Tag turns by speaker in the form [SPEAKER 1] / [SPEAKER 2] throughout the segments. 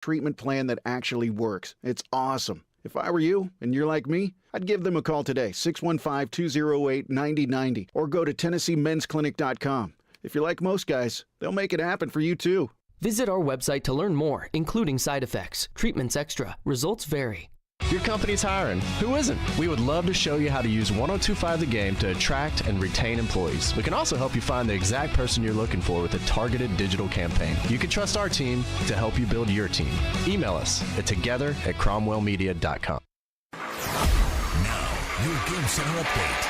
[SPEAKER 1] treatment plan that actually works. It's awesome. If I were you, and you're like me, I'd give them a call today, 615-208-9090, or go to TennesseeMen'sClinic.com. If you're like most guys, they'll make it happen for you too.
[SPEAKER 2] Visit our website to learn more, including side effects, treatments extra, results vary.
[SPEAKER 3] Your company's hiring. Who isn't? We would love to show you how to use 1025 The Game to attract and retain employees. We can also help you find the exact person you're looking for with a targeted digital campaign. You can trust our team to help you build your team. Email us at together@cromwellmedia.com.
[SPEAKER 4] Now, your Game Center update.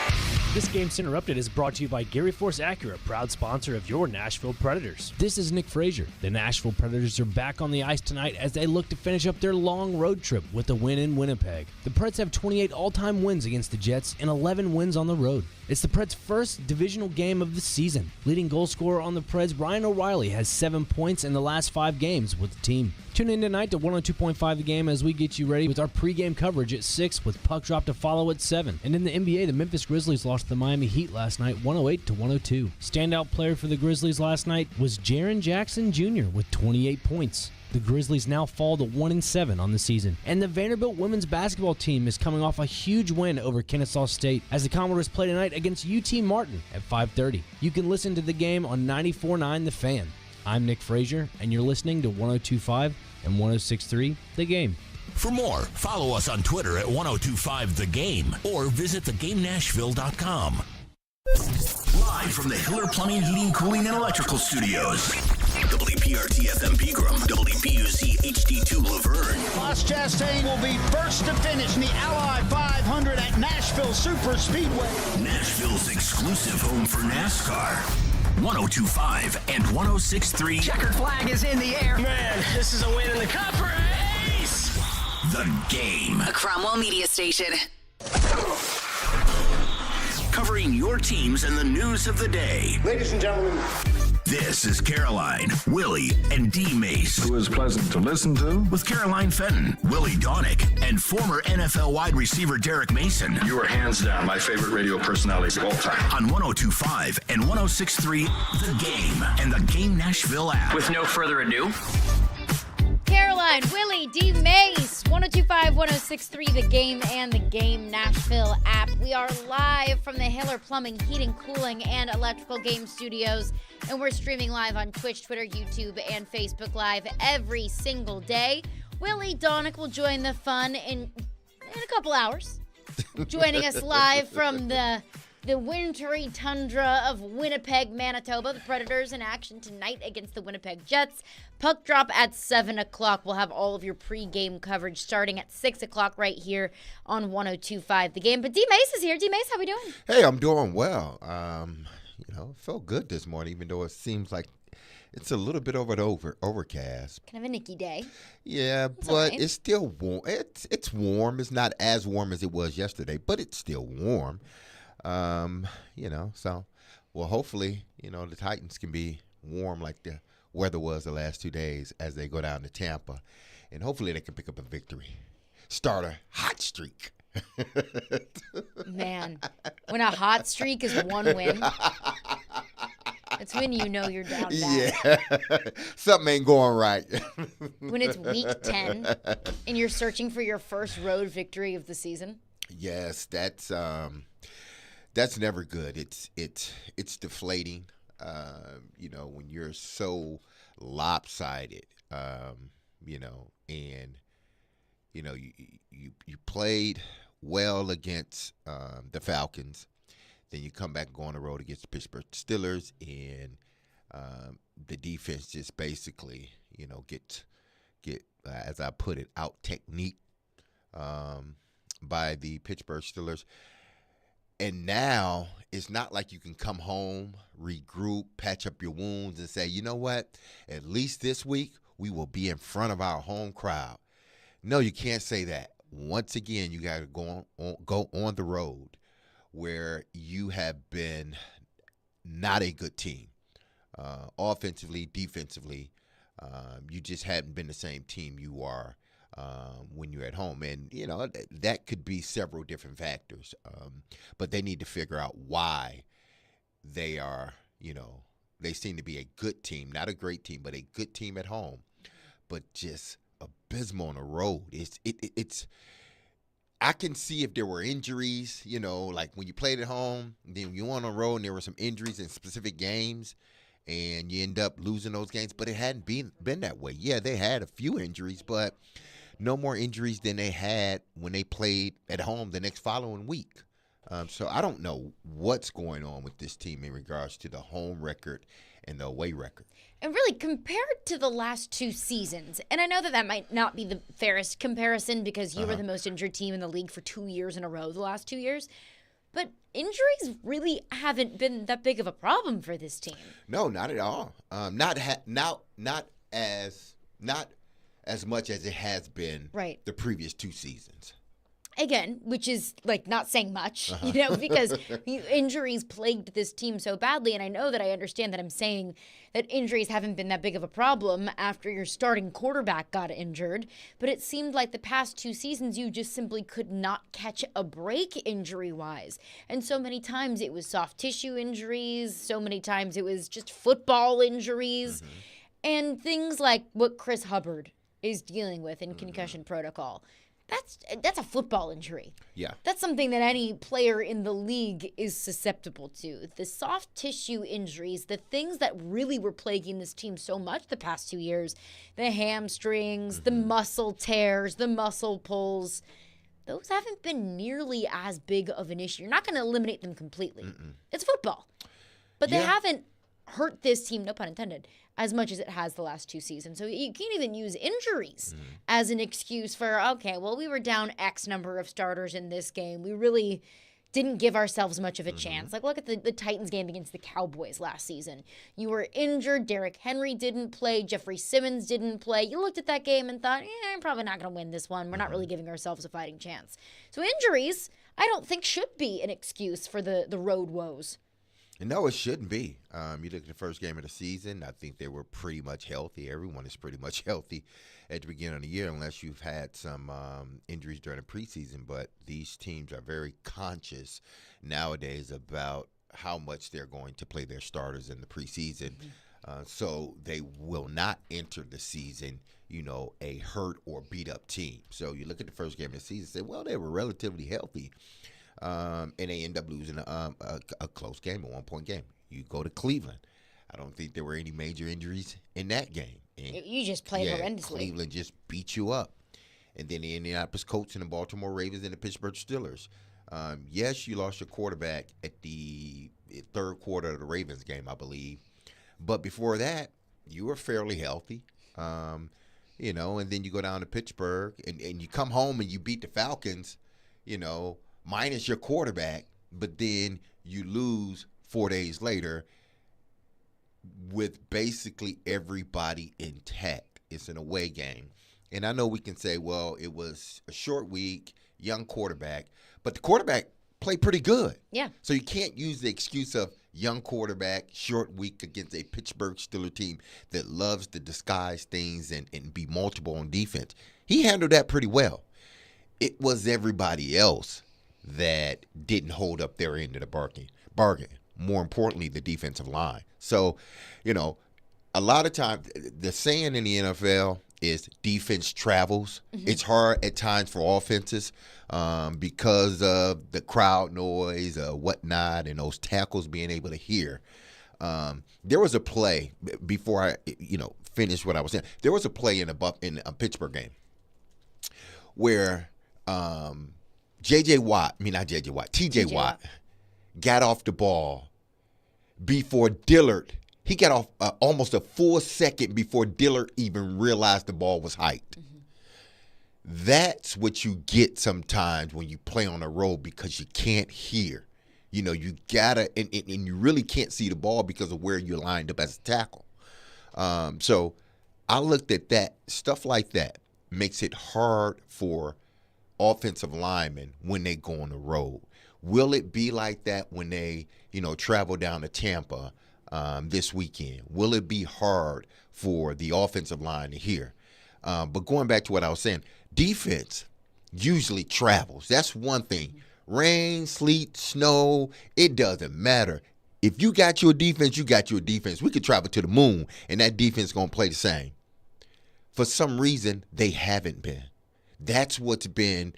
[SPEAKER 5] This Game Center update is brought to you by Gary Force Acura, proud sponsor of your Nashville Predators. This is Nick Frazier. The Nashville Predators are back on the ice tonight as they look to finish up their long road trip with a win in Winnipeg. The Preds have 28 all-time wins against the Jets and 11 wins on the road. It's the Preds' first divisional game of the season. Leading goal scorer on the Preds, Ryan O'Reilly, has 7 points in the last 5 games with the team. Tune in tonight to 102.5 The Game as we get you ready with our pregame coverage at 6 with puck drop to follow at 7. And in the NBA, the Memphis Grizzlies lost to the Miami Heat last night 108-102. Standout player for the Grizzlies last night was Jaren Jackson Jr. with 28 points. The Grizzlies now fall to 1-7 on the season. And the Vanderbilt women's basketball team is coming off a huge win over Kennesaw State as the Commodores play tonight against UT Martin at 5:30. You can listen to the game on 94.9 The Fan. I'm Nick Frazier, and you're listening to 102.5 and 106.3 The Game.
[SPEAKER 4] For more, follow us on Twitter at 1025 The Game or visit thegamenashville.com. Live from the Hiller Plumbing, Heating, Cooling, and Electrical Studios. WPRT FM Pegram, WPUZ HD2 Laverne.
[SPEAKER 6] Ross Chastain will be first to finish in the Ally 500 at Nashville Super Speedway.
[SPEAKER 4] Nashville's exclusive home for NASCAR. 1025 and 1063.
[SPEAKER 7] Checkered flag is in the air.
[SPEAKER 8] Man, this is a win in the cup race.
[SPEAKER 4] The Game.
[SPEAKER 9] A Cromwell Media Station.
[SPEAKER 4] Covering your teams and the news of the day.
[SPEAKER 10] Ladies and gentlemen.
[SPEAKER 4] This is Caroline, Willy, and D-Mase.
[SPEAKER 11] Who is pleasant to listen to.
[SPEAKER 4] With Caroline Fenton, Willy Donick, and former NFL wide receiver Derek Mason.
[SPEAKER 11] You are hands down my favorite radio personality of all time.
[SPEAKER 4] On 1025 and 1063, The Game, and the Game Nashville app.
[SPEAKER 7] With no further ado,
[SPEAKER 12] Caroline, Willy, D-Mase, 1025, 1063, The Game, and the Game Nashville app. We are live from the Hiller Plumbing, Heating, Cooling, and Electrical Game Studios, and we're streaming live on Twitch, Twitter, YouTube, and Facebook Live every single day. Willy Donick will join the fun in a couple hours, joining us live from the wintry tundra of Winnipeg, Manitoba. The Predators in action tonight against the Winnipeg Jets. Puck drop at 7 o'clock. We'll have all of your pregame coverage starting at 6 o'clock right here on 1025 The Game. But D-Mase is here. D-Mase, how we doing?
[SPEAKER 13] Hey, I'm doing well. Felt good this morning, even though it seems like it's a little bit overcast.
[SPEAKER 12] Kind of a nicky day.
[SPEAKER 13] Yeah,
[SPEAKER 12] That's
[SPEAKER 13] but
[SPEAKER 12] right.
[SPEAKER 13] it's still warm. It's warm. It's not as warm as it was yesterday, but it's still warm. So, well, hopefully, the Titans can be warm like the weather was the last 2 days as they go down to Tampa. And hopefully they can pick up a victory. Start a hot streak.
[SPEAKER 12] Man, when a hot streak is one win, that's when you know you're down bad.
[SPEAKER 13] Yeah, something ain't going right.
[SPEAKER 12] When it's week 10 and you're searching for your first road victory of the season.
[SPEAKER 13] Yes, that's never good. It's deflating. When you're so lopsided. You played well against the Falcons. Then you come back and go on the road against the Pittsburgh Steelers, and the defense just basically, get as I put it, out technique by the Pittsburgh Steelers. And now it's not like you can come home, regroup, patch up your wounds, and say, you know what? At least this week we will be in front of our home crowd. No, you can't say that. Once again, you got to go on the road where you have been not a good team, offensively, defensively. You just haven't been the same team you are when you're at home. And, that could be several different factors. But they need to figure out why they are, they seem to be a good team, not a great team, but a good team at home, but just a abysmal on the road. It's I can see if there were injuries, like when you played at home, then you went on the road and there were some injuries in specific games and you end up losing those games. But it hadn't been that way. Yeah, they had a few injuries, but no more injuries than they had when they played at home the next following week. So I don't know what's going on with this team in regards to the home record and the away record.
[SPEAKER 12] And really, compared to the last 2 seasons, and I know that might not be the fairest comparison because you were the most injured team in the league for 2 years in a row the last 2 years, but injuries really haven't been that big of a problem for this team.
[SPEAKER 13] No, not at all. Not as much as it has been the previous 2 seasons.
[SPEAKER 12] Again, which is not saying much, because injuries plagued this team so badly. And I know that I understand that I'm saying that injuries haven't been that big of a problem after your starting quarterback got injured. But it seemed like the past 2 seasons, you just simply could not catch a break injury-wise. And so many times it was soft tissue injuries. So many times it was just football injuries. And things like what Chris Hubbard is dealing with in concussion protocol. That's a football injury.
[SPEAKER 13] Yeah.
[SPEAKER 12] That's something that any player in the league is susceptible to. The soft tissue injuries, the things that really were plaguing this team so much the past 2 years, the hamstrings, the muscle tears, the muscle pulls, those haven't been nearly as big of an issue. You're not going to eliminate them completely. It's football. But they haven't hurt this team, no pun intended, as much as it has the last 2 seasons. So you can't even use injuries as an excuse for, okay, well, we were down X number of starters in this game. We really didn't give ourselves much of a chance. Like, look at the Titans game against the Cowboys last season. You were injured. Derrick Henry didn't play. Jeffrey Simmons didn't play. You looked at that game and thought, I'm probably not going to win this one. We're not really giving ourselves a fighting chance. So injuries, I don't think, should be an excuse for the road woes.
[SPEAKER 13] No, it shouldn't be. You look at the first game of the season, I think they were pretty much healthy. Everyone is pretty much healthy at the beginning of the year unless you've had some injuries during the preseason. But these teams are very conscious nowadays about how much they're going to play their starters in the preseason. So they will not enter the season, a hurt or beat-up team. So you look at the first game of the season and say, well, they were relatively healthy. And they end up losing a close game, a 1-point game. You go to Cleveland. I don't think there were any major injuries in that game. And
[SPEAKER 12] you just played horrendously.
[SPEAKER 13] Cleveland just beat you up. And then the Indianapolis Colts and the Baltimore Ravens and the Pittsburgh Steelers. Yes, you lost your quarterback at the third quarter of the Ravens game, I believe. But before that, you were fairly healthy. And then you go down to Pittsburgh and you come home and you beat the Falcons, minus your quarterback, but then you lose 4 days later with basically everybody intact. It's an away game. And I know we can say, well, it was a short week, young quarterback, but the quarterback played pretty good.
[SPEAKER 12] Yeah.
[SPEAKER 13] So you can't use the excuse of young quarterback, short week against a Pittsburgh Steelers team that loves to disguise things and be multiple on defense. He handled that pretty well. It was everybody else that didn't hold up their end of the bargain. More importantly, the defensive line. So, a lot of times, the saying in the NFL is defense travels. It's hard at times for offenses because of the crowd noise, whatnot, and those tackles being able to hear. There was a play, before I finish what I was saying, there was a play in a Pittsburgh game where TJ Watt got off the ball before Dillard. He got off almost a full second before Dillard even realized the ball was hiked. That's what you get sometimes when you play on the road because you can't hear. You gotta, and you really can't see the ball because of where you're lined up as a tackle. So I looked at that. Stuff like that makes it hard for offensive linemen when they go on the road. Will it be like that when they, travel down to Tampa this weekend? Will it be hard for the offensive line to hear? But going back to what I was saying, defense usually travels. That's one thing. Rain, sleet, snow, it doesn't matter. If you got your defense, you got your defense. We could travel to the moon, and that defense is going to play the same. for some reason, they haven't been. That's what's been,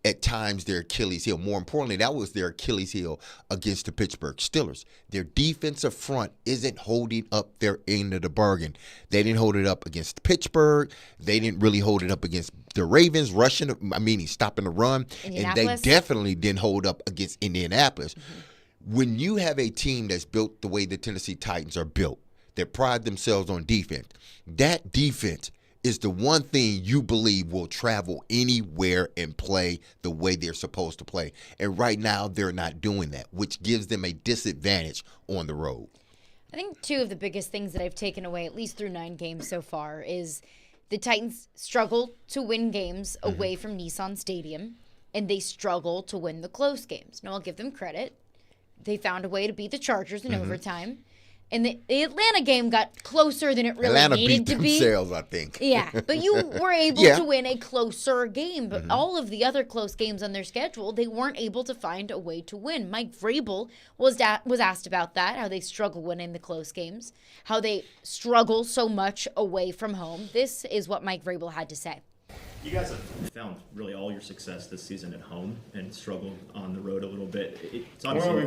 [SPEAKER 13] at times their Achilles heel. More importantly, that was their Achilles heel against the Pittsburgh Steelers. Their defensive front isn't holding up their end of the bargain. They didn't hold it up against Pittsburgh. They didn't really hold it up against the Ravens, stopping the run. And they definitely didn't hold up against Indianapolis. Mm-hmm. When you have a team that's built the way the Tennessee Titans are built, that pride themselves on defense, that defense is the one thing you believe will travel anywhere and play the way they're supposed to play. And right now, they're not doing that, which gives them a disadvantage on the road.
[SPEAKER 12] I think two of the biggest things that I've taken away, at least through 9 games so far, is the Titans struggle to win games away from Nissan Stadium, and they struggle to win the close games. Now, I'll give them credit. They found a way to beat the Chargers in overtime. And the Atlanta game got closer than it really needed to be.
[SPEAKER 13] Atlanta beat themselves, I think.
[SPEAKER 12] Yeah, but you were able to win a closer game. But all of the other close games on their schedule, they weren't able to find a way to win. Mike Vrabel was asked about that, how they struggle winning the close games, how they struggle so much away from home. This is what Mike Vrabel had to say.
[SPEAKER 9] You guys have found really all your success this season at home and struggled on the road a little bit.
[SPEAKER 10] We've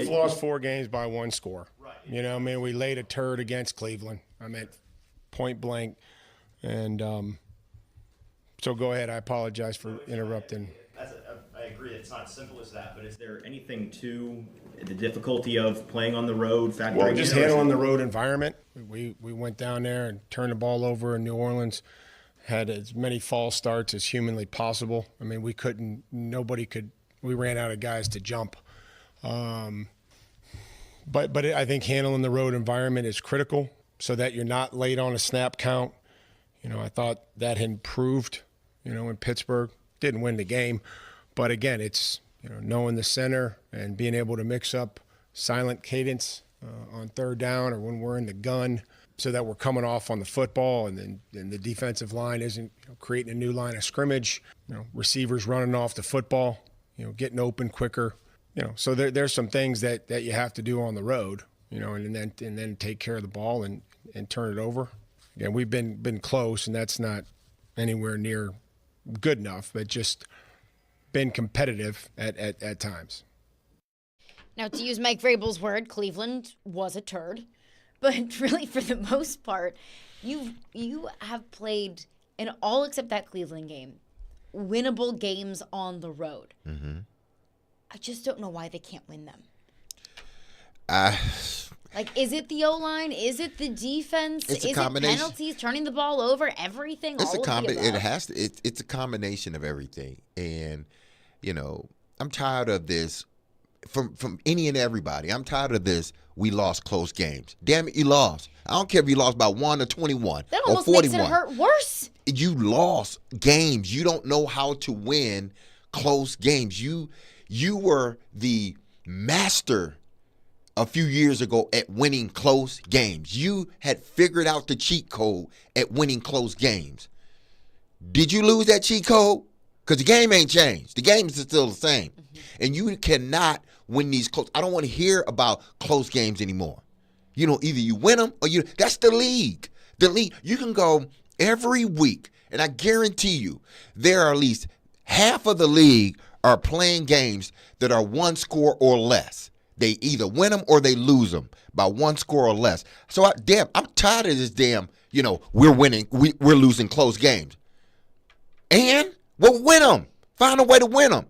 [SPEAKER 10] lost 4 games by 1 score. Right. We laid a turd against Cleveland. Point blank. And so go ahead. I apologize for interrupting.
[SPEAKER 9] I agree. It's not as simple as that. But is there anything to the difficulty of playing on the road?
[SPEAKER 10] Well, just handling the road environment. We went down there and turned the ball over in New Orleans. Had as many false starts as humanly possible. We ran out of guys to jump. But I think handling the road environment is critical so that you're not late on a snap count. I thought that had improved, in Pittsburgh. Didn't win the game. But again, it's, knowing the center and being able to mix up silent cadence on 3rd down or when we're in the gun, so that we're coming off on the football and the defensive line isn't creating a new line of scrimmage, receivers running off the football, getting open quicker, so there's some things that you have to do on the road, and then take care of the ball and turn it over. Again, we've been close, and that's not anywhere near good enough, but just been competitive at times.
[SPEAKER 12] Now, to use Mike Vrabel's word, Cleveland was a turd. But really, for the most part, you have played, in all except that Cleveland game, winnable games on the road. Mm-hmm. I just don't know why they can't win them. Is it the O-line? Is it the defense?
[SPEAKER 13] Is it penalties,
[SPEAKER 12] turning the ball over, everything? It's
[SPEAKER 13] It's a combination of everything. And, I'm tired of this from any and everybody. I'm tired of this. We lost close games. Damn it, you lost. I don't care if you lost by 1 or 21
[SPEAKER 12] that
[SPEAKER 13] or 41.
[SPEAKER 12] That almost makes it hurt worse.
[SPEAKER 13] You lost games. You don't know how to win close games. You were the master a few years ago at winning close games. You had figured out the cheat code at winning close games. Did you lose that cheat code? Because the game ain't changed. The game is still the same. Mm-hmm. And you cannot win these close. I don't want to hear about close games anymore. Either you win them or that's the league. The league, you can go every week, and I guarantee you there are at least half of the league are playing games that are 1 score or less. They either win them or they lose them by 1 score or less. So I'm tired of this we're winning, we're losing close games. And we'll win them. Find a way to win them.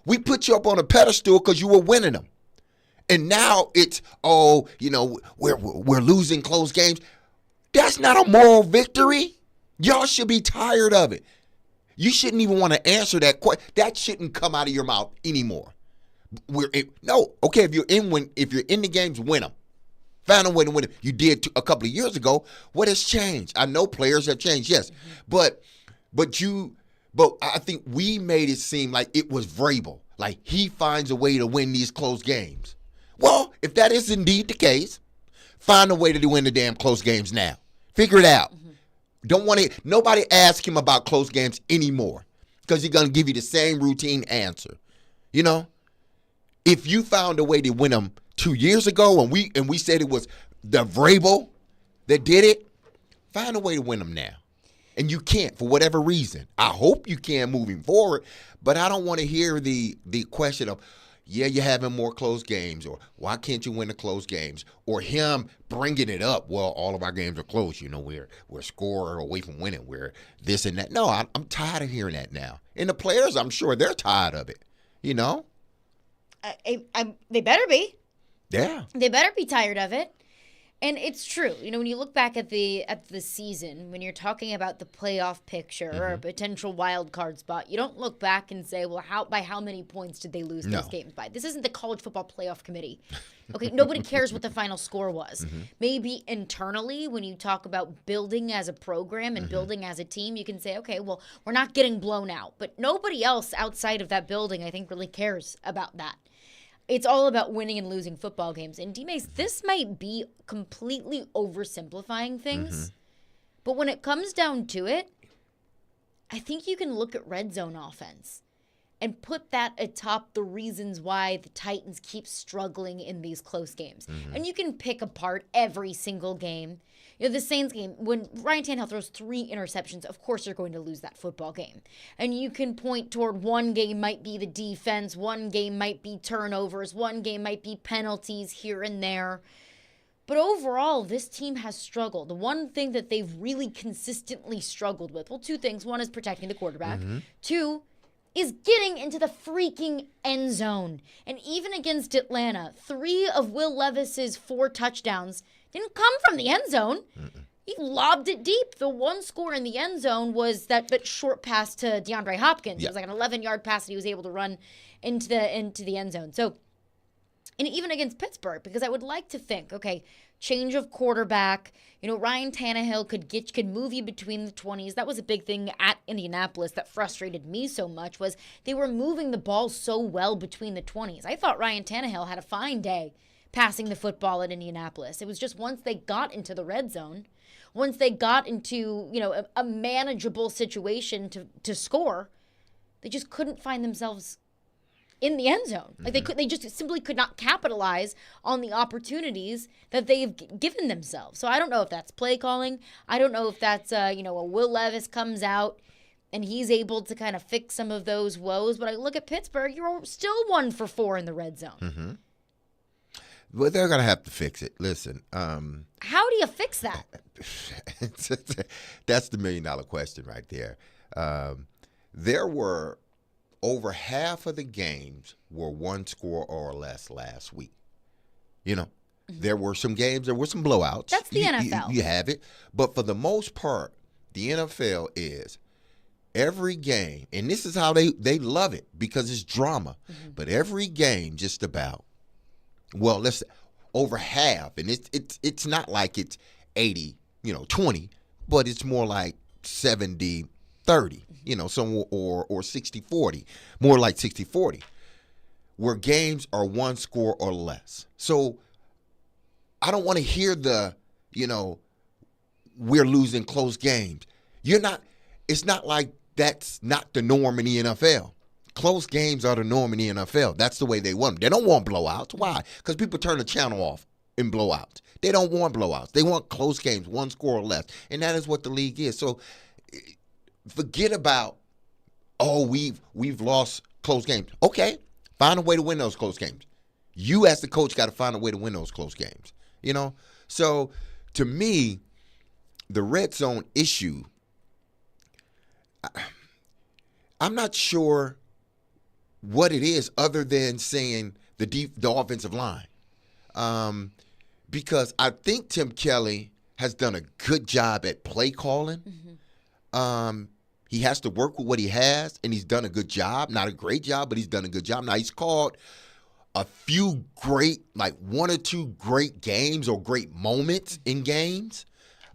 [SPEAKER 13] We put you up on a pedestal because you were winning them. And now it's, we're losing close games. That's not a moral victory. Y'all should be tired of it. You shouldn't even want to answer that question. That shouldn't come out of your mouth anymore. If you're in the games, win them. Find a way to win them. You did a couple of years ago. What has changed? I know players have changed, yes. But I think we made it seem like it was Vrabel. Like he finds a way to win these close games. Well, if that is indeed the case, find a way to win the damn close games now. Figure it out. Mm-hmm. Nobody ask him about close games anymore because he's going to give you the same routine answer. If you found a way to win them 2 years ago and we said it was the Vrabel that did it, find a way to win them now. And you can't for whatever reason. I hope you can moving forward, but I don't want to hear the question of, yeah, you're having more close games, or why can't you win the close games, or him bringing it up. Well, all of our games are close. You know, we're a score away from winning. We're this and that. No, I'm tired of hearing that now. And the players, I'm sure they're tired of it. You know,
[SPEAKER 12] they better be.
[SPEAKER 13] Yeah,
[SPEAKER 12] they better be tired of it. And it's true. You know, when you look back at the season, when you're talking about the playoff picture or a potential wild card spot, you don't look back and say, well, by how many points did they lose those games by? This isn't the college football playoff committee. Okay, nobody cares what the final score was. Maybe internally, when you talk about building as a program and building as a team, you can say, okay, well, we're not getting blown out. But nobody else outside of that building, I think, really cares about that. It's all about winning and losing football games. And D-Mase, this might be completely oversimplifying things. But when it comes down to it, I think you can look at red zone offense and put that atop the reasons why the Titans keep struggling in these close games. And you can pick apart every single game. You know, the Saints game, when Ryan Tannehill throws 3 interceptions, of course you're going to lose that football game. And you can point toward one game might be the defense, one game might be turnovers, one game might be penalties here and there. But overall, this team has struggled. The one thing that they've really consistently struggled with, well, 2 things. One is protecting the quarterback. 2 is getting into the freaking end zone. And even against Atlanta, 3 of Will Levis's 4 touchdowns didn't come from the end zone. He lobbed it deep. The one score in the end zone was that bit short pass to DeAndre Hopkins. It was like an 11-yard pass that he was able to run into the end zone. So, and even against Pittsburgh, because I would like to think, okay, change of quarterback. You know, Ryan Tannehill could move you between the 20s. That was a big thing at Indianapolis that frustrated me so much, was they were moving the ball so well between the 20s. I thought Ryan Tannehill had a fine day passing the football at Indianapolis. It was just once they got into the red zone, once they got into, you know, a manageable situation to score, they just couldn't find themselves in the end zone. Like they just simply could not capitalize on the opportunities that they've given themselves. So I don't know if that's play calling. I don't know if that's a Will Levis comes out and he's able to kind of fix some of those woes. But I look at Pittsburgh, you're still 1 for 4 in the red zone.
[SPEAKER 13] Well, they're going to have to fix it. Listen.
[SPEAKER 12] How do you fix that?
[SPEAKER 13] That's the $1 million question right there. There were over half of the games were 1 score or less last week. You know, there were some games, there were some blowouts.
[SPEAKER 12] That's the NFL.
[SPEAKER 13] You have it. But for the most part, the NFL is every game, and this is how they love it because it's drama. But every game just about, well, let's say over half, and it's not like it's 80, 20, but it's more like 70-30, some or 60-40, more like 60-40, where games are 1 score or less. So I don't want to hear we're losing close games. It's not like that's not the norm in the NFL. Close games are the norm in the NFL. That's the way they want them. They don't want blowouts. Why? Because people turn the channel off in blowouts. They don't want blowouts. They want close games, 1 score or less. And that is what the league is. So forget about, we've lost close games. Okay, find a way to win those close games. You as the coach got to find a way to win those close games. So to me, the red zone issue, I'm not sure what it is other than saying the offensive line. Because I think Tim Kelly has done a good job at play calling. He has to work with what he has, and he's done a good job. Not a great job, but he's done a good job. Now, he's called a few great, like 1 or 2 great games or great moments in games.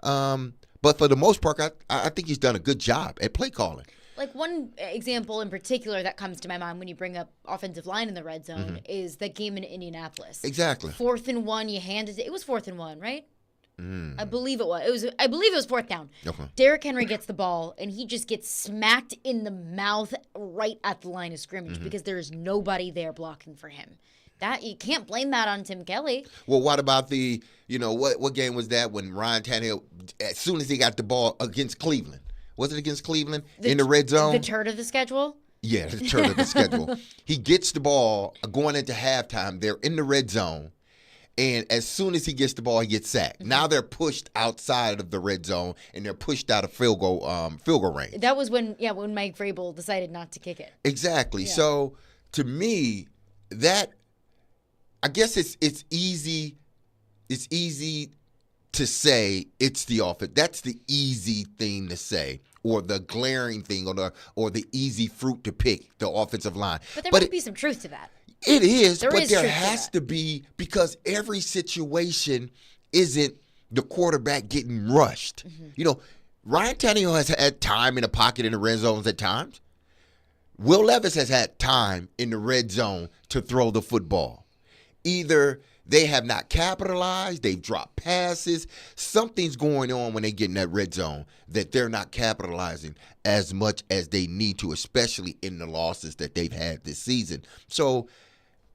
[SPEAKER 13] But for the most part, I think he's done a good job at play calling.
[SPEAKER 12] Like one example in particular that comes to my mind when you bring up offensive line in the red zone is that game in Indianapolis.
[SPEAKER 13] Exactly.
[SPEAKER 12] 4th and 1, you handed it. It was 4th and 1, right? I believe it was. I believe it was 4th down.
[SPEAKER 13] Okay.
[SPEAKER 12] Derrick Henry gets the ball, and he just gets smacked in the mouth right at the line of scrimmage because there's nobody there blocking for him. That you can't blame that on Tim Kelly.
[SPEAKER 13] Well, what about what game was that when Ryan Tannehill, as soon as he got the ball against Cleveland, Was it against Cleveland in the red zone?
[SPEAKER 12] The turd of the schedule?
[SPEAKER 13] Yeah, the turn of the schedule. He gets the ball going into halftime. They're in the red zone. And as soon as he gets the ball, he gets sacked.
[SPEAKER 12] Mm-hmm.
[SPEAKER 13] Now they're pushed outside of the red zone, and they're pushed out of field goal range.
[SPEAKER 12] That was when Mike Vrabel decided not to kick it.
[SPEAKER 13] Exactly. Yeah. So to me, that I guess it's easy. It's easy to say it's the offense. That's the easy thing to say, or the glaring thing, or the easy fruit to pick, the offensive line.
[SPEAKER 12] But there might be some truth to that.
[SPEAKER 13] It is, but there has to be, because every situation isn't the quarterback getting rushed. Mm-hmm. You know, Ryan Tannehill has had time in the pocket in the red zones at times. Will Levis has had time in the red zone to throw the football. Either they have not capitalized, they've dropped passes. Something's going on when they get in that red zone that they're not capitalizing as much as they need to, especially in the losses that they've had this season. So,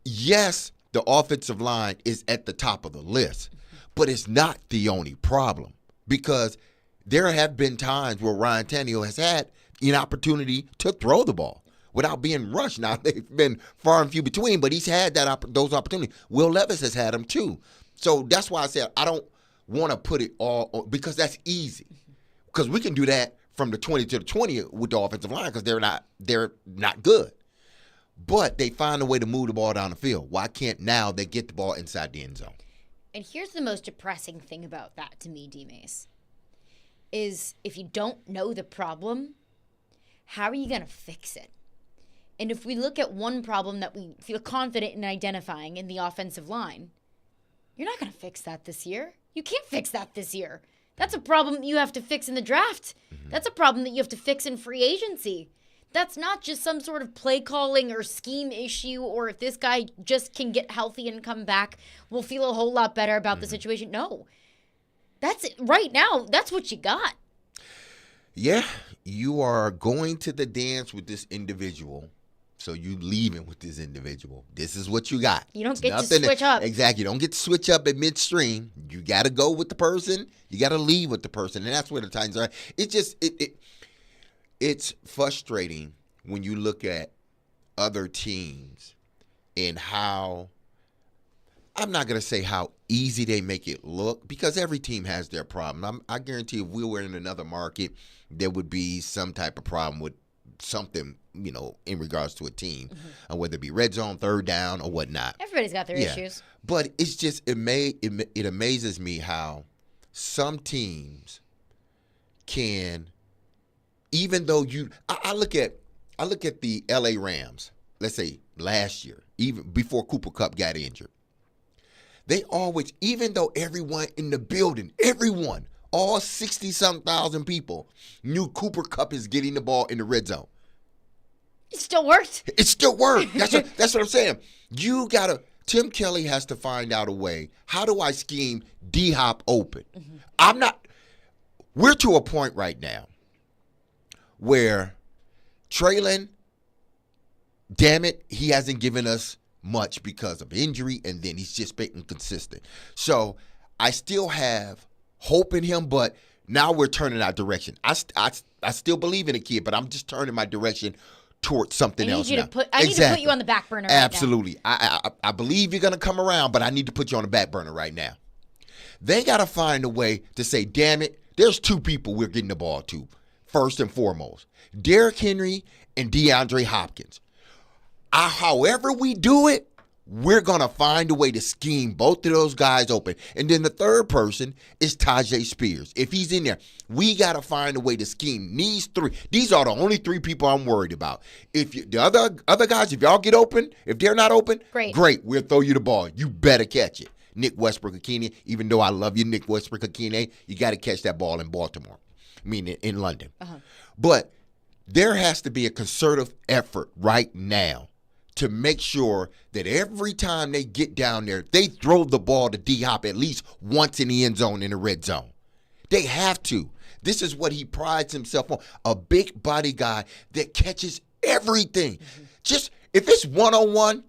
[SPEAKER 13] yes, the offensive line is at the top of the list, but it's not the only problem, because there have been times where Ryan Tannehill has had an opportunity to throw the ball without being rushed. Now, they've been far and few between, but he's had those opportunities. Will Levis has had them too. So that's why I said I don't want to put it all on, because that's easy. Because we can do that from the 20 to the 20 with the offensive line, because they're not good. But they find a way to move the ball down the field. Why can't now they get the ball inside the end zone?
[SPEAKER 12] And here's the most depressing thing about that to me, D-Mase, is if you don't know the problem, how are you going to fix it? And if we look at one problem that we feel confident in identifying in the offensive line, you're not going to fix that this year. You can't fix that this year. That's a problem that you have to fix in the draft. Mm-hmm. That's a problem that you have to fix in free agency. That's not just some sort of play calling or scheme issue, or if this guy just can get healthy and come back, we'll feel a whole lot better about the situation. No. That's it. Right now, that's what you got.
[SPEAKER 13] Yeah, you are going to the dance with this individual. So you leaving with this individual. This is what you got.
[SPEAKER 12] You don't get to switch up.
[SPEAKER 13] Exactly. You don't get to switch up at midstream. You got to go with the person. You got to leave with the person. And that's where the Titans are. It's frustrating when you look at other teams and how, I'm not going to say how easy they make it look, because every team has their problem. I guarantee if we were in another market, there would be some type of problem with something, in regards to a team, whether it be red zone, third down, or whatnot.
[SPEAKER 12] Everybody's got their issues.
[SPEAKER 13] But it's just, it amazes me how some teams can, even though I look at the LA Rams, let's say last year, even before Cooper Kupp got injured. They always, even though everyone in the building, all 60-something thousand people knew Cooper Kupp is getting the ball in the red zone.
[SPEAKER 12] It still worked.
[SPEAKER 13] It still worked. That's what I'm saying. Tim Kelly has to find out a way. How do I scheme D-Hop open? Mm-hmm. We're to a point right now where Traylon, damn it, he hasn't given us much because of injury, and then he's just been inconsistent. So I still have hope in him, but now we're turning our direction. I still believe in the kid, but I'm just turning my direction towards something else now.
[SPEAKER 12] I need to put you on the back burner right now.
[SPEAKER 13] Absolutely. I believe you're going to come around, but I need to put you on the back burner right now. They got to find a way to say, damn it, there's two people we're getting the ball to, first and foremost. Derrick Henry and DeAndre Hopkins. However we do it, we're going to find a way to scheme both of those guys open. And then the third person is Tajay Spears. If he's in there, we got to find a way to scheme these three. These are the only three people I'm worried about. If the other guys, if y'all get open, if they're not open, great, we'll throw you the ball. You better catch it. Nick Westbrook-Akine, even though I love you, Nick Westbrook-Akine, you got to catch that ball in Baltimore. I mean, in London. Uh-huh. But there has to be a concerted effort right now to make sure that every time they get down there, they throw the ball to D-Hop at least once in the end zone in the red zone. They have to. This is what he prides himself on, a big body guy that catches everything. Mm-hmm. Just, if it's one-on-one,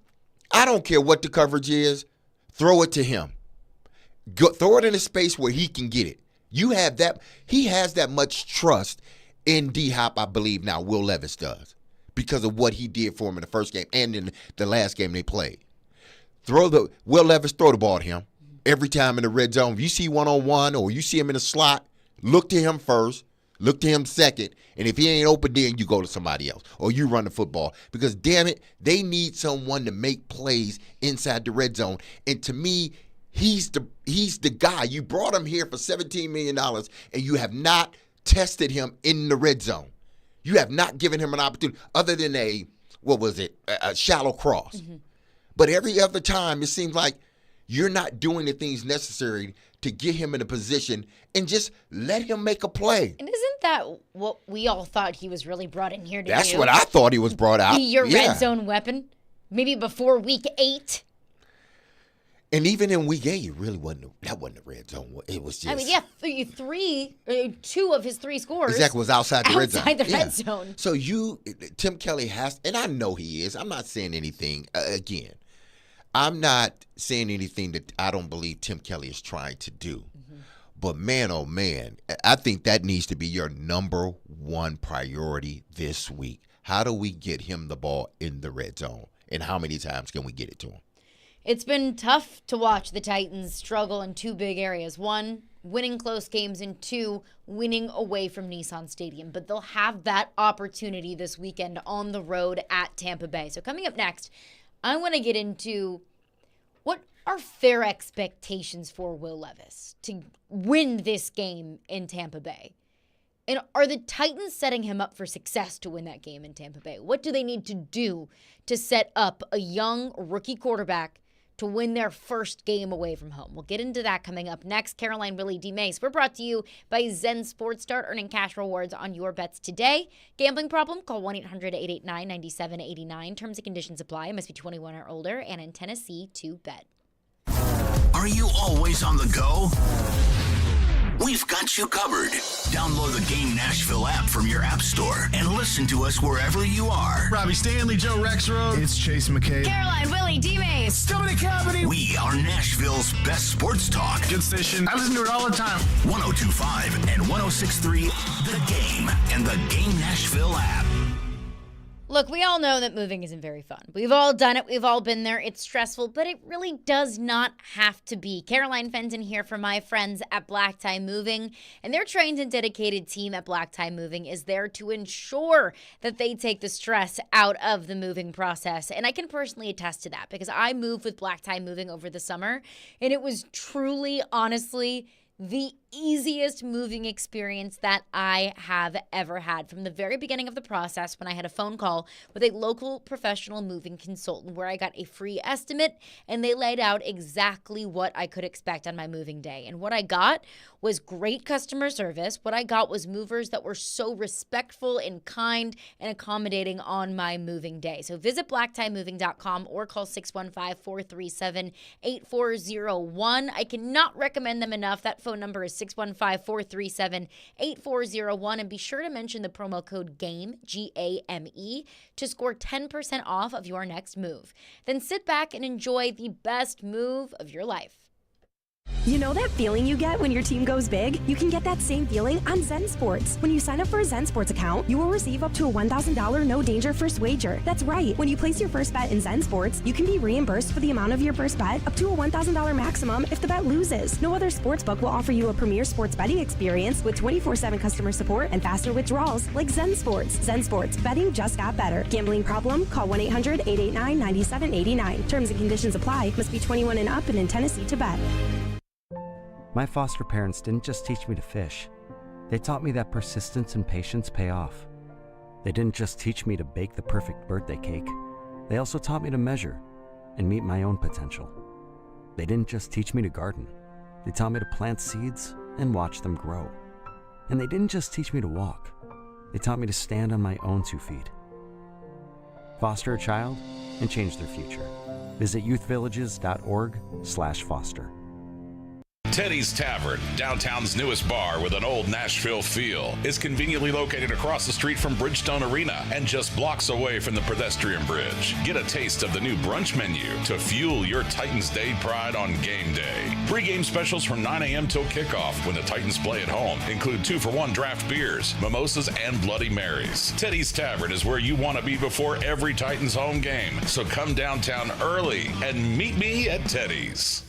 [SPEAKER 13] I don't care what the coverage is, throw it to him. Throw it in a space where he can get it. You have that. He has that much trust in D-Hop, I believe now Will Levis does because of what he did for him in the first game and in the last game they played. Will Levis throw the ball to him every time in the red zone. If you see one-on-one or you see him in the slot, look to him first, look to him second, and if he ain't open, then you go to somebody else or you run the football. Because, damn it, they need someone to make plays inside the red zone. And to me, he's the guy. You brought him here for $17 million, and you have not tested him in the red zone. You have not given him an opportunity other than a shallow cross. Mm-hmm. But every other time, it seems like you're not doing the things necessary to get him in a position and just let him make a play.
[SPEAKER 12] And isn't that what we all thought he was really brought in here to do?
[SPEAKER 13] That's what I thought he was brought out.
[SPEAKER 12] Be your red zone weapon? Maybe before week 8?
[SPEAKER 13] And even in week 8, it really wasn't the red zone. It was just...
[SPEAKER 12] I mean, 2 of his 3 scores...
[SPEAKER 13] Exactly, was outside the red zone.
[SPEAKER 12] Outside the red zone.
[SPEAKER 13] So Tim Kelly has... And I know he is. I'm not saying anything, again. I'm not saying anything that I don't believe Tim Kelly is trying to do. Mm-hmm. But man, oh man, I think that needs to be your number one priority this week. How do we get him the ball in the red zone? And how many times can we get it to him?
[SPEAKER 12] It's been tough to watch the Titans struggle in 2 big areas. 1, winning close games, and 2, winning away from Nissan Stadium. But they'll have that opportunity this weekend on the road at Tampa Bay. So coming up next, I want to get into what are fair expectations for Will Levis to win this game in Tampa Bay. And are the Titans setting him up for success to win that game in Tampa Bay? What do they need to do to set up a young rookie quarterback to win their first game away from home? We'll get into that coming up next. Caroline, Willy, D-Mase. We're brought to you by Zen Sports. Start earning cash rewards on your bets today. Gambling problem? Call 1-800-889-9789. Terms and conditions apply. Must be 21 or older and in Tennessee to bet.
[SPEAKER 4] Are you always on the go? We've got you covered. Download the Game Nashville app from your app store and listen to us wherever you are.
[SPEAKER 14] Robbie Stanley, Joe Rexroad. It's Chase McKay.
[SPEAKER 12] Caroline, Willy, D-Mase.
[SPEAKER 14] Dominic Company.
[SPEAKER 4] We are Nashville's best sports talk.
[SPEAKER 14] Good station. I listen to it all the time.
[SPEAKER 4] 102.5 and 106.3 The Game and the Game Nashville app.
[SPEAKER 12] Look, we all know that moving isn't very fun. We've all done it. We've all been there. It's stressful, but it really does not have to be. Caroline Fenton here for my friends at Black Tie Moving, and their trained and dedicated team at Black Tie Moving is there to ensure that they take the stress out of the moving process. And I can personally attest to that because I moved with Black Tie Moving over the summer, and it was truly, honestly, the easiest moving experience that I have ever had. From the very beginning of the process, when I had a phone call with a local professional moving consultant where I got a free estimate and they laid out exactly what I could expect on my moving day. And what I got was great customer service. What I got was movers that were so respectful and kind and accommodating on my moving day. So visit blacktiemoving.com or call 615-437-8401. I cannot recommend them enough. That phone number is 615-437-8401, and be sure to mention the promo code GAME, G-A-M-E, to score 10% off of your next move. Then sit back and enjoy the best move of your life.
[SPEAKER 15] You know that feeling you get when your team goes big? You can get that same feeling on Zen Sports. When you sign up for a Zen Sports account, you will receive up to a $1,000 no-danger first wager. That's right. When you place your first bet in Zen Sports, you can be reimbursed for the amount of your first bet up to a $1,000 maximum if the bet loses. No other sportsbook will offer you a premier sports betting experience with 24/7 customer support and faster withdrawals like Zen Sports. Zen Sports. Betting just got better. Gambling problem? Call 1-800-889-9789. Terms and conditions apply. Must be 21 and up and in Tennessee to bet.
[SPEAKER 16] My foster parents didn't just teach me to fish. They taught me that persistence and patience pay off. They didn't just teach me to bake the perfect birthday cake. They also taught me to measure and meet my own potential. They didn't just teach me to garden. They taught me to plant seeds and watch them grow. And they didn't just teach me to walk. They taught me to stand on my own 2 feet. Foster a child and change their future. Visit youthvillages.org/foster.
[SPEAKER 17] Teddy's Tavern, downtown's newest bar with an old Nashville feel, is conveniently located across the street from Bridgestone Arena and just blocks away from the pedestrian bridge. Get a taste of the new brunch menu to fuel your Titans Day pride on game day. Pre-game specials from 9 a.m. till kickoff when the Titans play at home include 2-for-1 draft beers, mimosas, and Bloody Marys. Teddy's Tavern is where you want to be before every Titans home game, so come downtown early and meet me at Teddy's.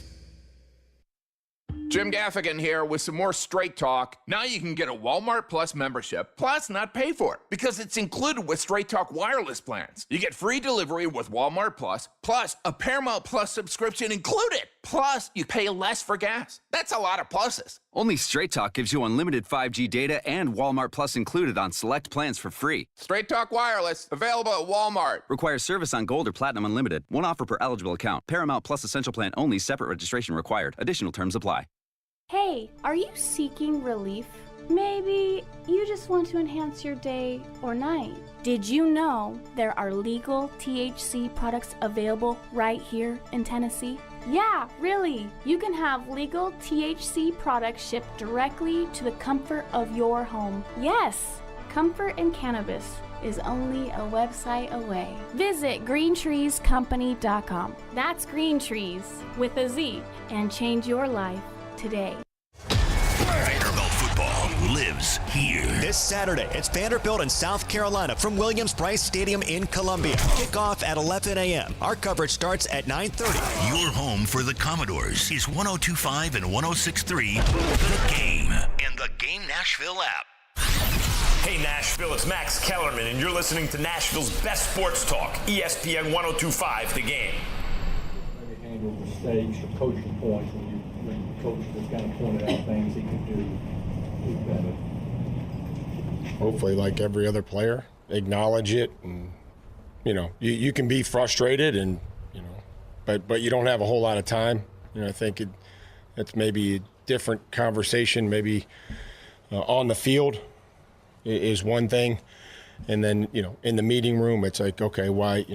[SPEAKER 18] Jim Gaffigan here with some more Straight Talk. Now you can get a Walmart Plus membership, plus not pay for it, because it's included with Straight Talk wireless plans. You get free delivery with Walmart plus a Paramount Plus subscription included. Plus, you pay less for gas. That's a lot of pluses.
[SPEAKER 19] Only Straight Talk gives you unlimited 5G data and Walmart Plus included on select plans for free.
[SPEAKER 18] Straight Talk wireless, available at Walmart.
[SPEAKER 19] Requires service on Gold or Platinum Unlimited. One offer per eligible account. Paramount Plus Essential Plan only. Separate registration required. Additional terms apply.
[SPEAKER 20] Hey, are you seeking relief? Maybe you just want to enhance your day or night. Did you know there are legal THC products available right here in Tennessee? Yeah, really. You can have legal THC products shipped directly to the comfort of your home. Yes, comfort in cannabis is only a website away. Visit greentreescompany.com. That's Green Trees with a Z, and change your life today.
[SPEAKER 4] Vanderbilt football lives here.
[SPEAKER 21] This Saturday, it's Vanderbilt in South Carolina from Williams-Brice Stadium in Columbia. Kickoff at 11 a.m. Our coverage starts at 9:30.
[SPEAKER 4] Your home for the Commodores is 102.5 and 106.3 The Game and the Game Nashville app.
[SPEAKER 8] Hey Nashville, it's Max Kellerman, and you're listening to Nashville's best sports talk, ESPN 102.5 The Game.
[SPEAKER 22] Handle mistakes or coaching points when coach was kind of pointed out things he could do better.
[SPEAKER 10] Hopefully, like every other player, acknowledge it, and you can be frustrated, and but you don't have a whole lot of time. I think it's maybe a different conversation. Maybe on the field is one thing, and then in the meeting room, it's like, okay, why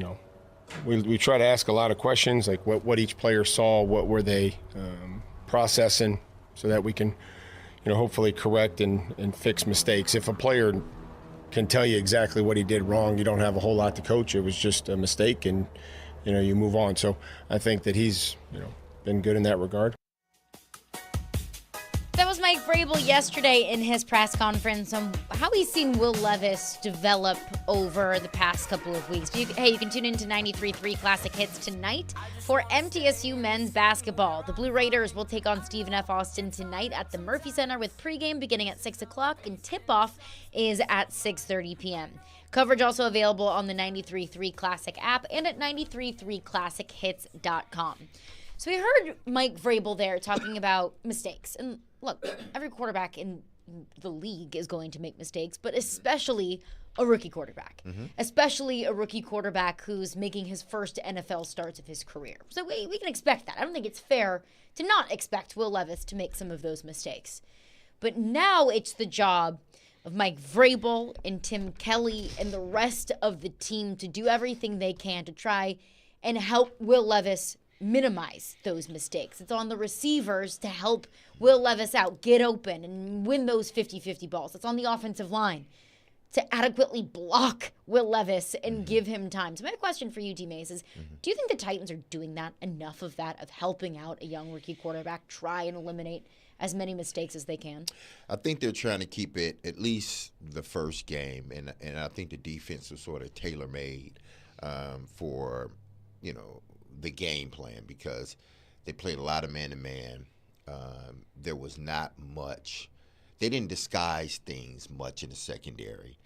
[SPEAKER 10] we try to ask a lot of questions, like what each player saw, what were they processing, so that we can hopefully correct and fix mistakes. If a player can tell you exactly what he did wrong, you don't have a whole lot to coach. It was just a mistake, and you move on. So I think that he's been good in that regard.
[SPEAKER 12] That was Mike Vrabel yesterday in his press conference on how he's seen Will Levis develop over the past couple of weeks. You can tune into 93.3 Classic Hits tonight for MTSU men's basketball. The Blue Raiders will take on Stephen F. Austin tonight at the Murphy Center with pregame beginning at 6 o'clock, and tip-off is at 6:30 p.m. Coverage also available on the 93.3 Classic app and at 93.3classichits.com. So we heard Mike Vrabel there talking about mistakes. And look, every quarterback in the league is going to make mistakes, but especially a rookie quarterback. Especially a rookie quarterback who's making his first NFL starts of his career. So we can expect that. I don't think it's fair to not expect Will Levis to make some of those mistakes. But now it's the job of Mike Vrabel and Tim Kelly and the rest of the team to do everything they can to try and help Will Levis minimize those mistakes. It's on the receivers to help Will Levis out, get open, and win those 50-50 balls. It's on the offensive line to adequately block Will Levis and give him time. So my question for you, D-Mase, is do you think the Titans are doing that, enough of that, of helping out a young rookie quarterback, try and eliminate as many mistakes as they can?
[SPEAKER 13] I think they're trying to keep it at least the first game, and I think the defense was sort of tailor-made for, the game plan, because they played a lot of man-to-man. There was not much. They didn't disguise things much in the secondary,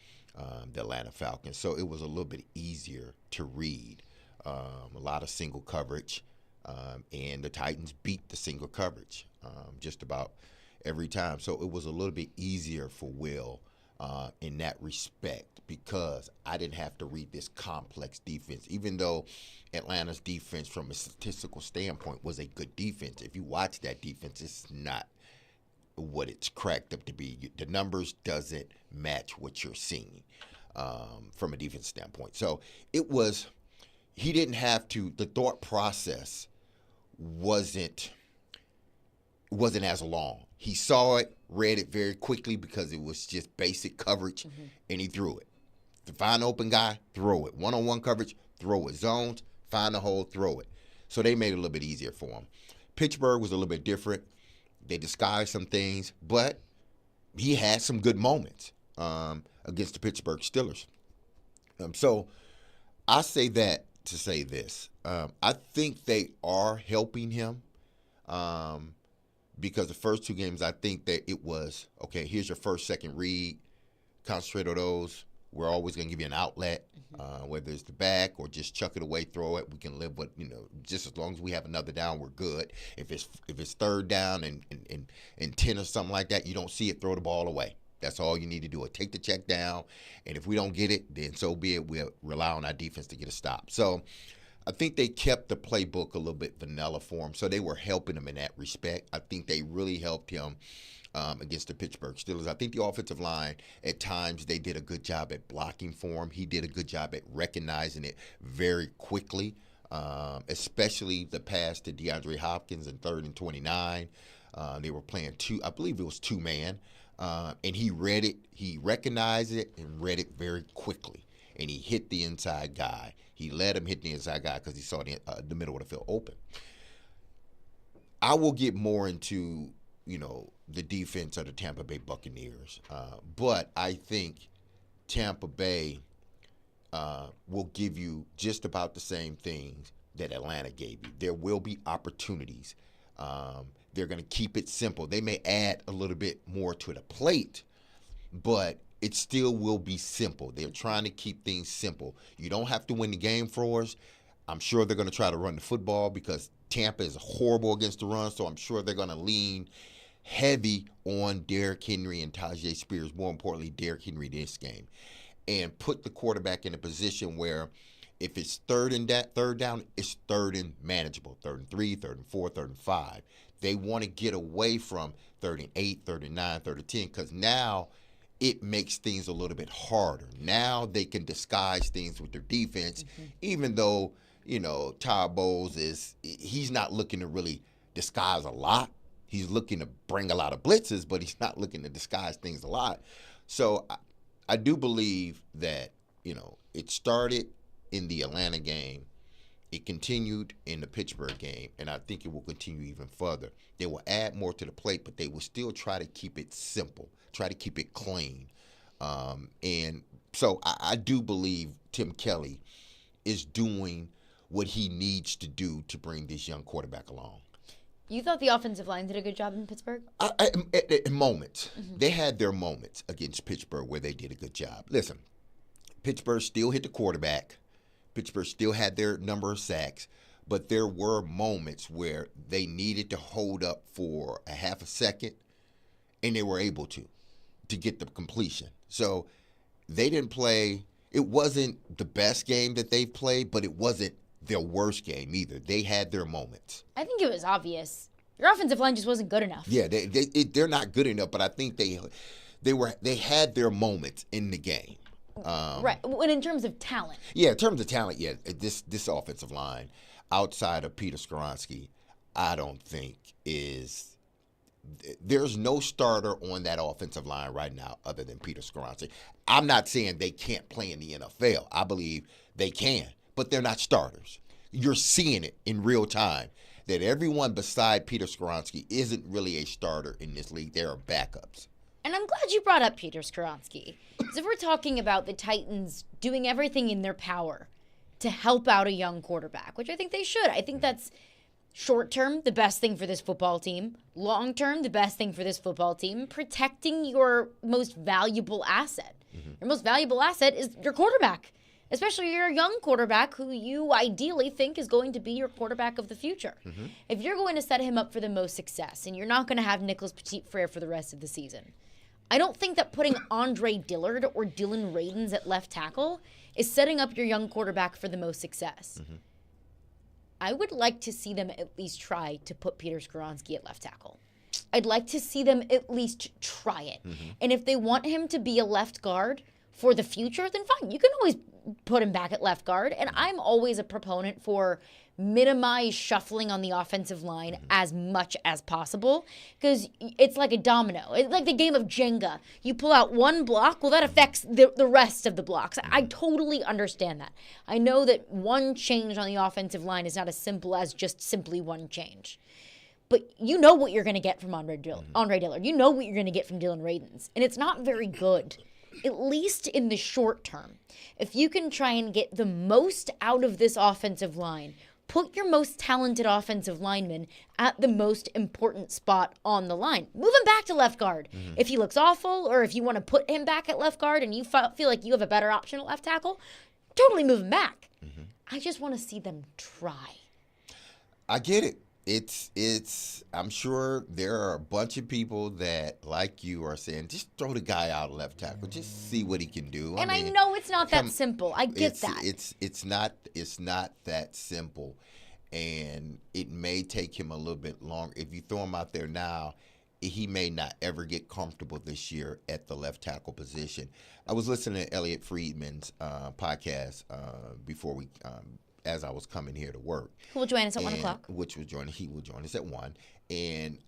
[SPEAKER 13] the Atlanta Falcons, so it was a little bit easier to read. A lot of single coverage, and the Titans beat the single coverage just about every time. So it was a little bit easier for Will in that respect, because I didn't have to read this complex defense, even though Atlanta's defense from a statistical standpoint was a good defense. If you watch that defense, it's not what it's cracked up to be. The numbers doesn't match what you're seeing from a defense standpoint. So it was, he didn't have to, the thought process wasn't wasn't as long. He saw it, read it very quickly because it was just basic coverage, and he threw it. To find an open guy, throw it. One-on-one coverage, throw it. Zones, find a hole, throw it. So they made it a little bit easier for him. Pittsburgh was a little bit different. They disguised some things, but he had some good moments against the Pittsburgh Steelers. So I say that to say this. I think they are helping him because the first 2 games, I think that it was, okay, here's your first, second read. Concentrate on those. We're always going to give you an outlet, whether it's the back or just chuck it away, throw it. We can live with, just as long as we have another down, we're good. If it's third down and 10 or something like that, you don't see it, throw the ball away. That's all you need to do. Take the check down, and if we don't get it, then so be it. We'll rely on our defense to get a stop. So I think they kept the playbook a little bit vanilla for him, so they were helping him in that respect. I think they really helped him against the Pittsburgh Steelers. I think the offensive line, at times, they did a good job at blocking for him. He did a good job at recognizing it very quickly, especially the pass to DeAndre Hopkins in 3rd and 29. They were playing I believe it was 2-man, and he read it. He recognized it and read it very quickly, and he hit the inside guy. He let him hit the inside guy because he saw the middle of the field open. I will get more into the defense of the Tampa Bay Buccaneers. But I think Tampa Bay will give you just about the same things that Atlanta gave you. There will be opportunities. They're going to keep it simple. They may add a little bit more to the plate, but it still will be simple. They're trying to keep things simple. You don't have to win the game for us. I'm sure they're going to try to run the football because Tampa is horrible against the run, so I'm sure they're going to lean heavy on Derrick Henry and Tajay Spears, more importantly, Derrick Henry this game, and put the quarterback in a position where if it's third down, it's third and manageable, 3rd and 3, 3rd and 4, 3rd and 5. They want to get away from 3rd and 8, 3rd and 9, 3rd and 10, because now it makes things a little bit harder. Now they can disguise things with their defense, even though, Todd Bowles he's not looking to really disguise a lot. He's looking to bring a lot of blitzes, but he's not looking to disguise things a lot. So I do believe that, it started in the Atlanta game. It continued in the Pittsburgh game, and I think it will continue even further. They will add more to the plate, but they will still try to keep it simple, try to keep it clean. And so I do believe Tim Kelly is doing what he needs to do to bring this young quarterback along.
[SPEAKER 12] You thought the offensive line did a good job in Pittsburgh?
[SPEAKER 13] At moments. They had their moments against Pittsburgh where they did a good job. Listen, Pittsburgh still hit the quarterback. Pittsburgh still had their number of sacks, but there were moments where they needed to hold up for a half a second, and they were able to get the completion. So they didn't play. It wasn't the best game that they've played, but it wasn't their worst game either. They had their moments.
[SPEAKER 12] I think it was obvious. Your offensive line just wasn't good enough.
[SPEAKER 13] Yeah, they're not good enough, but I think they had their moments in the game.
[SPEAKER 12] Right. And in terms of talent.
[SPEAKER 13] Yeah, in terms of talent, yeah, this offensive line, outside of Peter Skoronski, I don't think there's no starter on that offensive line right now other than Peter Skoronski. I'm not saying they can't play in the NFL. I believe they can, but they're not starters. You're seeing it in real time that everyone beside Peter Skoronski isn't really a starter in this league. There are backups.
[SPEAKER 12] And I'm glad you brought up Peter Skoronski. Because if we're talking about the Titans doing everything in their power to help out a young quarterback, which I think they should. I think that's short-term, the best thing for this football team. Long-term, the best thing for this football team. Protecting your most valuable asset. Your most valuable asset is your quarterback. Especially your young quarterback who you ideally think is going to be your quarterback of the future. If you're going to set him up for the most success and you're not going to have Nicholas Petit-Frere for the rest of the season, I don't think that putting Andre Dillard or Dylan Radins at left tackle is setting up your young quarterback for the most success. I would like to see them at least try to put Peter Skoronski at left tackle. I'd like to see them at least try it. And if they want him to be a left guard for the future, then fine. You can always put him back at left guard. And I'm always a proponent for minimize shuffling on the offensive line as much as possible, because it's like a domino. It's like the game of Jenga. You pull out one block, well, that affects the rest of the blocks. I totally understand that. I know that one change on the offensive line is not as simple as just simply one change. But you know what you're going to get from Andre Dillard. You know what you're going to get from Dylan Radins. And it's not very good, at least in the short term. If you can try and get the most out of this offensive line, put your most talented offensive lineman at the most important spot on the line. Move him back to left guard. If he looks awful, or if you want to put him back at left guard and you feel like you have a better option at left tackle, totally move him back. I just want to see them try.
[SPEAKER 13] I get it. I'm sure there are a bunch of people that, like you, are saying, just throw the guy out of left tackle, just see what he can do.
[SPEAKER 12] And I know it's not that simple. I get that.
[SPEAKER 13] It's not that simple, and it may take him a little bit longer. If you throw him out there now, he may not ever get comfortable this year at the left tackle position. I was listening to Elliot Friedman's podcast before we. As I was coming here to work.
[SPEAKER 12] Who will join us at 1 o'clock?
[SPEAKER 13] He will join us at 1. And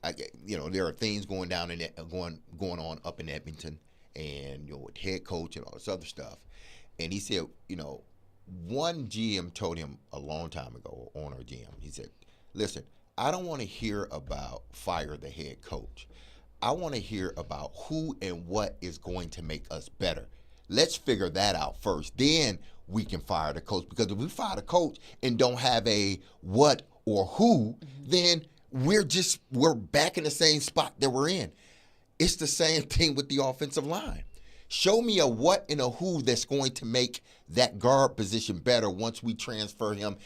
[SPEAKER 13] there are things going on up in Edmonton, and with head coach and all this other stuff. And he said, one GM told him a long time ago, owner GM, he said, listen, I don't want to hear about fire the head coach. I want to hear about who and what is going to make us better. Let's figure that out first. Then we can fire the coach, because if we fire the coach and don't have a what or who, then we're back in the same spot that we're in. It's the same thing with the offensive line. Show me a what and a who that's going to make that guard position better once we transfer him,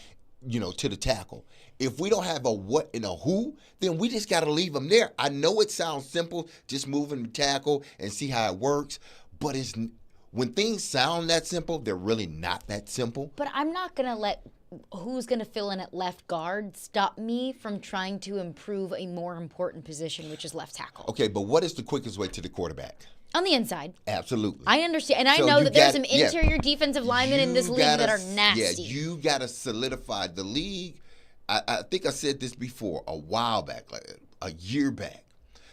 [SPEAKER 13] to the tackle. If we don't have a what and a who, then we just got to leave him there. I know it sounds simple, just moving the tackle and see how it works, but when things sound that simple, they're really not that simple.
[SPEAKER 12] But I'm not going to let who's going to fill in at left guard stop me from trying to improve a more important position, which is left tackle.
[SPEAKER 13] Okay, but what is the quickest way to the quarterback?
[SPEAKER 12] On the inside.
[SPEAKER 13] Absolutely.
[SPEAKER 12] I understand. And I know that there's some interior defensive linemen in this league that are nasty.
[SPEAKER 13] Yeah, you got to solidify the league. I think I said this before a while back, like a year back.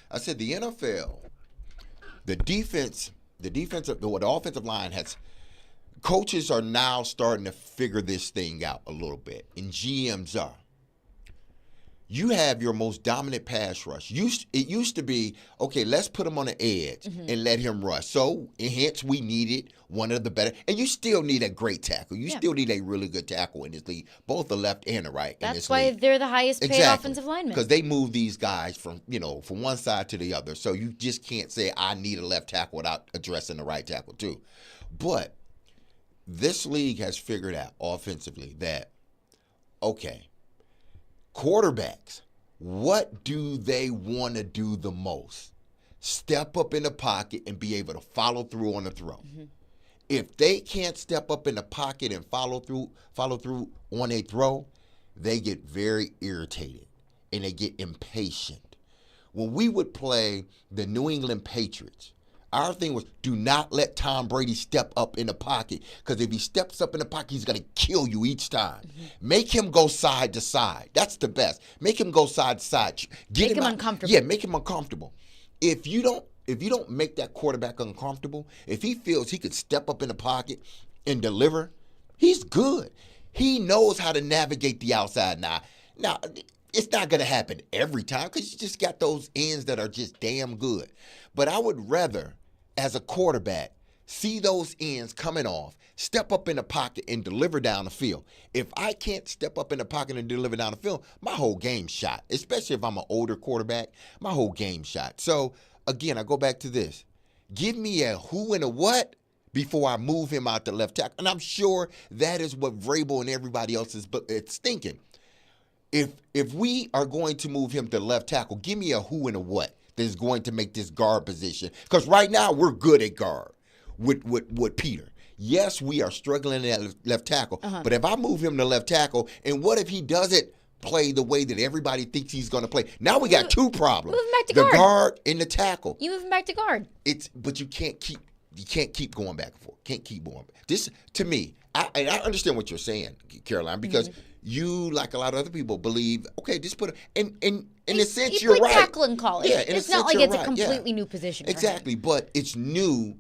[SPEAKER 13] I said the NFL, the offensive line coaches are now starting to figure this thing out a little bit, and GMs are. You have your most dominant pass rush. It used to be, okay, let's put him on the edge and let him rush. So, hence, we needed one of the better. And you still need a great tackle. You still need a really good tackle in this league, both the left and the right.
[SPEAKER 12] That's why they're the highest paid offensive linemen.
[SPEAKER 13] Because they move these guys from one side to the other. So you just can't say, I need a left tackle without addressing the right tackle too. But this league has figured out offensively that, okay, quarterbacks, what do they want to do the most? Step up in the pocket and be able to follow through on the throw. If they can't step up in the pocket and follow through on a throw, they get very irritated and they get impatient. When we would play the New England Patriots, our thing was, do not let Tom Brady step up in the pocket, because if he steps up in the pocket, he's going to kill you each time. Make him go side to side. That's the best. Make him go side to side.
[SPEAKER 12] Make him uncomfortable.
[SPEAKER 13] Yeah, make him uncomfortable. If you don't make that quarterback uncomfortable, if he feels he could step up in the pocket and deliver, he's good. He knows how to navigate the outside now. Now, it's not going to happen every time, because you just got those ends that are just damn good. But I would rather, as a quarterback, see those ends coming off, step up in the pocket and deliver down the field. If I can't step up in the pocket and deliver down the field, my whole game's shot. Especially if I'm an older quarterback, my whole game's shot. So, again, I go back to this. Give me a who and a what before I move him out to left tackle. And I'm sure that is what Vrabel and everybody else is thinking. If we are going to move him to left tackle, give me a who and a what that is going to make this guard position. Because right now we're good at guard with Peter. Yes, we are struggling at left tackle. But if I move him to left tackle, and what if he doesn't play the way that everybody thinks he's going to play? Now we got two problems.
[SPEAKER 12] Move him back to
[SPEAKER 13] guard. The guard and the tackle.
[SPEAKER 12] You move him back to guard.
[SPEAKER 13] But you can't keep going back and forth. Can't keep going. This, to me, I understand what you're saying, Caroline, because you, like a lot of other people, believe, okay, just put in a sense,
[SPEAKER 12] you're
[SPEAKER 13] right.
[SPEAKER 12] tackle in college.
[SPEAKER 13] Yeah,
[SPEAKER 12] it's not like it's a completely new position.
[SPEAKER 13] Exactly, but it's new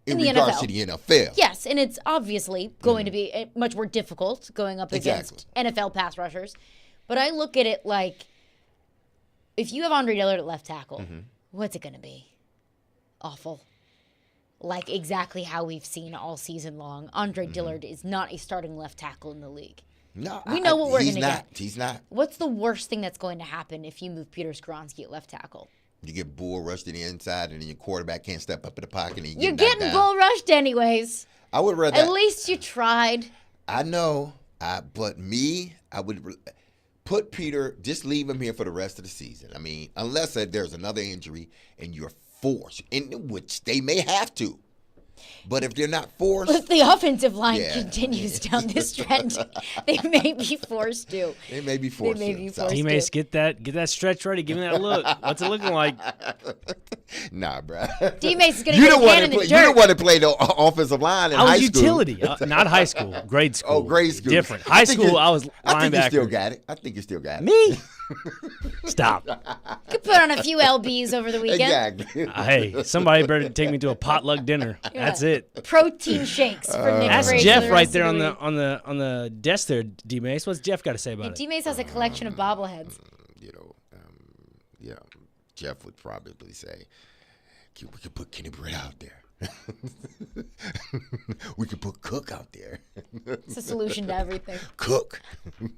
[SPEAKER 13] in
[SPEAKER 12] the
[SPEAKER 13] regards
[SPEAKER 12] NFL.
[SPEAKER 13] to the NFL.
[SPEAKER 12] Yes, and it's obviously going to be much more difficult going up against NFL pass rushers. But I look at it like, if you have Andre Dillard at left tackle, what's it going to be? Awful. Like exactly how we've seen all season long. Andre Dillard is not a starting left tackle in the league.
[SPEAKER 13] No,
[SPEAKER 12] we know what we're going to get.
[SPEAKER 13] He's not.
[SPEAKER 12] What's the worst thing that's going to happen if you move Peter Skoronski at left tackle?
[SPEAKER 13] You get bull rushed to the inside, and then your quarterback can't step up in the pocket. And
[SPEAKER 12] You're getting bull rushed anyways.
[SPEAKER 13] I would rather.
[SPEAKER 12] At least you tried.
[SPEAKER 13] I know, but I would put Peter. Just leave him here for the rest of the season. I mean, unless there's another injury and you're forced, in which they may have to. But if they're not forced,
[SPEAKER 12] if the offensive line continues down this trend, they may be forced to.
[SPEAKER 13] They may be forced.
[SPEAKER 5] D-Mase, get that stretch ready. Give me that look. What's it looking like?
[SPEAKER 13] Nah, bro.
[SPEAKER 12] D-Mase is going to get his hand in the dirt.
[SPEAKER 13] You don't want to play the offensive line in high school.
[SPEAKER 5] I was utility, not high school. Grade school.
[SPEAKER 13] Oh, grade school.
[SPEAKER 5] Different. High school, I was linebacker.
[SPEAKER 13] I think you still got it. I think you still got it.
[SPEAKER 5] Me? Stop.
[SPEAKER 12] You could put on a few LBs over the weekend.
[SPEAKER 13] Exactly.
[SPEAKER 5] Hey, somebody better take me to a potluck dinner.
[SPEAKER 12] Yeah.
[SPEAKER 5] That's it.
[SPEAKER 12] Protein shakes for Nick
[SPEAKER 5] Ask
[SPEAKER 12] Frazier
[SPEAKER 5] Jeff
[SPEAKER 12] the
[SPEAKER 5] right
[SPEAKER 12] rest
[SPEAKER 5] there
[SPEAKER 12] of
[SPEAKER 5] on
[SPEAKER 12] the
[SPEAKER 5] the desk there, D-Mase. What's Jeff got to say about it?
[SPEAKER 12] D-Mase has a collection of bobbleheads.
[SPEAKER 13] Jeff would probably say, we could put Kenny Britt out there. We could put Cook out there.
[SPEAKER 12] It's a solution to everything.
[SPEAKER 13] Cook.
[SPEAKER 12] All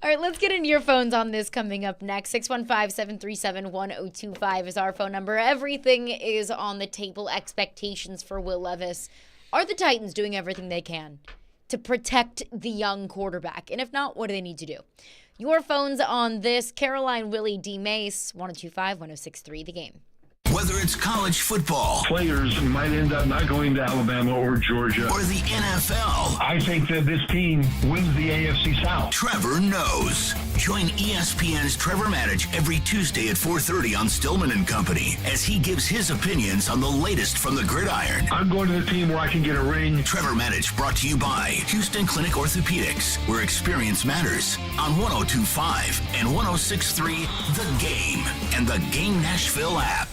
[SPEAKER 12] right, let's get into your phones on this coming up next. 615-737-1025 is our phone number. Everything is on the table. Expectations for Will Levis. Are the Titans doing everything they can to protect the young quarterback? And if not, what do they need to do? Your phones on this. Caroline, Willy, D-Mase, 1025-1063, The Game.
[SPEAKER 4] Whether it's college football,
[SPEAKER 11] Players might end up not going to Alabama or Georgia.
[SPEAKER 4] or the NFL,
[SPEAKER 11] I think that this team wins the AFC South.
[SPEAKER 4] Trevor knows. Join ESPN's Trevor Maddich every Tuesday at 4:30 on Stillman and Company as he gives his opinions on the latest from the gridiron.
[SPEAKER 11] I'm going to the team where I can get a ring.
[SPEAKER 4] Trevor Maddich brought to you by Houston Clinic Orthopedics, where experience matters, on 102.5 and 106.3 The Game and the Game Nashville app.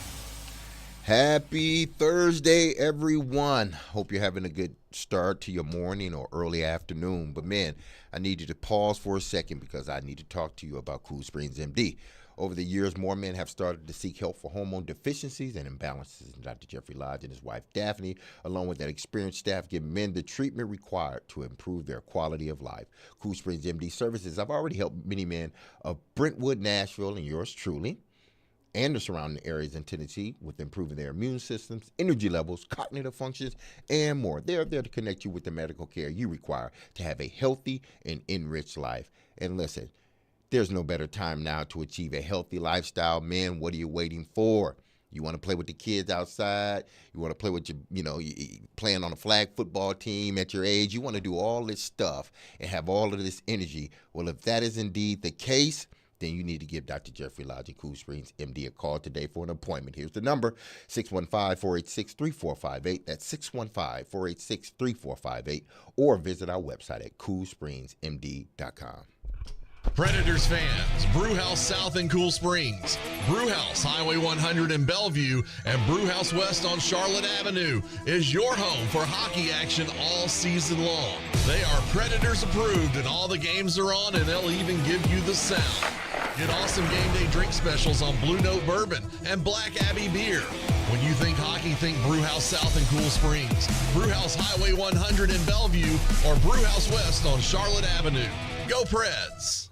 [SPEAKER 13] Happy Thursday, everyone. Hope you're having a good start to your morning or early afternoon. But, man, I need you to pause for a second because I need to talk to you about Cool Springs MD. Over the years, more men have started to seek help for hormone deficiencies and imbalances. And Dr. Jeffrey Lodge and his wife, Daphne, along with that experienced staff, give men the treatment required to improve their quality of life. Cool Springs MD services have already helped many men of Brentwood, Nashville, and yours truly, and the surrounding areas in Tennessee with improving their immune systems, energy levels, cognitive functions, and more. They're there to connect you with the medical care you require to have a healthy and enriched life. And listen, there's no better time now to achieve a healthy lifestyle. Man, what are you waiting for? You want to play with the kids outside? You want to play with playing on a flag football team at your age? You want to do all this stuff and have all of this energy. Well, if that is indeed the case, then you need to give Dr. Jeffrey Lodge at Cool Springs MD a call today for an appointment. Here's the number, 615-486-3458. That's 615-486-3458. Or visit our website at coolspringsmd.com.
[SPEAKER 1] Predators fans, Brewhouse South in Cool Springs, Brewhouse Highway 100 in Bellevue, and Brewhouse West on Charlotte Avenue is your home for hockey action all season long. They are Predators approved and all the games are on, and they'll even give you the sound. Get awesome game day drink specials on Blue Note Bourbon and Black Abbey Beer. When you think hockey, think Brewhouse South in Cool Springs, Brewhouse Highway 100 in Bellevue, or Brewhouse West on Charlotte Avenue. Go Preds!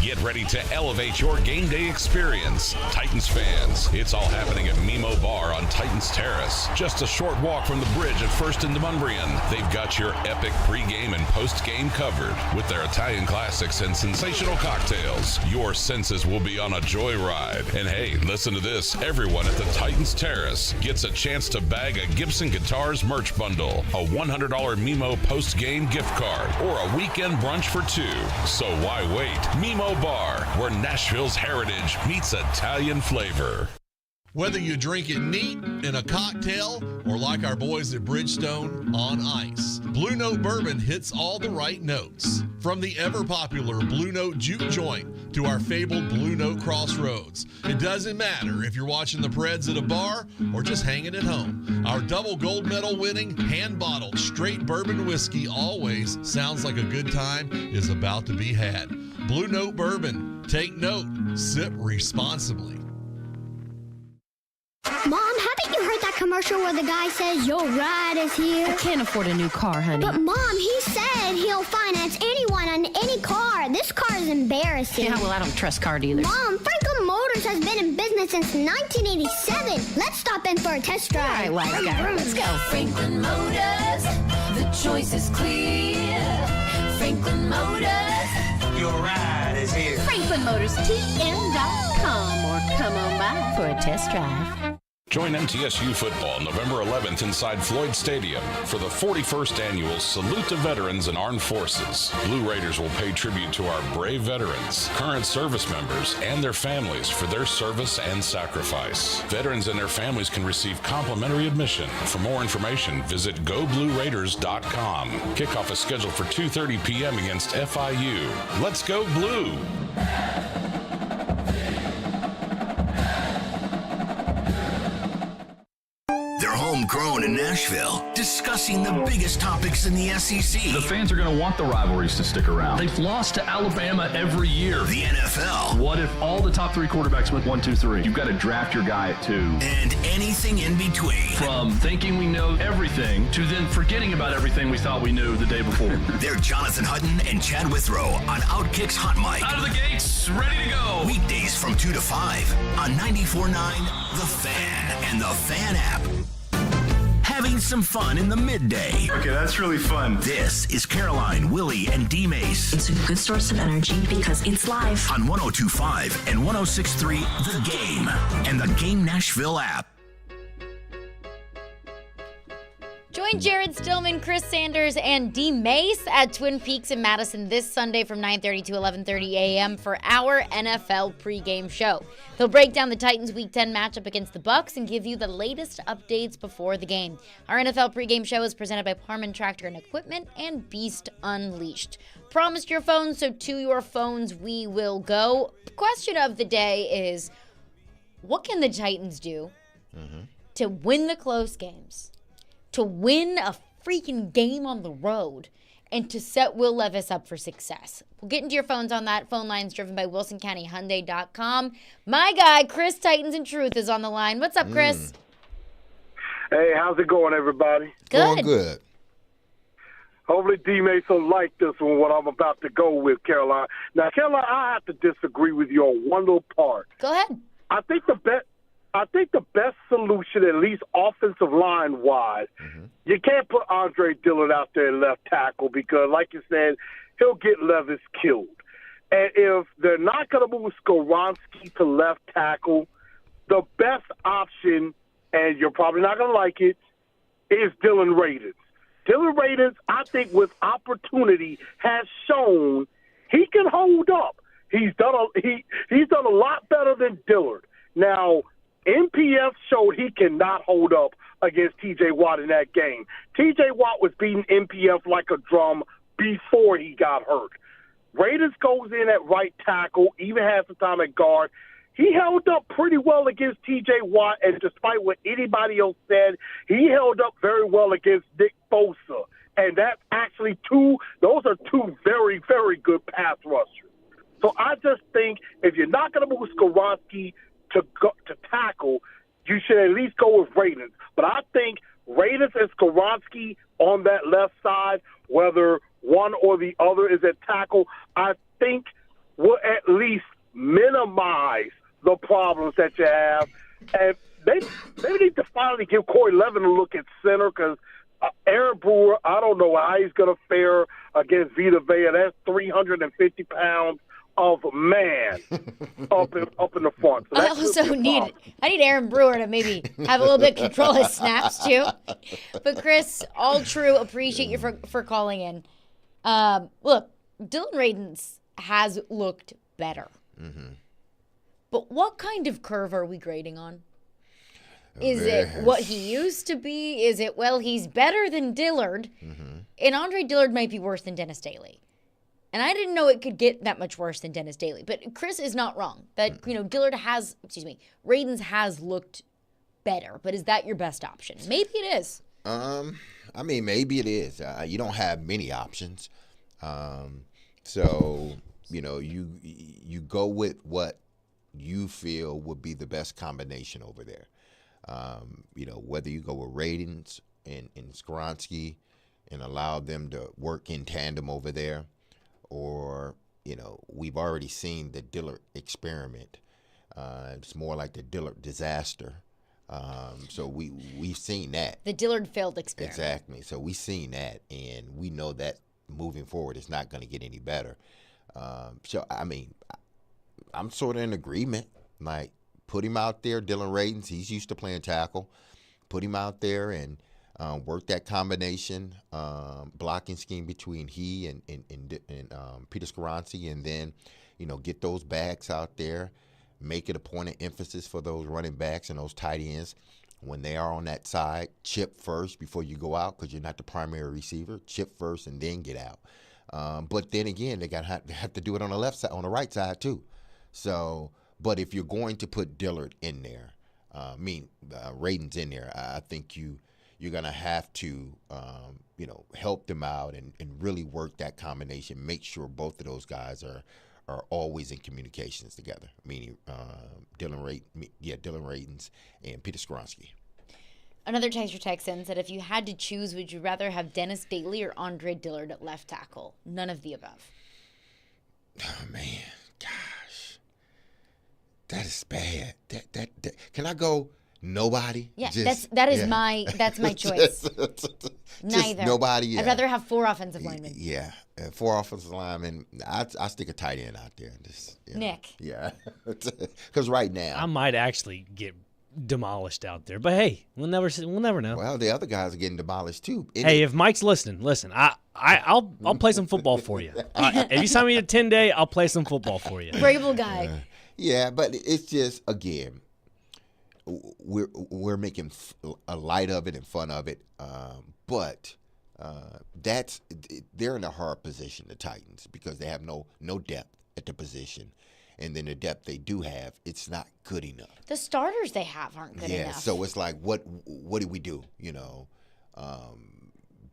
[SPEAKER 17] Get ready to elevate your game day experience. Titans fans, it's all happening at Mimo Bar on Titans Terrace. Just a short walk from the bridge at First and Demumbrian. They've got your epic pregame and postgame covered with their Italian classics and sensational cocktails. Your senses will be on a joyride. And hey, listen to this. Everyone at the Titans Terrace gets a chance to bag a Gibson Guitars merch bundle, a $100 Mimo postgame gift card, or a weekend brunch for two. So why wait? Mimo Bar, where Nashville's heritage meets Italian flavor.
[SPEAKER 1] Whether you drink it neat, in a cocktail, or like our boys at Bridgestone, on ice, Blue Note Bourbon hits all the right notes. From the ever-popular Blue Note juke joint to our fabled Blue Note Crossroads. It doesn't matter if you're watching the Preds at a bar or just hanging at home. Our double gold medal winning, hand-bottled, straight bourbon whiskey always sounds like a good time is about to be had. Blue Note Bourbon. Take note. Sip responsibly.
[SPEAKER 2] Mom, haven't you heard that commercial where the guy says your ride is here?
[SPEAKER 3] I can't afford a new car, honey.
[SPEAKER 2] But Mom, he said he'll finance anyone on any car. This car is embarrassing.
[SPEAKER 3] Yeah, well, I don't trust car dealers.
[SPEAKER 2] Mom, Franklin Motors has been in business since 1987. Let's stop in for a test drive.
[SPEAKER 3] All right, wise guy, let's go.
[SPEAKER 23] Franklin Motors, the choice is clear. Franklin Motors,
[SPEAKER 24] your ride is here.
[SPEAKER 3] FranklinMotorsTN.com or come on by for a test drive.
[SPEAKER 17] Join MTSU football November 11th inside Floyd Stadium for the 41st annual Salute to Veterans and Armed Forces. Blue Raiders will pay tribute to our brave veterans, current service members, and their families for their service and sacrifice. Veterans and their families can receive complimentary admission. For more information, visit GoBlueRaiders.com. Kickoff is scheduled for 2:30 p.m. against FIU. Let's go Blue!
[SPEAKER 4] They're homegrown in Nashville, discussing the biggest topics in the SEC.
[SPEAKER 25] The fans are going to want the rivalries to stick around. They've lost to Alabama every year.
[SPEAKER 4] The NFL.
[SPEAKER 25] What if all the top three quarterbacks went 1, 2, 3? You've got to draft your guy at 2.
[SPEAKER 4] And anything in between.
[SPEAKER 25] From thinking we know everything to then forgetting about everything we thought we knew the day before.
[SPEAKER 4] They're Jonathan Hutton and Chad Withrow on Outkick's Hot Mic.
[SPEAKER 25] Out of the gates, ready to go.
[SPEAKER 4] Weekdays from 2 to 5 on 94.9 The Fan and The Fan app. Having some fun in the midday.
[SPEAKER 14] Okay, that's really fun.
[SPEAKER 4] This is Caroline, Willy, and D-Mase.
[SPEAKER 3] It's a good source of energy because it's live.
[SPEAKER 4] On 102.5 and 106.3 The Game and the Game Nashville app.
[SPEAKER 12] Join Jared Stillman, Chris Sanders, and D-Mase at Twin Peaks in Madison this Sunday from 9:30 to 11:30 a.m. for our NFL pregame show. They'll break down the Titans' Week 10 matchup against the Bucs and give you the latest updates before the game. Our NFL pregame show is presented by Parman Tractor and Equipment and Beast Unleashed. Promised your phone, so to your phones we will go. Question of the day is, what can the Titans do to win the close games? To win a freaking game on the road and to set Will Levis up for success. We'll get into your phones on that. Phone lines driven by WilsonCountyHyundai.com. My guy, Chris Titans and Truth, is on the line. What's up, Chris?
[SPEAKER 26] Hey, how's it going, everybody?
[SPEAKER 12] Good.
[SPEAKER 13] Going good.
[SPEAKER 26] Hopefully D-Mase will like this one, what I'm about to go with, Caroline. Now, Caroline, I have to disagree with you on one little part.
[SPEAKER 12] Go ahead.
[SPEAKER 26] I think the best solution, at least offensive line-wise, you can't put Andre Dillard out there at left tackle because, like you said, he'll get Levis killed. And if they're not going to move Skoronski to left tackle, the best option, and you're probably not going to like it, is Dylan Radins. Dylan Radins, I think, with opportunity, has shown he can hold up. He's done a lot better than Dillard. Now, NPF showed he cannot hold up against T.J. Watt in that game. T.J. Watt was beating NPF like a drum before he got hurt. Radins goes in at right tackle, even has some time at guard. He held up pretty well against T.J. Watt, and despite what anybody else said, he held up very well against Nick Bosa. And that's actually those are two very, very good pass rushers. So I just think if you're not going to move Skoronski to tackle, you should at least go with Radins. But I think Radins and Skoronski on that left side, whether one or the other is at tackle, I think will at least minimize the problems that you have. And they need to finally give Corey Levin a look at center because Aaron Brewer, I don't know how he's going to fare against Vita Vea. That's 350 pounds of man up in the front. So
[SPEAKER 12] I also need Aaron Brewer to maybe have a little bit of control his snaps too. But Chris, all true. Appreciate you for calling in. Look, Dylan Radins has looked better. But what kind of curve are we grading on? Is it what he used to be? Is it, well, he's better than Dillard, and Andre Dillard might be worse than Dennis Daly. And I didn't know it could get that much worse than Dennis Daly. But Chris is not wrong. That, Radens has looked better. But is that your best option? Maybe it is.
[SPEAKER 13] I mean, maybe it is. You don't have many options. So, you go with what you feel would be the best combination over there. Whether you go with Radens and Skoronski and allow them to work in tandem over there, or, we've already seen the Dillard experiment. It's more like the Dillard disaster. So we've seen that.
[SPEAKER 12] The Dillard failed experiment.
[SPEAKER 13] Exactly. So we've seen that, and we know that moving forward it's not going to get any better. So, I mean, I'm sort of in agreement. Like, put him out there, Dylan Radens. He's used to playing tackle. Put him out there and work that combination, blocking scheme between he and Peter Skoronski, and then, get those backs out there. Make it a point of emphasis for those running backs and those tight ends when they are on that side. Chip first before you go out because you're not the primary receiver. Chip first and then get out. But then again, they have to do it on the left side, on the right side too. So, but if you're going to put Dillard in there, Radens in there, I think you're gonna have to help them out and really work that combination. Make sure both of those guys are always in communications together, meaning Dylan Radens and Peter Skoronski.
[SPEAKER 12] Another Texan said, if you had to choose, would you rather have Dennis Daly or Andre Dillard at left tackle? None of the above.
[SPEAKER 13] Oh, man. Gosh. That is bad. That Can I go nobody?
[SPEAKER 12] Yeah, that's my choice. Neither.
[SPEAKER 13] Nobody. Yeah.
[SPEAKER 12] I'd rather have 4 offensive linemen.
[SPEAKER 13] Yeah, 4 offensive linemen. I stick a tight end out there.
[SPEAKER 12] Nick.
[SPEAKER 13] Yeah, because right now
[SPEAKER 5] I might actually get demolished out there, but hey, we'll never know.
[SPEAKER 13] Well, the other guys are getting demolished too.
[SPEAKER 5] Hey, if Mike's listening, listen, I'll play some football for you. If you sign me to 10-day, I'll play some football for you.
[SPEAKER 12] Breakable guy.
[SPEAKER 13] Yeah, but it's just, again, we're making a light of it and fun of it, but they're in a hard position, the Titans, because they have no depth at the position, and then the depth they do have, it's not good enough.
[SPEAKER 12] The starters they have aren't good enough.
[SPEAKER 13] Yeah, so it's like, what do we do?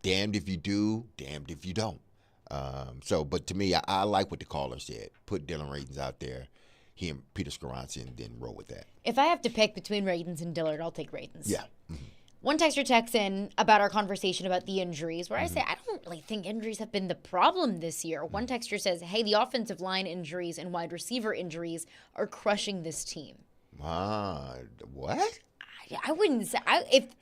[SPEAKER 13] Damned if you do, damned if you don't. But to me, I like what the caller said. Put Dylan Radens out there, he and Peter Skoronski, and then roll with that.
[SPEAKER 12] If I have to pick between Radens and Dillard, I'll take Radens.
[SPEAKER 13] Yeah. Mm-hmm.
[SPEAKER 12] One texter texts in about our conversation about the injuries, where I say, I don't really think injuries have been the problem this year. One texter says, hey, the offensive line injuries and wide receiver injuries are crushing this team.
[SPEAKER 13] What?
[SPEAKER 12] I wouldn't say.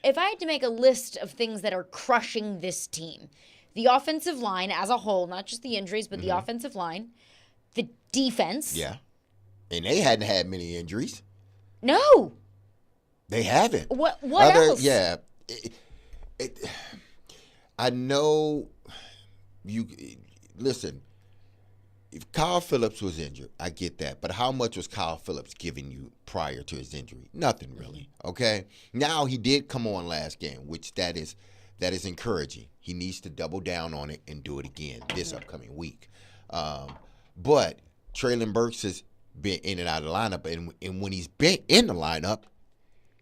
[SPEAKER 12] If I had to make a list of things that are crushing this team, the offensive line as a whole, not just the injuries, but the offensive line, the defense.
[SPEAKER 13] Yeah. And they hadn't had many injuries.
[SPEAKER 12] No.
[SPEAKER 13] They haven't.
[SPEAKER 12] What else?
[SPEAKER 13] Yeah. I know you listen, if Kyle Phillips was injured, I get that. But how much was Kyle Phillips giving you prior to his injury? Nothing really. Okay. Now he did come on last game, which that is encouraging. He needs to double down on it and do it again this upcoming week. But Traylon Burks has been in and out of the lineup, and when he's been in the lineup,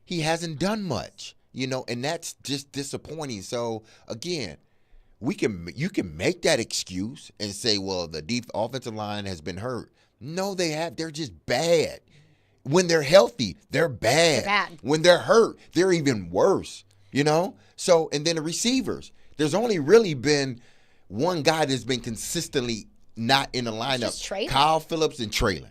[SPEAKER 13] he hasn't done much, and that's just disappointing. So again, you can make that excuse and say, well, the offensive line has been hurt. No, they have. They're just bad. When they're healthy, they're bad.
[SPEAKER 12] They're bad.
[SPEAKER 13] When they're hurt, they're even worse. So, and then the receivers. There's only really been one guy that's been consistently not in the lineup. Kyle Phillips and Traylon.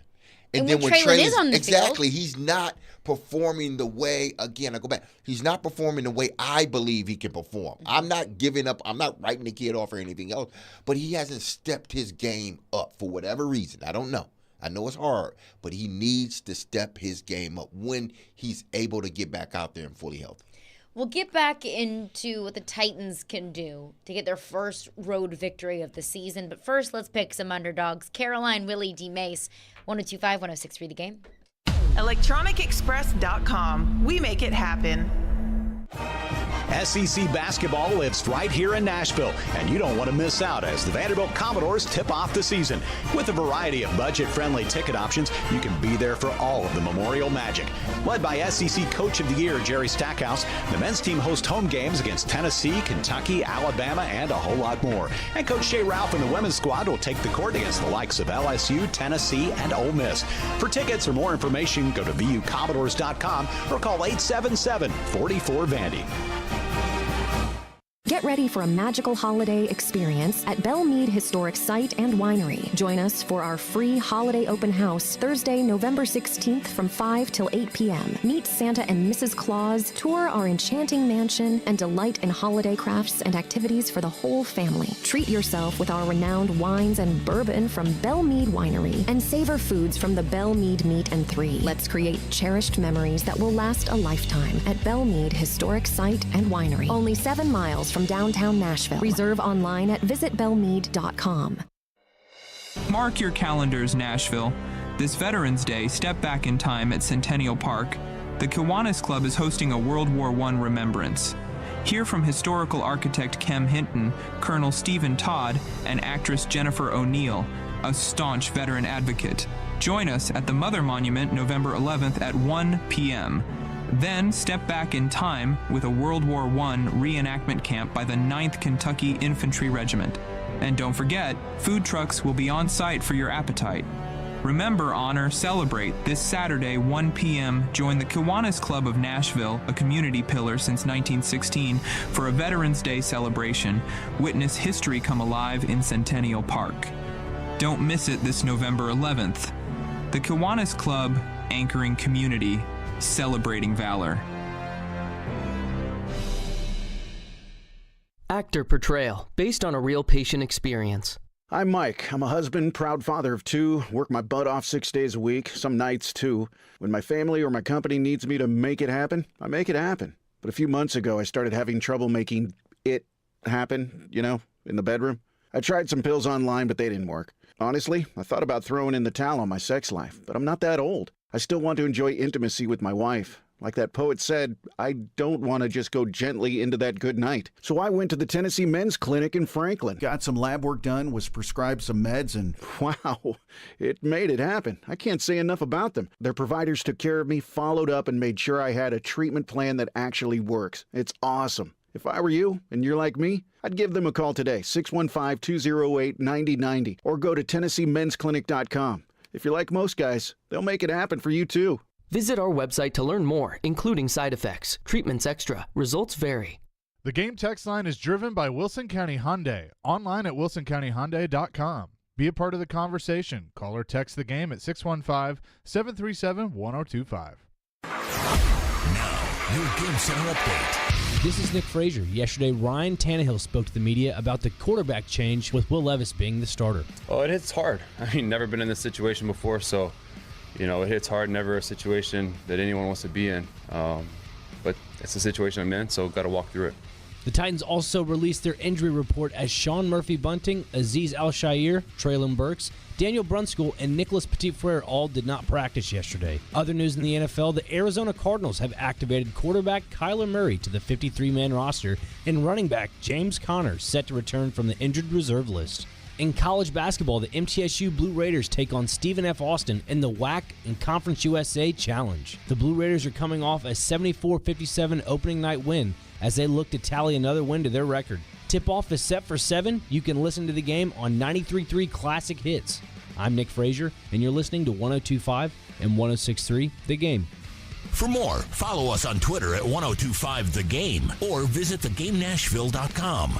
[SPEAKER 12] And then when Traylon is on the
[SPEAKER 13] exactly,
[SPEAKER 12] field,
[SPEAKER 13] he's not performing the way, again, I go back, he's not performing the way I believe he can perform. I'm not giving up, I'm not writing the kid off or anything else, but he hasn't stepped his game up for whatever reason. I don't know. I know it's hard, but he needs to step his game up when he's able to get back out there and fully healthy.
[SPEAKER 12] We'll get back into what the Titans can do to get their first road victory of the season. But first, let's pick some underdogs. Caroline, Willy, D-Mase, 102.5, 106.3 The Game.
[SPEAKER 6] ElectronicExpress.com. We make it happen.
[SPEAKER 21] SEC basketball lives right here in Nashville, and you don't want to miss out as the Vanderbilt Commodores tip off the season. With a variety of budget-friendly ticket options, you can be there for all of the Memorial magic. Led by SEC Coach of the Year Jerry Stackhouse, the men's team hosts home games against Tennessee, Kentucky, Alabama, and a whole lot more. And Coach Shea Ralph and the women's squad will take the court against the likes of LSU, Tennessee, and Ole Miss. For tickets or more information, go to VUCommodores.com or call 877-44-VANDY.
[SPEAKER 6] Get ready for a magical holiday experience at Belle Meade Historic Site and Winery. Join us for our free holiday open house Thursday, November 16th from 5 till 8 p.m. Meet Santa and Mrs. Claus, tour our enchanting mansion, and delight in holiday crafts and activities for the whole family. Treat yourself with our renowned wines and bourbon from Belle Meade Winery and savor foods from the Belle Meade Meat and 3. Let's create cherished memories that will last a lifetime at Belle Meade Historic Site and Winery. Only 7 miles from downtown Nashville. Reserve online at visitbelmeade.com.
[SPEAKER 7] Mark your calendars, Nashville. This Veterans Day, step back in time at Centennial Park. The Kiwanis Club is hosting a World War I remembrance. Hear from historical architect Kem Hinton, Colonel Stephen Todd, and actress Jennifer O'Neill, a staunch veteran advocate. Join us at the Mother Monument November 11th at 1 p.m. Then step back in time with a World War I reenactment camp by the 9th Kentucky Infantry Regiment. And don't forget, food trucks will be on site for your appetite. Remember, honor, celebrate. This Saturday, 1 p.m., join the Kiwanis Club of Nashville, a community pillar since 1916, for a Veterans Day celebration. Witness history come alive in Centennial Park. Don't miss it this November 11th. The Kiwanis Club, anchoring community, celebrating valor.
[SPEAKER 9] Actor portrayal, based on a real patient experience.
[SPEAKER 15] I'm Mike. I'm a husband, proud father of 2, work my butt off 6 days a week, some nights too. When my family or my company needs me to make it happen, I make it happen. But a few months ago, I started having trouble making it happen, in the bedroom. I tried some pills online, but they didn't work. Honestly, I thought about throwing in the towel on my sex life, but I'm not that old. I still want to enjoy intimacy with my wife. Like that poet said, I don't want to just go gently into that good night. So I went to the Tennessee Men's Clinic in Franklin. Got some lab work done, was prescribed some meds, and wow, it made it happen. I can't say enough about them. Their providers took care of me, followed up, and made sure I had a treatment plan that actually works. It's awesome. If I were you, and you're like me, I'd give them a call today, 615-208-9090, or go to TennesseeMen'sClinic.com. If you're like most guys, they'll make it happen for you too.
[SPEAKER 9] Visit our website to learn more, including side effects, treatments extra. Results vary.
[SPEAKER 16] The Game text line is driven by Wilson County Hyundai. Online at wilsoncountyhyundai.com. Be a part of the conversation. Call or text the Game at 615-737-1025.
[SPEAKER 4] Now, your Game Center update.
[SPEAKER 5] This is Nick Frazier. Yesterday, Ryan Tannehill spoke to the media about the quarterback change with Will Levis being the starter.
[SPEAKER 24] Oh, it hits hard. Never been in this situation before, so, it hits hard. Never a situation that anyone wants to be in. But it's the situation I'm in, so got to walk through it.
[SPEAKER 5] The Titans also released their injury report as Sean Murphy-Bunting, Azeez Al-Shaair, Treylon Burks, Daniel Brunskill, and Nicholas Petit-Frere all did not practice yesterday. Other news in the NFL, the Arizona Cardinals have activated quarterback Kyler Murray to the 53-man roster and running back James Conner set to return from the injured reserve list. In college basketball, the MTSU Blue Raiders take on Stephen F. Austin in the WAC and Conference USA Challenge. The Blue Raiders are coming off a 74-57 opening night win as they look to tally another win to their record. Tip-off is set for 7. You can listen to the game on 93.3 Classic Hits. I'm Nick Frazier, and you're listening to 102.5 and 106.3 The Game.
[SPEAKER 4] For more, follow us on Twitter at 1025 The Game or visit theGameNashville.com.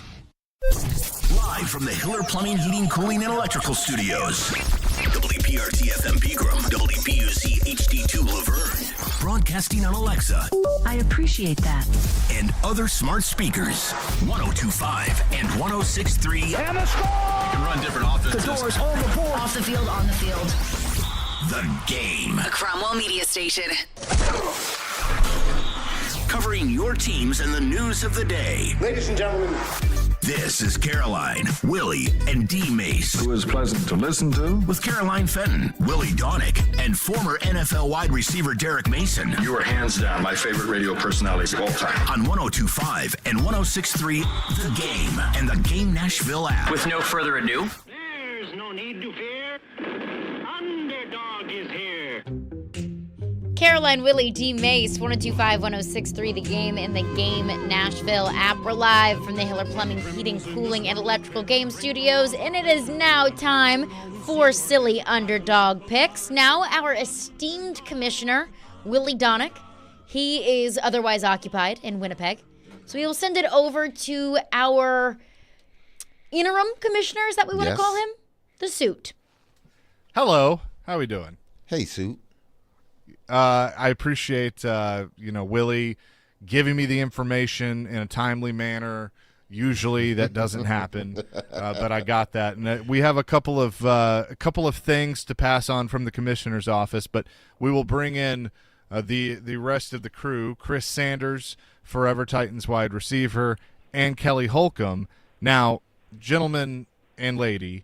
[SPEAKER 4] Live from the Hiller Plumbing, Heating, Cooling, and Electrical Studios. WPRT-FM Pegram, WPUC HD2 Laverne. Broadcasting on Alexa.
[SPEAKER 3] I appreciate that.
[SPEAKER 4] And other smart speakers. 1025 and 1063.
[SPEAKER 14] And a score!
[SPEAKER 24] You can run different offenses.
[SPEAKER 14] The doors on the board.
[SPEAKER 3] Off the field, on the field.
[SPEAKER 4] The Game.
[SPEAKER 3] A Cromwell Media Station.
[SPEAKER 4] Covering your teams and the news of the day.
[SPEAKER 14] Ladies and gentlemen,
[SPEAKER 4] This is Caroline, Willy, and D-Mace.
[SPEAKER 11] Who is pleasant to listen to.
[SPEAKER 4] With Caroline Fenton, Willie Donick, and former NFL wide receiver Derek Mason.
[SPEAKER 11] You are hands down my favorite radio personalities of all time.
[SPEAKER 4] On 102.5 and 106.3, The Game, and the Game Nashville app.
[SPEAKER 9] With no further ado,
[SPEAKER 8] there's no need to fear. Underdog is here.
[SPEAKER 12] Caroline, Willy, D-Mase, 102.5, 106.3, The Game, and the Game Nashville app. We're live from the Hiller Plumbing, Heating, Cooling, and Electrical Game Studios, and it is now time for Silly Underdog Picks. Now, our esteemed commissioner, Willy Donick, he is otherwise occupied in Winnipeg, so we will send it over to our interim commissioner, is that what we want to call him? The Suit.
[SPEAKER 16] Hello. How we doing?
[SPEAKER 13] Hey, Suit.
[SPEAKER 16] I appreciate, Willie giving me the information in a timely manner. Usually that doesn't happen, but I got that. And we have a couple of things to pass on from the commissioner's office, but we will bring in the rest of the crew: Chris Sanders, Forever Titans wide receiver, and Kelly Holcomb. Now, gentlemen and lady,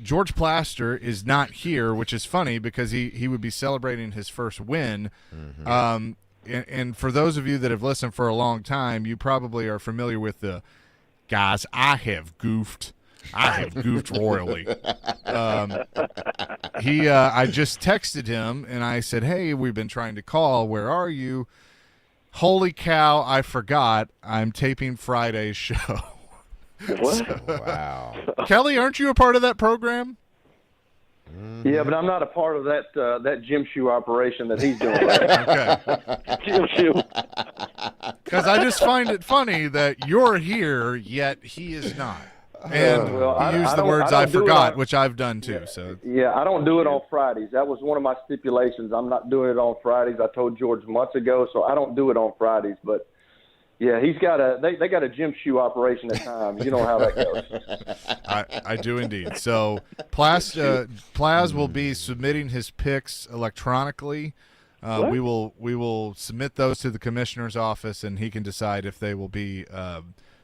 [SPEAKER 16] George Plaster is not here, which is funny because he would be celebrating his first win. Mm-hmm. And for those of you that have listened for a long time, you probably are familiar with the guys. I have goofed royally. I just texted him and I said, "Hey, we've been trying to call. Where are you?" Holy cow! I forgot. I'm taping Friday's show.
[SPEAKER 8] What?
[SPEAKER 13] Wow.
[SPEAKER 16] Kelly, aren't you a part of that program?
[SPEAKER 8] Yeah, but I'm not a part of that gym shoe operation that he's doing. Okay. Gym shoe.
[SPEAKER 16] Because I just find it funny that you're here, yet he is not. And you use the words "I forgot," which I've done too. So
[SPEAKER 8] yeah, I don't do it on Fridays. That was one of my stipulations. I'm not doing it on Fridays. I told George months ago, so I don't do it on Fridays. But yeah, he's got they got a gym shoe operation at times. You know how that goes.
[SPEAKER 16] I do indeed. So Plaz will be submitting his picks electronically. We will submit those to the commissioner's office, and he can decide if they will be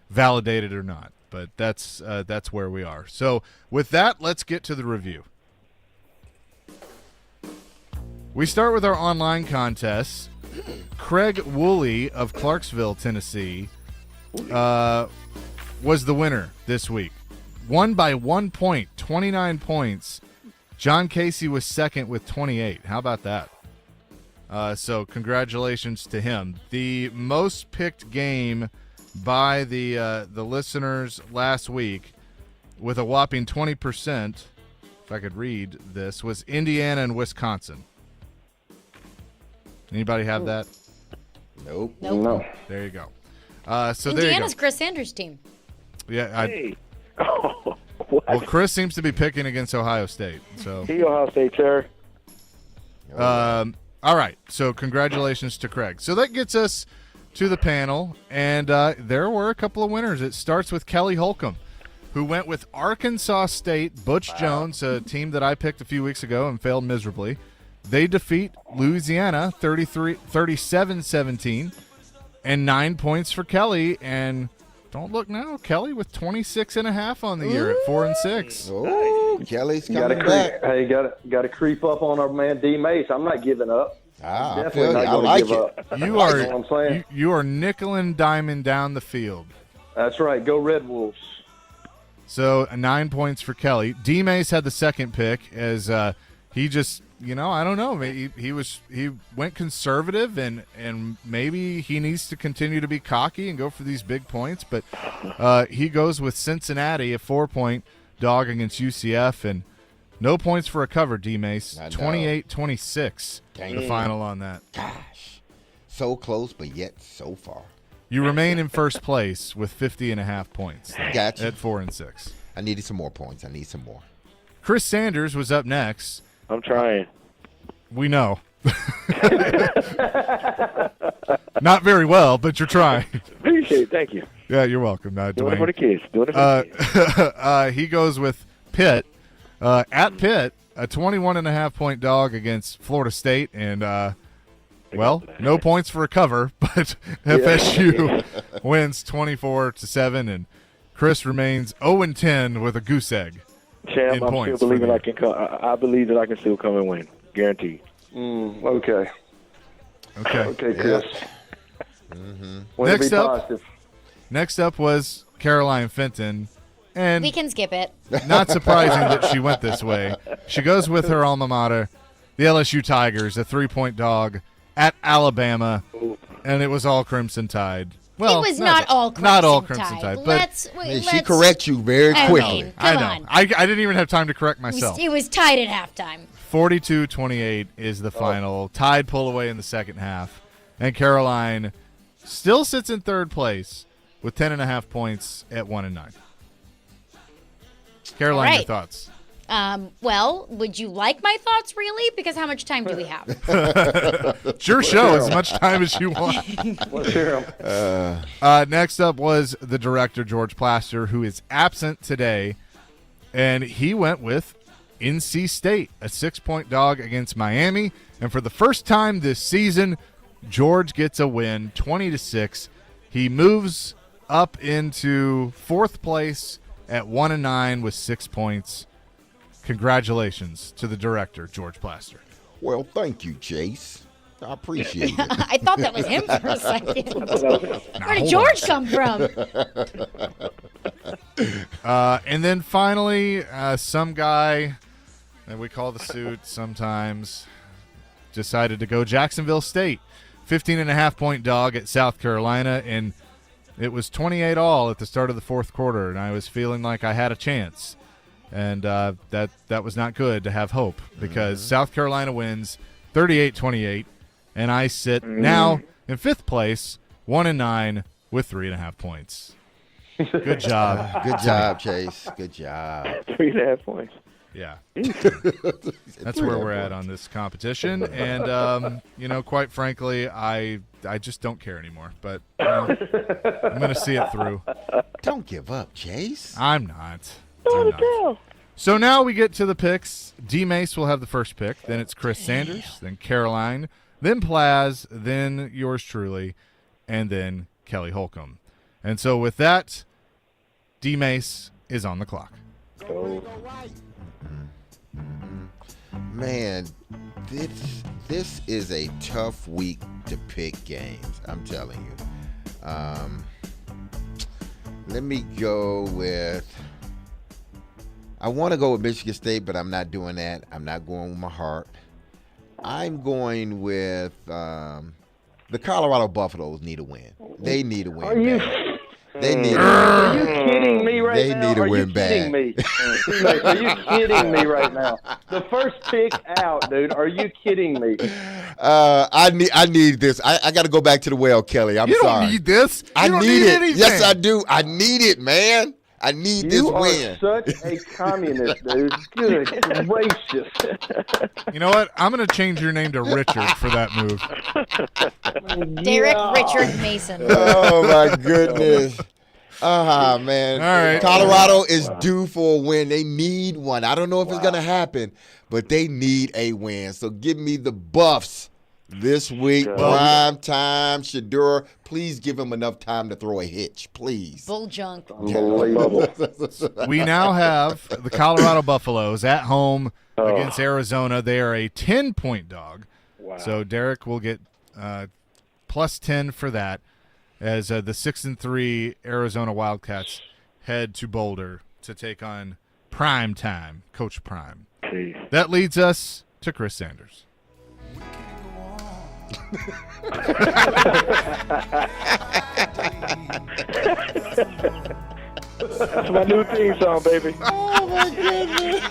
[SPEAKER 16] validated or not. But that's where we are. So with that, let's get to the review. We start with our online contests. Craig Woolley of Clarksville, Tennessee, was the winner this week. Won by 1 point, 29 points. John Casey was second with 28. How about that? So congratulations to him. The most picked game by the listeners last week, with a whopping 20%, if I could read this, was Indiana and Wisconsin. Anybody have that?
[SPEAKER 13] Nope.
[SPEAKER 8] No.
[SPEAKER 16] There you go.
[SPEAKER 12] Indiana's
[SPEAKER 16] So there you go.
[SPEAKER 12] Chris Sanders' team.
[SPEAKER 16] Yeah.
[SPEAKER 8] Hey.
[SPEAKER 16] Well, Chris seems to be picking against Ohio State. So.
[SPEAKER 8] He Ohio State, sir.
[SPEAKER 16] All right. So congratulations to Craig. So that gets us to the panel, and there were a couple of winners. It starts with Kelly Holcomb, who went with Arkansas State. Butch Jones, a team that I picked a few weeks ago and failed miserably. They defeat Louisiana 37-17, and 9 points for Kelly. And don't look now, Kelly with 26.5 on the year at 4-6.
[SPEAKER 13] Oh, Kelly's coming back.
[SPEAKER 8] Hey, got to creep up on our man D-Mace. I'm not giving up.
[SPEAKER 13] I feel you. I like it.
[SPEAKER 16] You are, you know what I'm saying? You are nickel and diamond down the field.
[SPEAKER 8] That's right. Go Red Wolves.
[SPEAKER 16] So 9 points for Kelly. D-Mace had the second pick as he just, I don't know. He went conservative, and maybe he needs to continue to be cocky and go for these big points. But he goes with Cincinnati, a 4-point dog against UCF, and no points for a cover, D-Mace. 28-26, the final on that.
[SPEAKER 13] Gosh, so close, but yet so far.
[SPEAKER 16] You remain in first place with 50.5 points.
[SPEAKER 13] Gotcha.
[SPEAKER 16] At 4-6.
[SPEAKER 13] I needed some more points. I need some more.
[SPEAKER 16] Chris Sanders was up next.
[SPEAKER 8] I'm trying.
[SPEAKER 16] We know. Not very well, but you're trying.
[SPEAKER 8] Appreciate it. Thank you.
[SPEAKER 16] Yeah, you're welcome.
[SPEAKER 8] Doing it for the kids. Doing it for the kids.
[SPEAKER 16] He goes with Pitt. At Pitt, a 21.5 point dog against Florida State, and no points for a cover, but FSU wins 24-7, and Chris remains 0-10 with a goose egg.
[SPEAKER 1] Champ, I'm still believing I can come. I believe that I can still come and win. Guaranteed.
[SPEAKER 8] Okay. Okay, Chris.
[SPEAKER 16] Next up was Caroline Fenton. And
[SPEAKER 12] we can skip it.
[SPEAKER 16] Not surprising that she went this way. She goes with her alma mater, the LSU Tigers, a 3-point dog at Alabama, and it was all Crimson Tide. Well,
[SPEAKER 12] it was not all Crimson
[SPEAKER 16] Tide. But
[SPEAKER 12] let's
[SPEAKER 13] she corrects you very quickly.
[SPEAKER 16] I know. I didn't even have time to correct myself.
[SPEAKER 12] It was tied at halftime.
[SPEAKER 16] 42-28 is the final. Tide pull away in the second half. And Caroline still sits in third place with 10.5 points at 1-9. Caroline, your thoughts?
[SPEAKER 12] Well, would you like my thoughts, really? Because how much time do we have?
[SPEAKER 16] It's your show. As much time as you want.
[SPEAKER 8] Let's hear him.
[SPEAKER 16] Next up was the director, George Plaster, who is absent today. And he went with NC State, a 6-point dog against Miami. And for the first time this season, George gets a win, 20-6. He moves up into fourth place at 1-9 with 6 points. Congratulations to the director, George Plaster.
[SPEAKER 13] Well, thank you, Chase. I appreciate it.
[SPEAKER 12] I thought that was him for a second. Where did George come from?
[SPEAKER 16] And then finally, some guy that we call the suit sometimes decided to go Jacksonville State. 15.5-point dog at South Carolina, and it was 28-all at the start of the fourth quarter, and I was feeling like I had a chance. And that was not good to have hope because South Carolina wins 38-28, and I sit now in fifth place, 1-9 with 3.5 points. Good job.
[SPEAKER 13] Good job, Chase. Good job.
[SPEAKER 1] 3.5 points.
[SPEAKER 16] Yeah. That's where we're at on this competition. And, quite frankly, I just don't care anymore. But I'm going to see it through.
[SPEAKER 13] Don't give up, Chase.
[SPEAKER 16] I'm not. So now we get to the picks. D-Mase will have the first pick. Then it's Chris Sanders. Then Caroline. Then Plaz. Then yours truly. And then Kelly Holcomb. And so with that, D-Mase is on the clock.
[SPEAKER 13] Man, this is a tough week to pick games. I'm telling you. Let me go with. I want to go with Michigan State, but I'm not doing that. I'm not going with my heart. I'm going with the Colorado Buffaloes need a win. They need a win. They need a win.
[SPEAKER 8] Are you kidding me right
[SPEAKER 13] they
[SPEAKER 8] now?
[SPEAKER 13] They need a
[SPEAKER 8] Are
[SPEAKER 13] win
[SPEAKER 8] you
[SPEAKER 13] bad.
[SPEAKER 8] kidding me? Are you kidding me right now? The first pick out, dude. Are you kidding me?
[SPEAKER 13] I need this. I got to go back to the well, Kelly. I'm
[SPEAKER 16] you
[SPEAKER 13] sorry.
[SPEAKER 16] You don't need this.
[SPEAKER 13] I
[SPEAKER 16] don't
[SPEAKER 13] need it.
[SPEAKER 16] Anything.
[SPEAKER 13] Yes, I do. I need it, man. I need this win.
[SPEAKER 8] You are such a communist, dude. Good gracious.
[SPEAKER 16] You know what? I'm going to change your name to Richard for that move.
[SPEAKER 12] Derek Richard Mason.
[SPEAKER 13] Oh, my goodness. Man.
[SPEAKER 16] All right.
[SPEAKER 13] Colorado is due for a win. They need one. I don't know if it's going to happen, but they need a win. So give me the Buffs this week. Prime time. Shedeur, please give him enough time to throw a hitch, please.
[SPEAKER 12] Bull junk.
[SPEAKER 16] We now have the Colorado Buffaloes at home against Arizona. They are a 10-point dog.
[SPEAKER 1] Wow.
[SPEAKER 16] So Derek will get plus 10 for that as the 6-3 Arizona Wildcats head to Boulder to take on Prime Time, Coach Prime.
[SPEAKER 1] Jeez.
[SPEAKER 16] That leads us to Chris Sanders.
[SPEAKER 1] That's my new theme song, baby.
[SPEAKER 13] Oh, my goodness.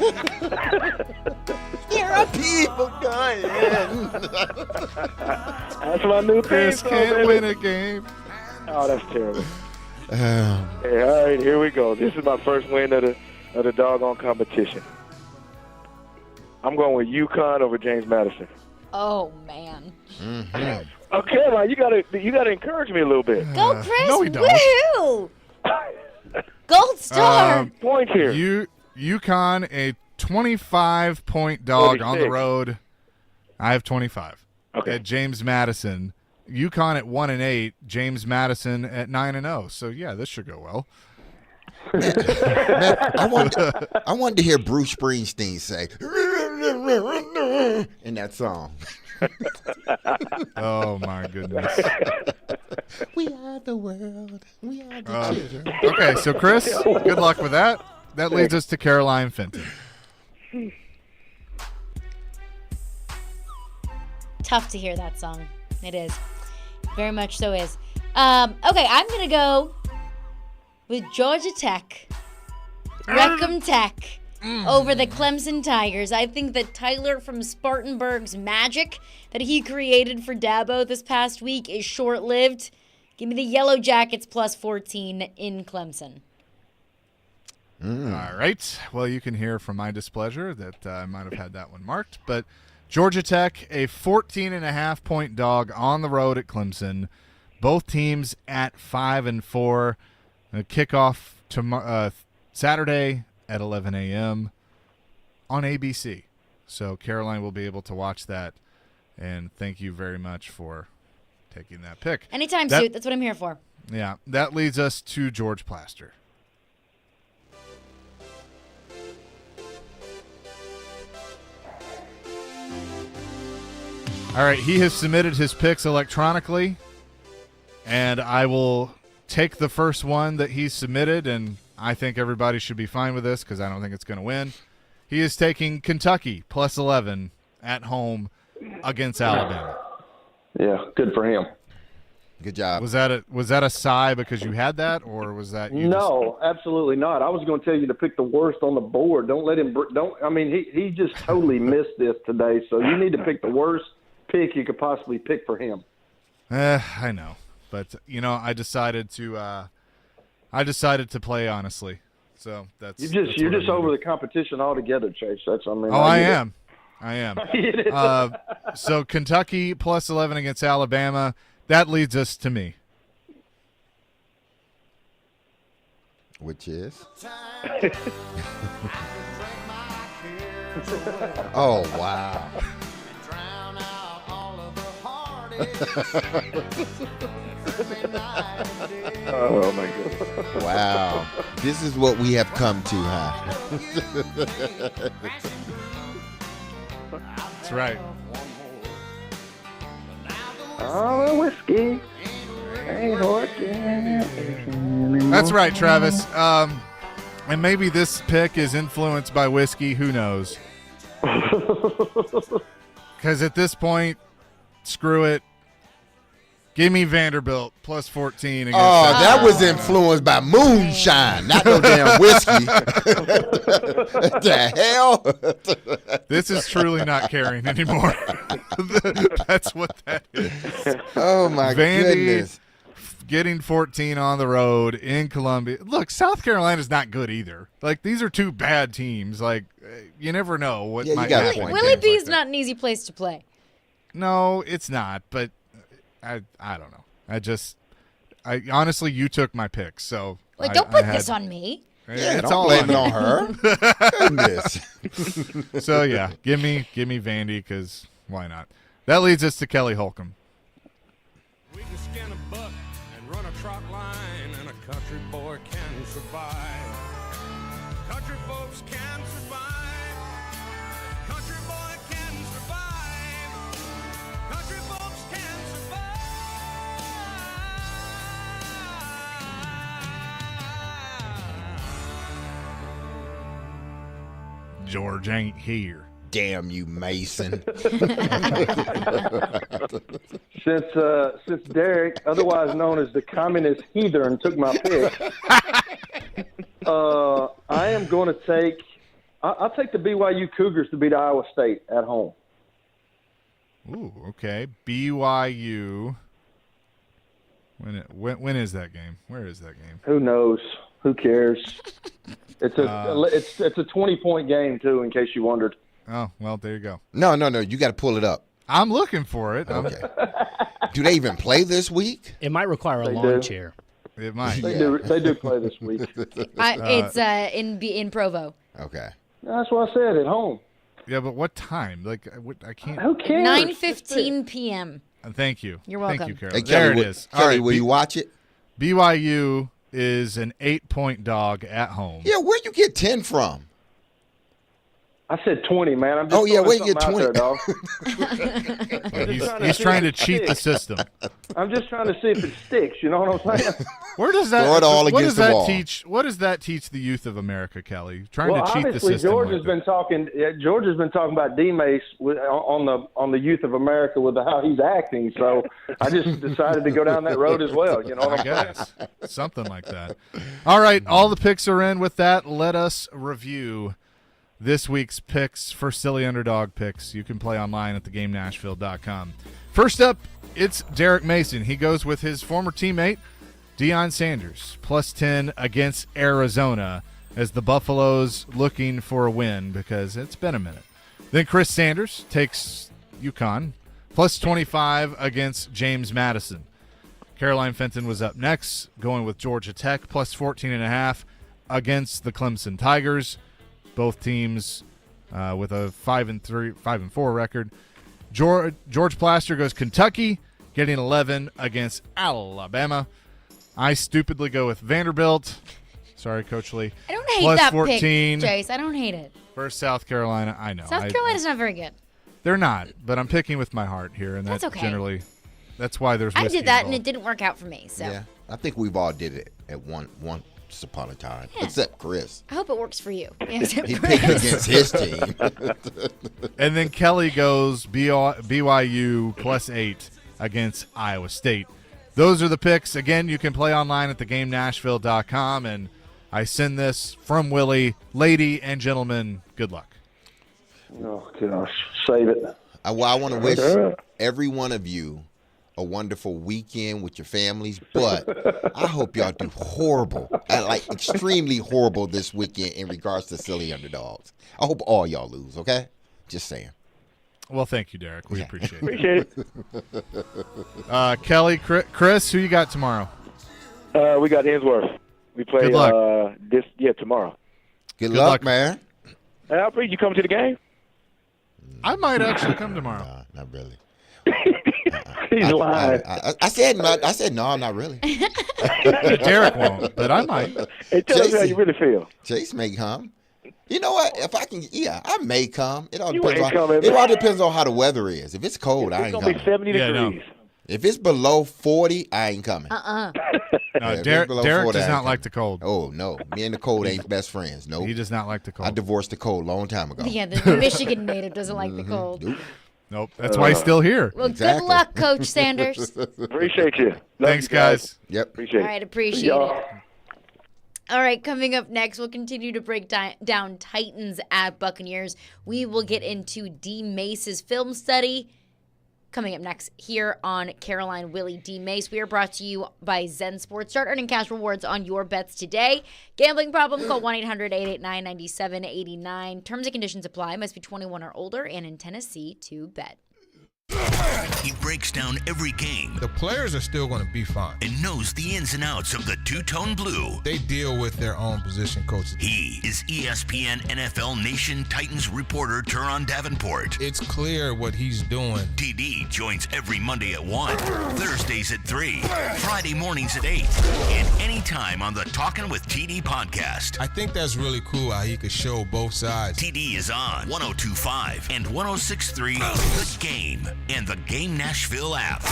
[SPEAKER 13] There are people dying.
[SPEAKER 1] That's my new theme
[SPEAKER 16] Chris
[SPEAKER 1] song,
[SPEAKER 16] can't
[SPEAKER 1] baby.
[SPEAKER 16] win a game.
[SPEAKER 1] Oh, that's terrible. Hey, all right, here we go. This is my first win of the doggone competition. I'm going with UConn over James Madison.
[SPEAKER 12] Oh, man.
[SPEAKER 13] Mm-hmm.
[SPEAKER 1] Okay, man, you gotta encourage me a little bit.
[SPEAKER 12] Go, Chris.
[SPEAKER 16] No, we don't.
[SPEAKER 12] Woohoo! Gold star.
[SPEAKER 1] Points here.
[SPEAKER 16] UConn, a 25-point dog on the
[SPEAKER 1] 46.
[SPEAKER 16] road. I have 25.
[SPEAKER 1] Okay.
[SPEAKER 16] At James Madison. UConn at 1-8. James Madison at 9-0. So yeah, this should go well.
[SPEAKER 13] Man, I wanted to hear Bruce Springsteen say in that song.
[SPEAKER 16] Oh my goodness.
[SPEAKER 13] We are the world. We are the children.
[SPEAKER 16] Okay, so Chris, good luck with that. That leads us to Caroline Fenton.
[SPEAKER 12] Tough to hear that song. It is. Very much so is. Okay, I'm going to go with Georgia Tech. Wreckham Tech over the Clemson Tigers. I think that Tyler from Spartanburg's magic that he created for Dabo this past week is short-lived. Give me the Yellow Jackets plus 14 in Clemson.
[SPEAKER 16] All right. Well, you can hear from my displeasure that I might have had that one marked. But Georgia Tech, a 14.5-point dog on the road at Clemson. Both teams at 5-4. Kickoff tomorrow, Saturday at 11 a.m. on ABC. So Caroline will be able to watch that. And thank you very much for taking that pick.
[SPEAKER 12] Anytime, Suit. That's what I'm here for.
[SPEAKER 16] Yeah. That leads us to George Plaster. All right, he has submitted his picks electronically, and I will take the first one that he submitted, and I think everybody should be fine with this because I don't think it's going to win. He is taking Kentucky plus 11 at home against Alabama.
[SPEAKER 8] Yeah, good for him.
[SPEAKER 13] Good job.
[SPEAKER 16] Was that a sigh because you had that, or was that you?
[SPEAKER 8] No, absolutely not. I was going to tell you to pick the worst on the board. Don't let him. Don't. I mean, he just totally missed this today. So you need to pick the worst pick you could possibly pick for him.
[SPEAKER 16] I know, but I decided to play honestly. So
[SPEAKER 8] you're just over the competition altogether, Chase.
[SPEAKER 16] I am. So Kentucky plus 11 against Alabama. That leads us to me.
[SPEAKER 13] Which is? Oh, wow.
[SPEAKER 8] Oh, my goodness.
[SPEAKER 13] Wow. This is what we have come to, huh?
[SPEAKER 16] That's right.
[SPEAKER 8] Oh, the whiskey ain't working.
[SPEAKER 16] That's right, Travis. And maybe this pick is influenced by whiskey. Who knows? Because at this point, screw it. Give me Vanderbilt plus 14.
[SPEAKER 13] That was influenced by moonshine, not no damn whiskey. The hell?
[SPEAKER 16] This is truly not caring anymore. That's what that is.
[SPEAKER 13] Oh, my goodness.
[SPEAKER 16] Getting 14 on the road in Columbia. Look, South Carolina's not good either. Like, these are two bad teams. Like, you never know what might happen.
[SPEAKER 12] Willie B is not an easy place to play.
[SPEAKER 16] No, it's not, but I don't know. I honestly, you took my pick, so
[SPEAKER 12] don't put this on me.
[SPEAKER 13] Yeah, it's all blame it on her. Goodness.
[SPEAKER 16] So yeah, give me Vandy because why not? That leads us to Kelly Holcomb.
[SPEAKER 2] We can skin a buck and run a trot line, and a country boy can survive. Country folks can survive. Country boy can survive. Country folks can survive.
[SPEAKER 16] George ain't here.
[SPEAKER 13] Damn you, Mason.
[SPEAKER 8] Since Derek, otherwise known as the communist heathen, took my pick, I am going to take. I'll take the BYU Cougars to beat Iowa State at home.
[SPEAKER 16] Ooh, okay. BYU. When is that game? Where is that game?
[SPEAKER 8] Who knows? Who cares? It's a 20-point game too, in case you wondered.
[SPEAKER 16] Oh, well, there you go.
[SPEAKER 13] No. You got to pull it up.
[SPEAKER 16] I'm looking for it.
[SPEAKER 13] Okay. Do they even play this week?
[SPEAKER 5] It might require a lawn chair.
[SPEAKER 16] It might.
[SPEAKER 8] They do play this week.
[SPEAKER 12] It's in Provo.
[SPEAKER 13] Okay.
[SPEAKER 8] That's what I said, at home.
[SPEAKER 16] Yeah, but what time? Like, I can't.
[SPEAKER 8] Who cares?
[SPEAKER 12] 9:15 p.m.
[SPEAKER 16] Thank you.
[SPEAKER 12] You're welcome.
[SPEAKER 16] Thank you, Carol.
[SPEAKER 13] Hey,
[SPEAKER 16] there
[SPEAKER 13] Kelly,
[SPEAKER 16] it is.
[SPEAKER 13] Kelly, will you watch it?
[SPEAKER 16] BYU is an 8-point dog at home.
[SPEAKER 13] Yeah, where'd you get 10 from?
[SPEAKER 8] I said 20, man. I'm just
[SPEAKER 13] where you get
[SPEAKER 8] something
[SPEAKER 13] 20?
[SPEAKER 8] out there, dog.
[SPEAKER 16] He's trying to cheat the system.
[SPEAKER 8] I'm just trying to see if it sticks. You know what I'm saying?
[SPEAKER 16] Where does that?
[SPEAKER 13] Throw it all
[SPEAKER 16] what
[SPEAKER 13] against
[SPEAKER 16] does
[SPEAKER 13] the
[SPEAKER 16] that
[SPEAKER 13] wall.
[SPEAKER 16] teach? What does that teach the youth of America, Kelly? Trying
[SPEAKER 8] Well,
[SPEAKER 16] to cheat the
[SPEAKER 8] obviously,
[SPEAKER 16] system.
[SPEAKER 8] George
[SPEAKER 16] like
[SPEAKER 8] has been talking. George has been talking about D-Mase on the youth of America with how he's acting. So I just decided to go down that road as well. You know what I'm saying?
[SPEAKER 16] Something like that. All right, all the picks are in. With that, let us review this week's picks for Silly Underdog Picks. You can play online at thegamenashville.com. First up, it's Derek Mason. He goes with his former teammate, Deion Sanders, plus 10 against Arizona as the Buffaloes looking for a win because it's been a minute. Then Chris Sanders takes UConn, plus 25 against James Madison. Caroline Fenton was up next, going with Georgia Tech, plus 14.5 against the Clemson Tigers. Both teams with a 5-4 record. George Plaster goes Kentucky, getting 11 against Alabama. I stupidly go with Vanderbilt. Sorry, Coach Lee.
[SPEAKER 12] I don't hate
[SPEAKER 16] plus
[SPEAKER 12] that
[SPEAKER 16] 14
[SPEAKER 12] pick, Jace. I don't hate it.
[SPEAKER 16] Versus South Carolina. I know.
[SPEAKER 12] South Carolina's not very good.
[SPEAKER 16] They're not, but I'm picking with my heart here, and
[SPEAKER 12] That's okay.
[SPEAKER 16] Generally, that's why there's.
[SPEAKER 12] I
[SPEAKER 16] whiskey
[SPEAKER 12] did that,
[SPEAKER 16] involved.
[SPEAKER 12] and it didn't work out for me. So
[SPEAKER 13] Yeah, I think we've all did it at once upon a time, except Chris.
[SPEAKER 12] I hope it works for you.
[SPEAKER 13] He picked against his team.
[SPEAKER 16] And then Kelly goes BYU plus 8 against Iowa State. Those are the picks. Again, you can play online at thegamenashville.com, and I send this from Willy. Lady and gentlemen, good luck.
[SPEAKER 8] Oh, gosh. Save it.
[SPEAKER 13] I want to wish every one of you a wonderful weekend with your families, but I hope y'all do horrible, like extremely horrible this weekend in regards to Silly Underdogs. I hope all y'all lose, okay? Just saying.
[SPEAKER 16] Well, thank you, Derek. We appreciate it.
[SPEAKER 1] Appreciate it.
[SPEAKER 16] Kelly, Chris, who you got tomorrow?
[SPEAKER 1] We got Hensworth. We play
[SPEAKER 16] Good luck.
[SPEAKER 1] tomorrow.
[SPEAKER 13] Good luck, man.
[SPEAKER 1] Alfred, you coming to the game?
[SPEAKER 16] I might actually come tomorrow.
[SPEAKER 13] Not really.
[SPEAKER 1] He's lying.
[SPEAKER 13] I said no, not really.
[SPEAKER 16] Derek won't, but I might.
[SPEAKER 1] Hey, tell us how you really feel.
[SPEAKER 13] Chase may come. You know what? If I can, I may come. It all
[SPEAKER 1] You
[SPEAKER 13] depends
[SPEAKER 1] ain't
[SPEAKER 13] on.
[SPEAKER 1] coming,
[SPEAKER 13] It all
[SPEAKER 1] man.
[SPEAKER 13] depends on how the weather is. If it's cold, I
[SPEAKER 1] It's
[SPEAKER 13] ain't
[SPEAKER 1] gonna
[SPEAKER 13] coming.
[SPEAKER 1] be 70 degrees.
[SPEAKER 13] If it's below 40, I ain't coming.
[SPEAKER 16] No,
[SPEAKER 13] If it's
[SPEAKER 16] Derek
[SPEAKER 13] below
[SPEAKER 16] does
[SPEAKER 13] 40, I ain't
[SPEAKER 16] not
[SPEAKER 13] coming.
[SPEAKER 16] like the cold.
[SPEAKER 13] Oh no, me and the cold ain't best friends. No,
[SPEAKER 16] He does not like the cold.
[SPEAKER 13] I divorced the cold a long time ago.
[SPEAKER 12] Yeah, the Michigan native doesn't like the cold.
[SPEAKER 16] Nope. That's why he's still here.
[SPEAKER 12] Well, good luck, Coach Sanders.
[SPEAKER 1] Appreciate you. Love
[SPEAKER 16] Thanks,
[SPEAKER 1] you guys.
[SPEAKER 16] guys.
[SPEAKER 13] Yep.
[SPEAKER 1] Appreciate
[SPEAKER 12] All
[SPEAKER 1] it.
[SPEAKER 12] right, appreciate it. All right, coming up next, we'll continue to break down Titans at Buccaneers. We will get into D-Mace's film study. Coming up next here on Caroline, Willy, D-Mase. We are brought to you by Zen Sports. Start earning cash rewards on your bets today. Gambling problem? Call 1-800-889-9789. Terms and conditions apply. Must be 21 or older and in Tennessee to bet.
[SPEAKER 4] He breaks down every game.
[SPEAKER 10] The players are still going to be fine.
[SPEAKER 4] And knows the ins and outs of the two-tone blue.
[SPEAKER 10] They deal with their own position coaches.
[SPEAKER 4] He is ESPN NFL Nation Titans reporter Teron Davenport.
[SPEAKER 10] It's clear what he's doing.
[SPEAKER 4] TD joins every Monday at 1, Thursdays at 3, Friday mornings at 8, and anytime on the Talkin' with TD podcast.
[SPEAKER 10] I think that's really cool how he could show both sides.
[SPEAKER 4] TD is on 102.5 and 106.3 The Game and the Game Nashville app.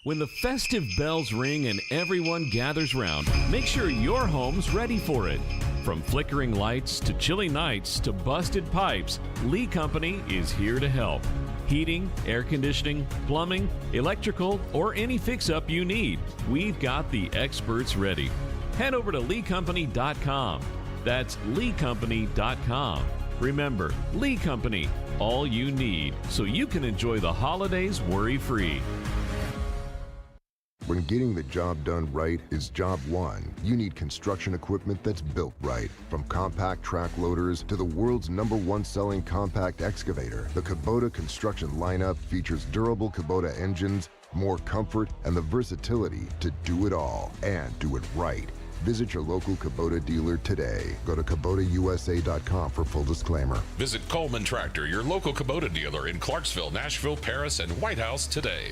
[SPEAKER 18] When the festive bells ring and everyone gathers round, make sure your home's ready for it. From flickering lights to chilly nights to busted pipes, Lee Company is here to help. Heating, air conditioning, plumbing, electrical, or any fix-up you need, we've got the experts ready. Head over to leecompany.com. That's leecompany.com. Remember, Lee Company, all you need, so you can enjoy the holidays worry-free.
[SPEAKER 19] When getting the job done right is job one, you need construction equipment that's built right. From compact track loaders to the world's #1 selling compact excavator, the Kubota construction lineup features durable Kubota engines, more comfort, and the versatility to do it all and do it right. Visit your local Kubota dealer today. Go to KubotaUSA.com for full disclaimer.
[SPEAKER 17] Visit Coleman Tractor, your local Kubota dealer in Clarksville, Nashville, Paris, and White House today.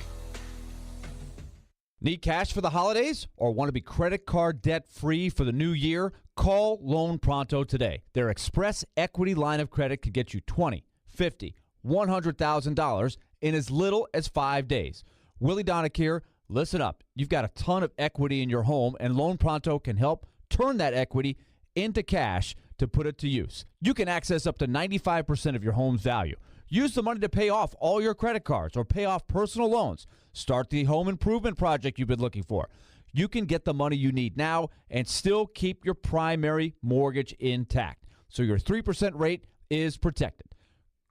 [SPEAKER 20] Need cash for the holidays or want to be credit card debt free for the new year? Call Loan Pronto today. Their Express Equity line of credit could get you $20, $50, $100,000 in as little as 5 days. Willy Donick here. Listen up. You've got a ton of equity in your home, and Loan Pronto can help turn that equity into cash to put it to use. You can access up to 95% of your home's value. Use the money to pay off all your credit cards or pay off personal loans. Start the home improvement project you've been looking for. You can get the money you need now and still keep your primary mortgage intact, so your 3% rate is protected.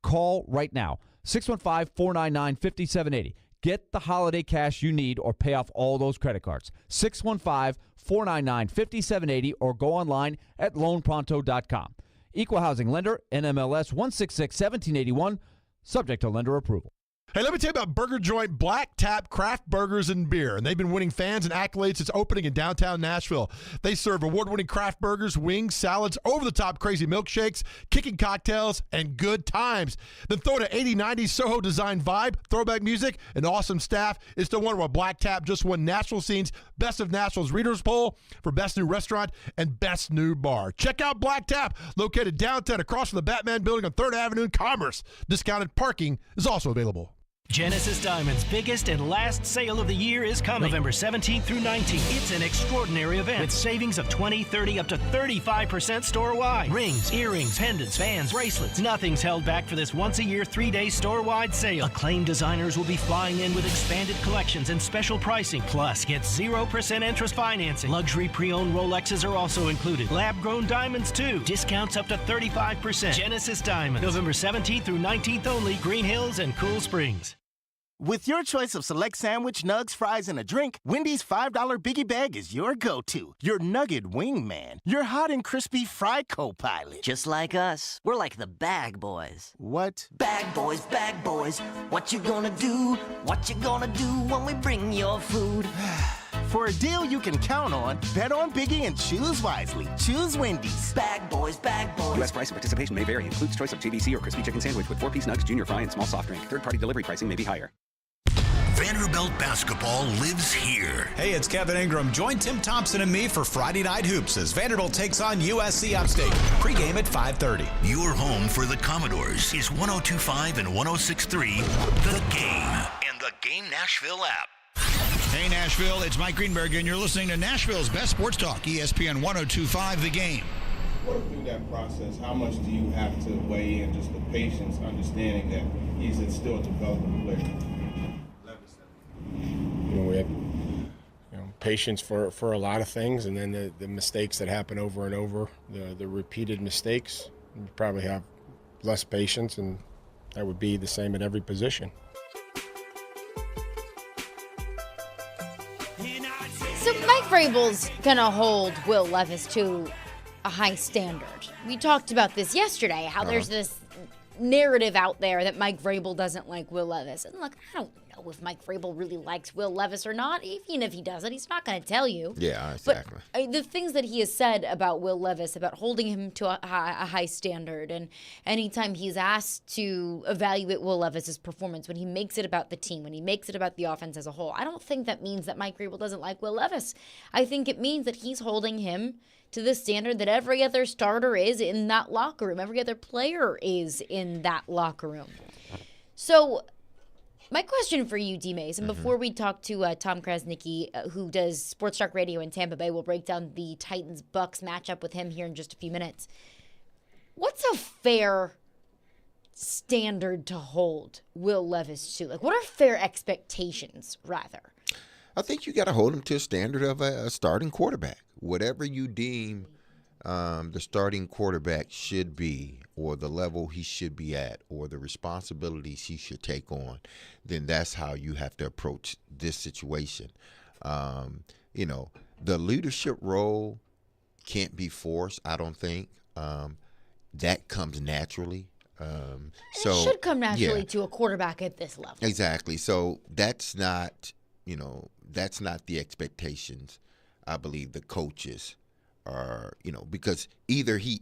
[SPEAKER 20] Call right now, 615-499-5780. Get the holiday cash you need or pay off all those credit cards. 615-499-5780 or go online at loanpronto.com. Equal housing lender, NMLS 166-1781, subject to lender approval.
[SPEAKER 21] Hey, let me tell you about burger joint Black Tap Craft Burgers and Beer. And they've been winning fans and accolades since opening in downtown Nashville. They serve award-winning craft burgers, wings, salads, over-the-top crazy milkshakes, kicking cocktails, and good times. Then throw in an 80s, 90s Soho design vibe, throwback music, and awesome staff. It's no wonder why Black Tap just won Nashville Scene's Best of Nashville's Readers Poll for Best New Restaurant and Best New Bar. Check out Black Tap, located downtown across from the Batman Building on 3rd Avenue in Commerce. Discounted parking is also available.
[SPEAKER 22] Genesis Diamond's biggest and last sale of the year is coming November 17th through 19th. It's an extraordinary event with savings of 20, 30, up to 35% store-wide. Rings, earrings, pendants, bands, bracelets. Nothing's held back for this once-a-year, 3-day store-wide sale. Acclaimed designers will be flying in with expanded collections and special pricing. Plus, get 0% interest financing. Luxury pre-owned Rolexes are also included. Lab-grown diamonds, too. Discounts up to 35%. Genesis Diamond, November 17th through 19th only. Green Hills and Cool Springs.
[SPEAKER 23] With your choice of select sandwich, nugs, fries, and a drink, Wendy's $5 Biggie Bag is your go-to. Your nugget wingman. Your hot and crispy fry co-pilot.
[SPEAKER 25] Just like us. We're like the bag boys.
[SPEAKER 23] What?
[SPEAKER 25] Bag boys, what you gonna do? What you gonna do when we bring your food?
[SPEAKER 23] For a deal you can count on, bet on Biggie and choose wisely. Choose Wendy's.
[SPEAKER 25] Bag boys.
[SPEAKER 26] U.S. price and participation may vary. Includes choice of JVC or crispy chicken sandwich with 4-piece nugs, junior fry, and small soft drink. Third-party delivery pricing may be higher.
[SPEAKER 4] Vanderbilt basketball lives here.
[SPEAKER 27] Hey, it's Kevin Ingram. Join Tim Thompson and me for Friday Night Hoops as Vanderbilt takes on USC Upstate. Pre-game at 5:30.
[SPEAKER 4] Your home for the Commodores is 102.5 and 106.3 The Game and the Game Nashville app.
[SPEAKER 28] Hey, Nashville, it's Mike Greenberg, and you're listening to Nashville's best sports talk, ESPN 102.5 The Game.
[SPEAKER 29] Through that process, how much do you have to weigh in just the patience, understanding that he's still a developing player?
[SPEAKER 30] We have patience for a lot of things, and then the mistakes that happen over and over, the repeated mistakes, we probably have less patience, and that would be the same at every position.
[SPEAKER 12] So Mike Vrabel's going to hold Will Levis to a high standard. We talked about this yesterday, how there's this narrative out there that Mike Vrabel doesn't like Will Levis. And look, I don't know if Mike Vrabel really likes Will Levis or not. Even if he doesn't, he's not going to tell you.
[SPEAKER 13] Yeah, exactly.
[SPEAKER 12] But the things that he has said about Will Levis, about holding him to a high standard, and anytime he's asked to evaluate Will Levis's performance, when he makes it about the team, when he makes it about the offense as a whole, I don't think that means that Mike Vrabel doesn't like Will Levis. I think it means that he's holding him to the standard that every other starter is in that locker room, every other player is in that locker room. So my question for you, D-Mase, and before we talk to Tom Krasnicki, who does Sports Talk Radio in Tampa Bay, we'll break down the Titans-Bucks matchup with him here in just a few minutes. What's a fair standard to hold Will Levis to? Like, what are fair expectations, rather?
[SPEAKER 13] I think you got to hold him to a standard of a starting quarterback. Whatever you deem the starting quarterback should be, or the level he should be at, or the responsibilities he should take on, then that's how you have to approach this situation. The leadership role can't be forced, I don't think. That comes naturally.
[SPEAKER 12] It should come naturally to a quarterback at this level.
[SPEAKER 13] Exactly. So that's not the expectations. I believe the coaches are, because either he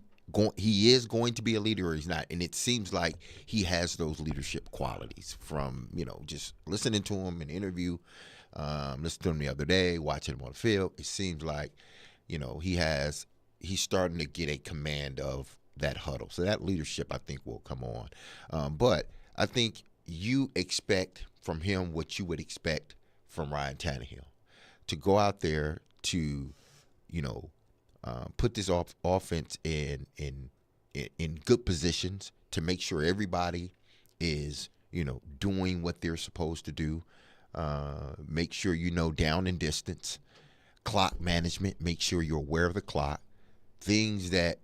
[SPEAKER 13] is going to be a leader or he's not. And it seems like he has those leadership qualities from, just listening to him in interview. Listened to him the other day, watching him on the field. It seems like, he's starting to get a command of that huddle. So that leadership, I think, will come on. But I think you expect from him what you would expect from Ryan Tannehill, to go out there to, put this offense in good positions, to make sure everybody is, doing what they're supposed to do. Make sure down and distance, clock management. Make sure you're aware of the clock. Things that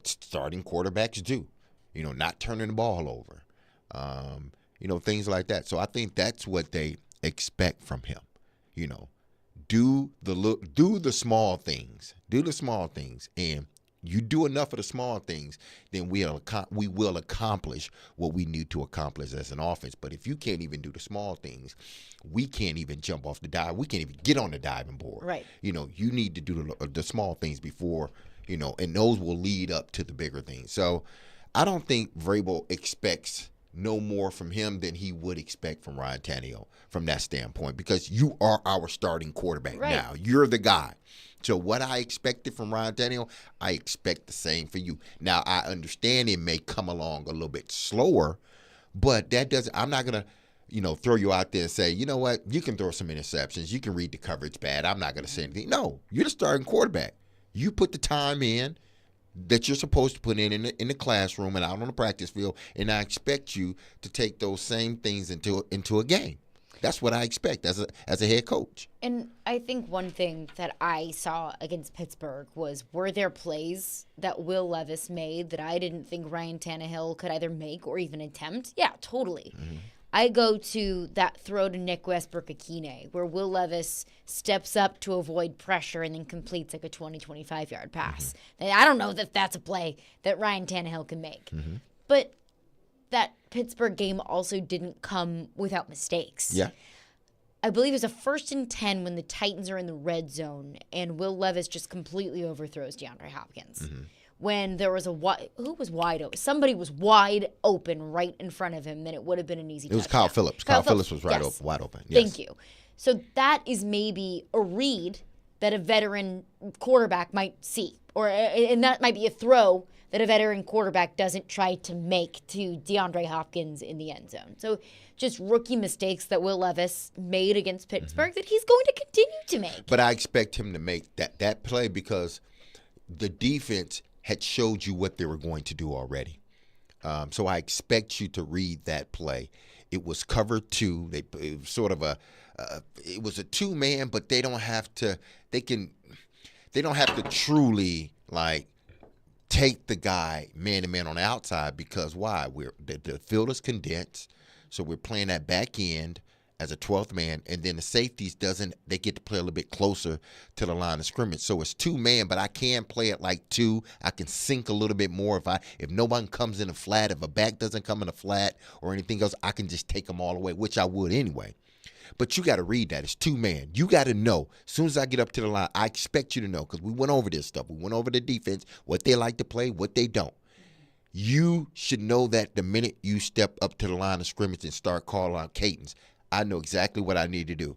[SPEAKER 13] starting quarterbacks do. Not turning the ball over. Things like that. So I think that's what they expect from him. Do the small things. Do the small things, and you do enough of the small things, then we will accomplish what we need to accomplish as an offense. But if you can't even do the small things, we can't even jump off the dive. We can't even get on the diving board.
[SPEAKER 12] Right.
[SPEAKER 13] You need to do the small things before, and those will lead up to the bigger things. So I don't think Vrabel expects no more from him than he would expect from Ryan Tannehill from that standpoint, because you are our starting quarterback now. You're the guy. So what I expected from Ryan Tannehill, I expect the same for you. Now, I understand it may come along a little bit slower, but that doesn't – I'm not going to, throw you out there and say, you know what, you can throw some interceptions. You can read the coverage bad. I'm not going to say anything. No, you're the starting quarterback. You put the time in that you're supposed to put in the classroom and out on the practice field, and I expect you to take those same things into a game. That's what I expect as a head coach.
[SPEAKER 12] And I think one thing that I saw against Pittsburgh was, were there plays that Will Levis made that I didn't think Ryan Tannehill could either make or even attempt? Yeah, totally. Mm-hmm. I go to that throw to Nick Westbrook-Akine, where Will Levis steps up to avoid pressure and then completes like a 25-yard pass. Mm-hmm. And I don't know that that's a play that Ryan Tannehill can make. Mm-hmm. But that Pittsburgh game also didn't come without mistakes.
[SPEAKER 13] Yeah.
[SPEAKER 12] I believe it was a 1st and 10 when the Titans are in the red zone, and Will Levis just completely overthrows DeAndre Hopkins. Mm-hmm. When there was who was wide open? Somebody was wide open right in front of him, then it would have been an easy touchdown.
[SPEAKER 13] It was Kyle Phillips. Kyle Phillips was wide open. Yes.
[SPEAKER 12] Thank you. So that is maybe a read that a veteran quarterback might see, and that might be a throw that a veteran quarterback doesn't try to make to DeAndre Hopkins in the end zone. So just rookie mistakes that Will Levis made against Pittsburgh that he's going to continue to make.
[SPEAKER 13] But I expect him to make that play because the defense had showed you what they were going to do already. So I expect you to read that play. It was cover 2. It was sort of it was a 2-man, but they don't have to. They don't have to truly take the guy man to man on the outside, because why? The field is condensed, so we're playing that back end as a 12th man, and then the safeties they get to play a little bit closer to the line of scrimmage. So it's 2-man, but I can play it like 2. I can sink a little bit more if no one comes in a flat, if a back doesn't come in a flat or anything else, I can just take them all away, which I would anyway. But you got to read that. It's 2-man. You got to know. As soon as I get up to the line, I expect you to know, because we went over this stuff. We went over the defense, what they like to play, what they don't. You should know that the minute you step up to the line of scrimmage and start calling out cadence. I know exactly what I need to do.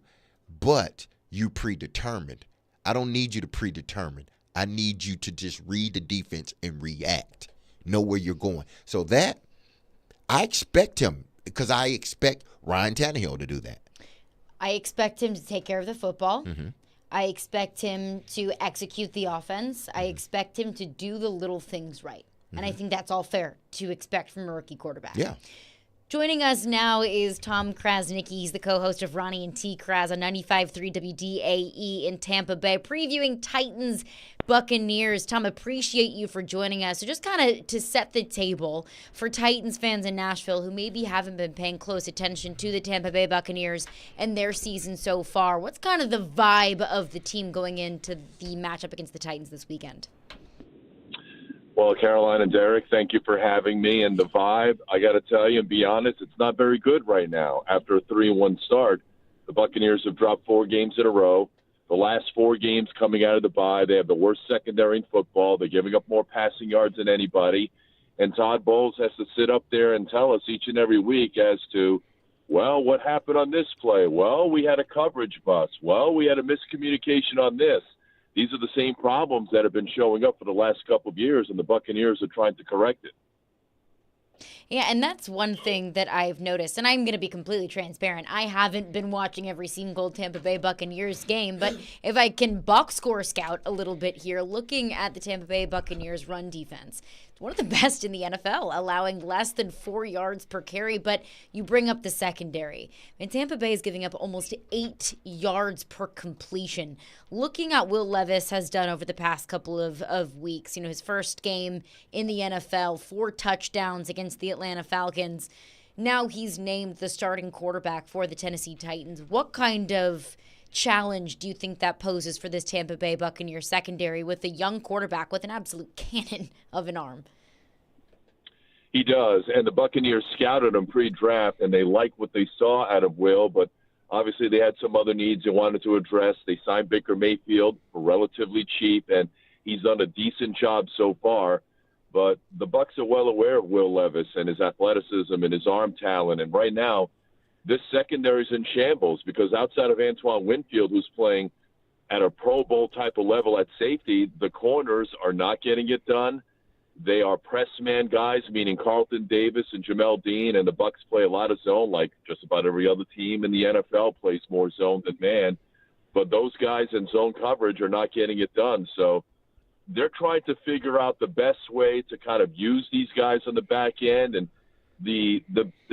[SPEAKER 13] But you predetermined. I don't need you to predetermine. I need you to just read the defense and react. Know where you're going. So that, I expect him, because I expect Ryan Tannehill to do that.
[SPEAKER 12] I expect him to take care of the football.
[SPEAKER 13] Mm-hmm.
[SPEAKER 12] I expect him to execute the offense. Mm-hmm. I expect him to do the little things right. Mm-hmm. And I think that's all fair to expect from a rookie quarterback.
[SPEAKER 13] Yeah.
[SPEAKER 12] Joining us now is Tom Krasnicki. He's the co-host of Ronnie and T. Kras on 95.3 WDAE in Tampa Bay, previewing Titans Buccaneers. Tom, appreciate you for joining us. So just kind of to set the table for Titans fans in Nashville who maybe haven't been paying close attention to the Tampa Bay Buccaneers and their season so far, what's kind of the vibe of the team going into the matchup against the Titans this weekend?
[SPEAKER 2] Well, Caroline and Derek, thank you for having me. And the vibe, I got to tell you and be honest, it's not very good right now. After a 3-1 start, the Buccaneers have dropped 4 games in a row. The last 4 games coming out of the bye, they have the worst secondary in football. They're giving up more passing yards than anybody. And Todd Bowles has to sit up there and tell us each and every week as to Well, what happened on this play? Well, we had a coverage bust. Well, we had a miscommunication on this. These are the same problems that have been showing up for the last couple of years, and the Buccaneers are trying to correct it.
[SPEAKER 12] Yeah, and that's one thing that I've noticed, and I'm going to be completely transparent. I haven't been watching every single Tampa Bay Buccaneers game, but if I can box score scout a little bit here, looking at the Tampa Bay Buccaneers run defense, it's one of the best in the NFL, allowing less than 4 yards per carry, but you bring up the secondary. And Tampa Bay is giving up almost 8 yards per completion. Looking at Will Levis has done over the past couple of weeks, his first game in the NFL, 4 touchdowns against the Atlanta Falcons. Now he's named the starting quarterback for the Tennessee Titans. What kind of challenge do you think that poses for this Tampa Bay Buccaneers secondary with a young quarterback with an absolute cannon of an arm?
[SPEAKER 2] He does, and the Buccaneers scouted him pre-draft, and they liked what they saw out of Will, but obviously they had some other needs they wanted to address. They signed Baker Mayfield for relatively cheap, and he's done a decent job so far. But the Bucs are well aware of Will Levis and his athleticism and his arm talent, and right now this secondary is in shambles because outside of Antoine Winfield, who's playing at a Pro Bowl type of level at safety, the corners are not getting it done. They are press man guys, meaning Carlton Davis and Jamel Dean, and the Bucs play a lot of zone, like just about every other team in the NFL plays more zone than man. But those guys in zone coverage are not getting it done. So they're trying to figure out the best way to kind of use these guys on the back end. And the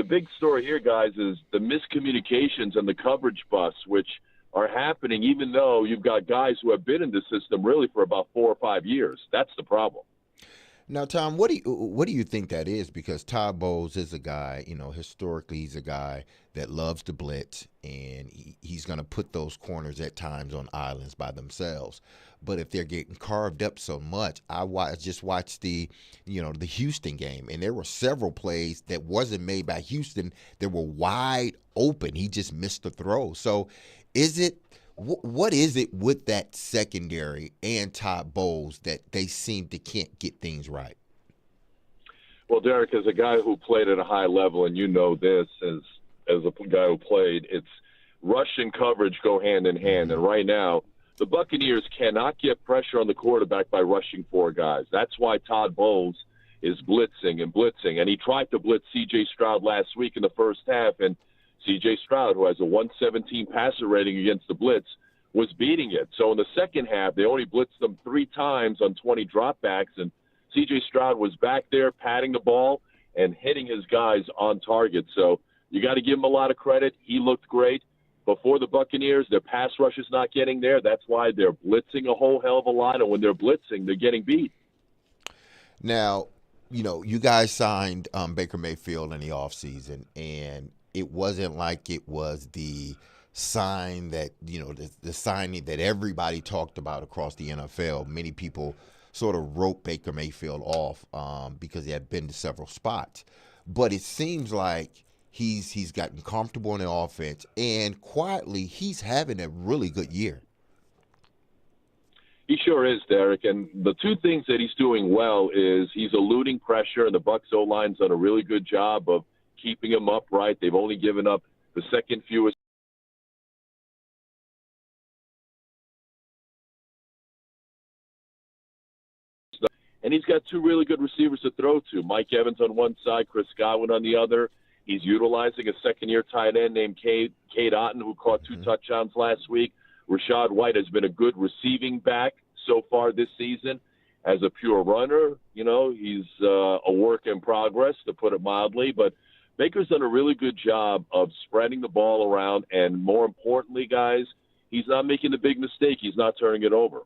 [SPEAKER 2] big story here, guys, is the miscommunications and the coverage busts, which are happening even though you've got guys who have been in the system really for about 4 or 5 years. That's the problem.
[SPEAKER 13] Now, Tom, what do you think that is? Because Todd Bowles is a guy, historically he's a guy that loves to blitz, and he's going to put those corners at times on islands by themselves. But if they're getting carved up so much, I just watched the Houston game, and there were several plays that wasn't made by Houston that were wide open. He just missed the throw. So what is it with that secondary and Todd Bowles that they seem to can't get things right?
[SPEAKER 2] Well, Derek, as a guy who played at a high level, and you know this as a guy who played, it's rush and coverage go hand in hand. And right now, the Buccaneers cannot get pressure on the quarterback by rushing 4 guys. That's why Todd Bowles is blitzing. And he tried to blitz C.J. Stroud last week in the first half, and C.J. Stroud, who has a 117 passer rating against the blitz, was beating it. So in the second half, they only blitzed them 3 times on 20 dropbacks, and C.J. Stroud was back there patting the ball and hitting his guys on target. So you got to give him a lot of credit. He looked great. Before the Buccaneers, their pass rush is not getting there. That's why they're blitzing a whole hell of a lot, and when they're blitzing, they're getting beat.
[SPEAKER 13] Now, you guys signed Baker Mayfield in the offseason, and it wasn't like it was the sign that, the signing that everybody talked about across the NFL. Many people sort of wrote Baker Mayfield off because he had been to several spots. But it seems like he's gotten comfortable in the offense, and quietly he's having a really good year.
[SPEAKER 2] He sure is, Derek. And the 2 things that he's doing well is he's eluding pressure, and the Bucs O-line's done a really good job of keeping him upright. They've only given up the second fewest. And he's got 2 really good receivers to throw to. Mike Evans on one side, Chris Godwin on the other. He's utilizing a second-year tight end named Cade Otton, who caught 2 touchdowns last week. Rashad White has been a good receiving back so far this season. As a pure runner, he's a work in progress, to put it mildly. But Baker's done a really good job of spreading the ball around, and more importantly, guys, he's not making the big mistake. He's not turning it over.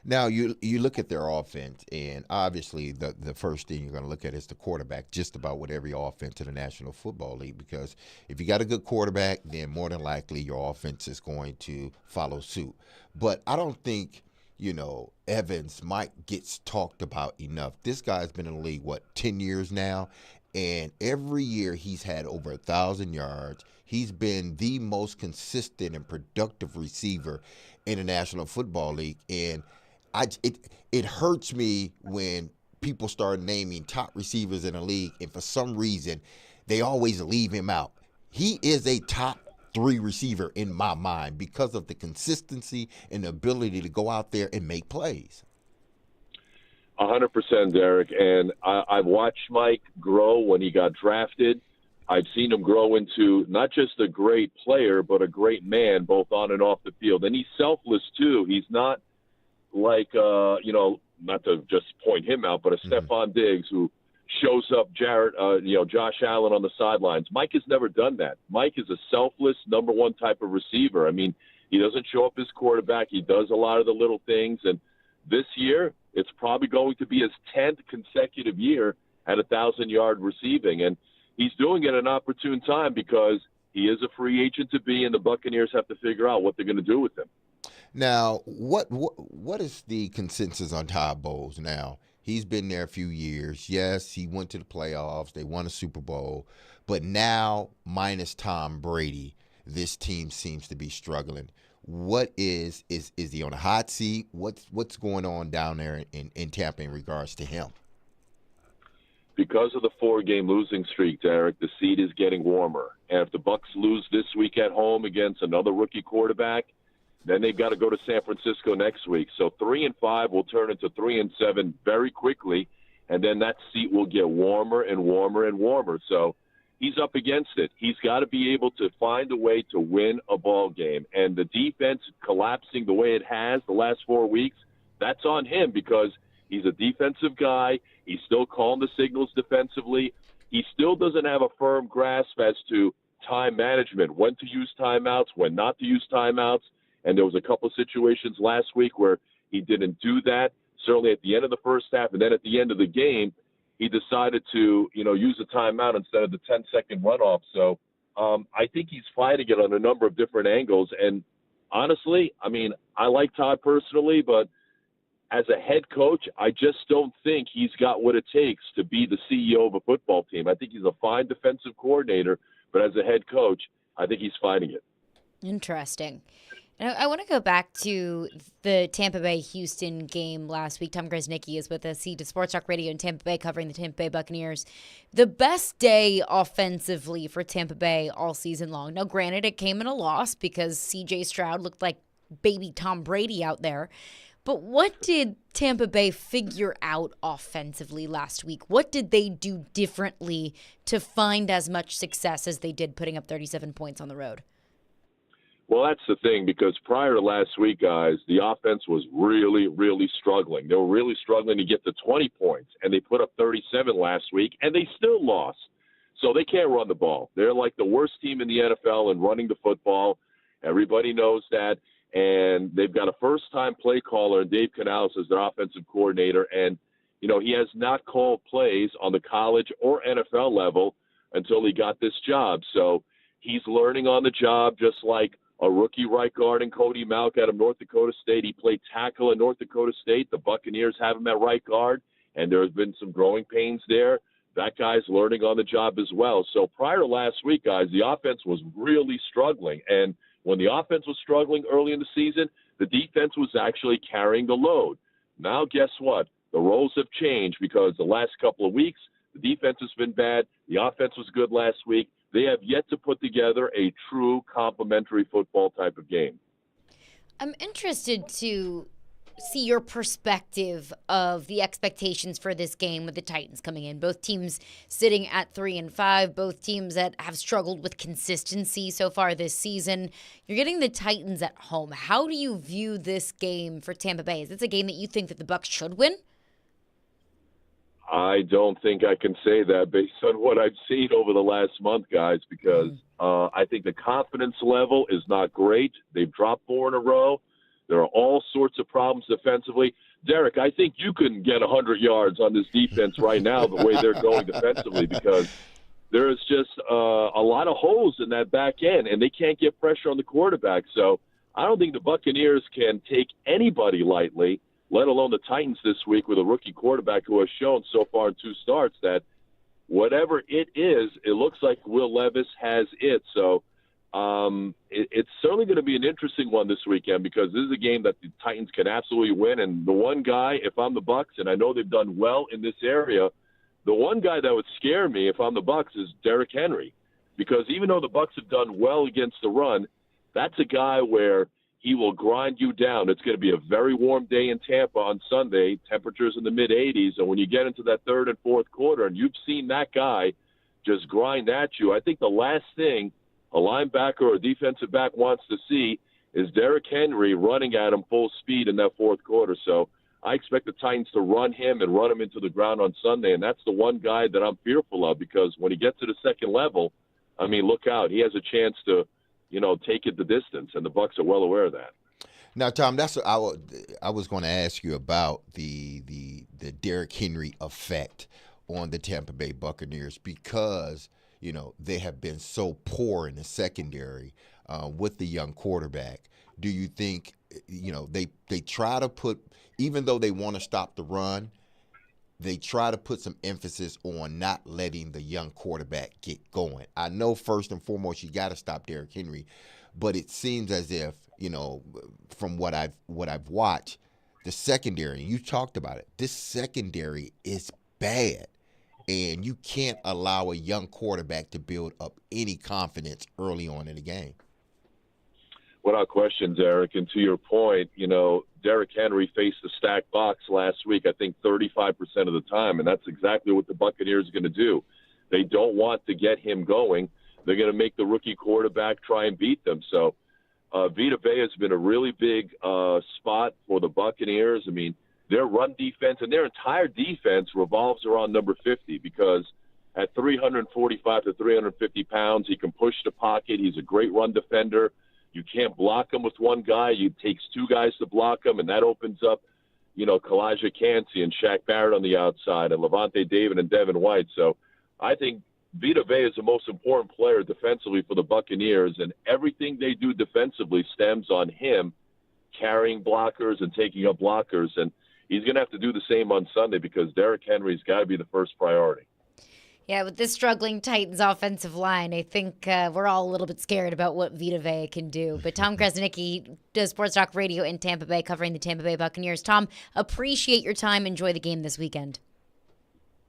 [SPEAKER 13] Now, you look at their offense, and obviously the first thing you're going to look at is the quarterback, just about with every offense in the National Football League, because if you got a good quarterback, then more than likely your offense is going to follow suit. But I don't think, Evans gets talked about enough. This guy's been in the league, 10 years now? And every year he's had over 1,000 yards. He's been the most consistent and productive receiver in the National Football League. And it hurts me when people start naming top receivers in the league, and for some reason, they always leave him out. he is a top 3 receiver in my mind because of the consistency and the ability to go out there and make plays.
[SPEAKER 2] 100%, Derek. And I've watched Mike grow when he got drafted. I've seen him grow into not just a great player, but a great man, both on and off the field. And he's selfless, too. He's not like, not to just point him out, but a Stephon Diggs who shows up Josh Allen on the sidelines. Mike has never done that. Mike is a selfless number 1 type of receiver. I mean, he doesn't show up his quarterback. He does a lot of the little things. And this year, it's probably going to be his 10th consecutive year at 1,000-yard receiving. And he's doing it at an opportune time because he is a free agent to be, and the Buccaneers have to figure out what they're going to do with him.
[SPEAKER 13] Now, what is the consensus on Todd Bowles now? He's been there a few years. Yes, he went to the playoffs. They won a Super Bowl. But now, minus Tom Brady, this team seems to be struggling. What is he on a hot seat? What's going on down there in Tampa in regards to him?
[SPEAKER 2] Because of the 4-game losing streak, Derek, the seat is getting warmer. And if the Bucs lose this week at home against another rookie quarterback, then they've got to go to San Francisco next week. So 3-5 will turn into 3-7 very quickly, and then that seat will get warmer and warmer and warmer. So he's up against it. He's got to be able to find a way to win a ball game. And the defense collapsing the way it has the last 4 weeks, that's on him because he's a defensive guy. He's still calling the signals defensively. He still doesn't have a firm grasp as to time management, when to use timeouts, when not to use timeouts. And there was a couple of situations last week where he didn't do that, certainly at the end of the first half. And then at the end of the game, he decided to, use a timeout instead of the 10-second runoff. So I think he's fighting it on a number of different angles. And honestly, I mean, I like Todd personally, but as a head coach, I just don't think he's got what it takes to be the CEO of a football team. I think he's a fine defensive coordinator, but as a head coach, I think he's fighting it.
[SPEAKER 12] Interesting. And I want to go back to the Tampa Bay-Houston game last week. Tom Grzelnicki is with us. He did Sports Talk Radio in Tampa Bay covering the Tampa Bay Buccaneers. The best day offensively for Tampa Bay all season long. Now, granted, it came in a loss because C.J. Stroud looked like baby Tom Brady out there. But what did Tampa Bay figure out offensively last week? What did they do differently to find as much success as they did putting up 37 points on the road?
[SPEAKER 2] Well, that's the thing, because prior to last week, guys, the offense was really, really struggling. They were really struggling to get to 20 points, and they put up 37 last week, and they still lost. So they can't run the ball. They're like the worst team in the NFL in running the football. Everybody knows that. And they've got a first-time play caller, Dave Canales, as their offensive coordinator. And, he has not called plays on the college or NFL level until he got this job. So he's learning on the job, just like a rookie right guard in Cody Mauch out of North Dakota State. He played tackle in North Dakota State. The Buccaneers have him at right guard, and there's been some growing pains there. That guy's learning on the job as well. So prior to last week, guys, the offense was really struggling. And when the offense was struggling early in the season, the defense was actually carrying the load. Now, guess what? The roles have changed because the last couple of weeks, the defense has been bad. The offense was good last week. They have yet to put together a true complementary football type of game.
[SPEAKER 12] I'm interested to see your perspective of the expectations for this game with the Titans coming in. Both teams sitting at 3-5, both teams that have struggled with consistency so far this season. You're getting the Titans at home. How do you view this game for Tampa Bay? Is this a game that you think that the Bucs should win?
[SPEAKER 2] I don't think I can say that based on what I've seen over the last month, guys, because I think the confidence level is not great. They've dropped 4 in a row. There are all sorts of problems defensively. Derek, I think you can get 100 yards on this defense right now the way they're going defensively, because there is just a lot of holes in that back end, and they can't get pressure on the quarterback. So I don't think the Buccaneers can take anybody lightly, let alone the Titans this week with a rookie quarterback who has shown so far in 2 starts that whatever it is, it looks like Will Levis has it. So it's certainly going to be an interesting one this weekend, because this is a game that the Titans can absolutely win. And the one guy, if I'm the Bucs, and I know they've done well in this area, the one guy that would scare me if I'm the Bucs is Derrick Henry. because even though the Bucs have done well against the run, that's a guy where he will grind you down. It's going to be a very warm day in Tampa on Sunday, temperatures in the mid-80s, and when you get into that third and fourth quarter and you've seen that guy just grind at you, I think the last thing a linebacker or a defensive back wants to see is Derrick Henry running at him full speed in that fourth quarter. So I expect the Titans to run him and run him into the ground on Sunday, and that's the one guy that I'm fearful of, because when he gets to the second level, I mean, look out. He has a chance to, take it the distance, and the Bucs are well aware of that.
[SPEAKER 13] Now, Tom, that's what I was going to ask you about the Derrick Henry effect on the Tampa Bay Buccaneers, because they have been so poor in the secondary with the young quarterback. Do you think they try to put, even though they want to stop the run, they try to put some emphasis on not letting the young quarterback get going? I know first and foremost you got to stop Derrick Henry, but it seems as if, from what I've watched, the secondary, you talked about it, this secondary is bad, and you can't allow a young quarterback to build up any confidence early on in the game.
[SPEAKER 2] Without question, Derek, and to your point, Derrick Henry faced the stacked box last week, I think 35% of the time, and that's exactly what the Buccaneers are going to do. They don't want to get him going. They're going to make the rookie quarterback try and beat them. So Vita Vea has been a really big spot for the Buccaneers. I mean, their run defense and their entire defense revolves around number 50, because at 345 to 350 pounds, he can push the pocket. He's a great run defender. You can't block him with one guy. It takes two guys to block him, and that opens up, Kalijah Kancey and Shaq Barrett on the outside, and Levante David and Devin White. So I think Vita Vea is the most important player defensively for the Buccaneers, and everything they do defensively stems on him carrying blockers and taking up blockers, and he's going to have to do the same on Sunday, because Derrick Henry's got to be the first priority.
[SPEAKER 12] Yeah, with this struggling Titans offensive line, I think we're all a little bit scared about what Vita Vea can do. But Tom Krasnicki does Sports Talk Radio in Tampa Bay, covering the Tampa Bay Buccaneers. Tom, appreciate your time. Enjoy the game this weekend.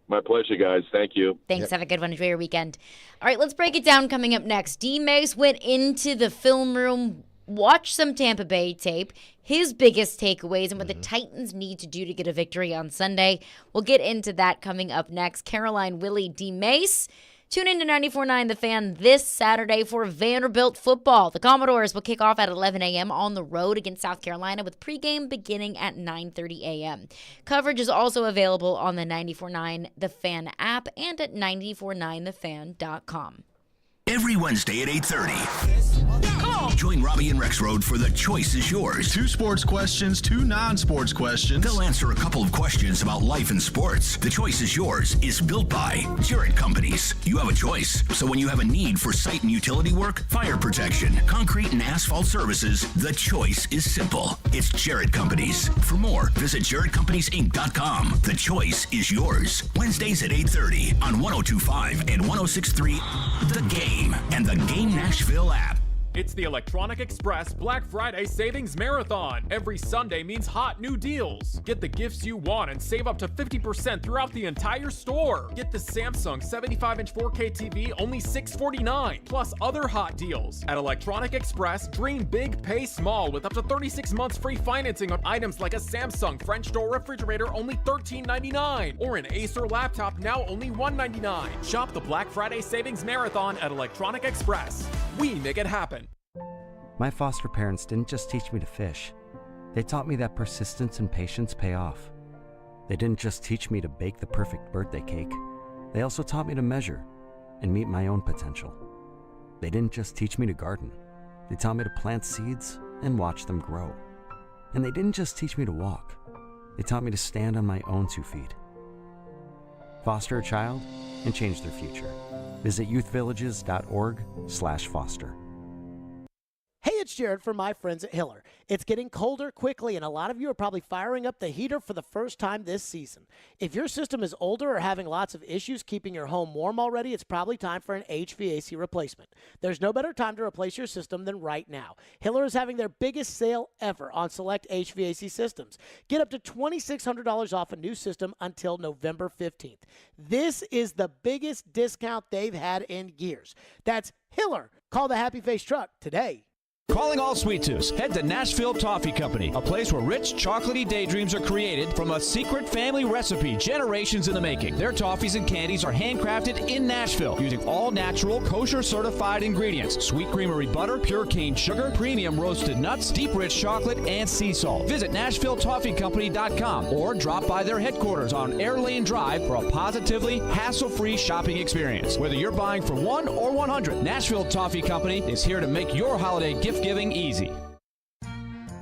[SPEAKER 2] My pleasure, guys. Thank you.
[SPEAKER 12] Thanks. Yep. Have a good one. Enjoy your weekend. All right, let's break it down. Coming up next, D-Mase went into the film room, watched some Tampa Bay tape, his biggest takeaways, and what the Titans need to do to get a victory on Sunday. We'll get into that coming up next. Caroline, Willy, D-Mase. Tune in to 94.9 The Fan this Saturday for Vanderbilt football. The Commodores will kick off at 11 a.m. on the road against South Carolina, with pregame beginning at 9:30 a.m. Coverage is also available on the 94.9 The Fan app and at 949thefan.com.
[SPEAKER 4] Every Wednesday at 8:30. Come on. Join Robbie and Rexroad for The Choice is Yours.
[SPEAKER 3] 2 sports questions, 2 non-sports questions.
[SPEAKER 4] They'll answer a couple of questions about life and sports. The Choice is Yours is built by Jarrett Companies. You have a choice. So when you have a need for site and utility work, fire protection, concrete and asphalt services, the choice is simple. It's Jarrett Companies. For more, visit JarrettCompaniesInc.com. The Choice is Yours. Wednesdays at 8:30 on 102.5 and 106.3 The Game and the Game Nashville app.
[SPEAKER 5] It's the Electronic Express Black Friday Savings Marathon. Every Sunday means hot new deals. Get the gifts you want and save up to 50% throughout the entire store. Get the Samsung 75-inch 4K TV, only $649, plus other hot deals. At Electronic Express, dream big, pay small with up to 36 months free financing on items like a Samsung French door refrigerator, only $13.99, or an Acer laptop, now only $199. Shop the Black Friday Savings Marathon at Electronic Express. We make it happen.
[SPEAKER 6] My foster parents didn't just teach me to fish. They taught me that persistence and patience pay off. They didn't just teach me to bake the perfect birthday cake. They also taught me to measure and meet my own potential. They didn't just teach me to garden. They taught me to plant seeds and watch them grow. And they didn't just teach me to walk. They taught me to stand on my own 2 feet. Foster a child and change their future. Visit youthvillages.org/foster.
[SPEAKER 7] Hey,
[SPEAKER 1] it's Jared from my friends at Hiller. It's getting colder quickly, and a lot of you are probably firing up the heater for the first time this season. If your system is older or having lots of issues keeping your home warm already, it's probably time for an HVAC replacement. There's no better time to replace your system than right now. Hiller is having their biggest sale ever on select HVAC systems. Get up to $2,600 off a new system until November 15th. This is the biggest discount they've had in years. That's Hiller. Call the Happy Face Truck today.
[SPEAKER 20] Calling all sweet tooths. Head to Nashville Toffee Company, a place where rich, chocolatey daydreams are created from a secret family recipe generations in the making. Their toffees and candies are handcrafted in Nashville using all natural, kosher-certified ingredients. Sweet creamery butter, pure cane sugar, premium roasted nuts, deep rich chocolate, and sea salt. Visit NashvilleToffeeCompany.com or drop by their headquarters on Air Lane Drive for a positively hassle-free shopping experience. Whether you're buying for 1 or 100, Nashville Toffee Company is here to make your holiday gift giving easy.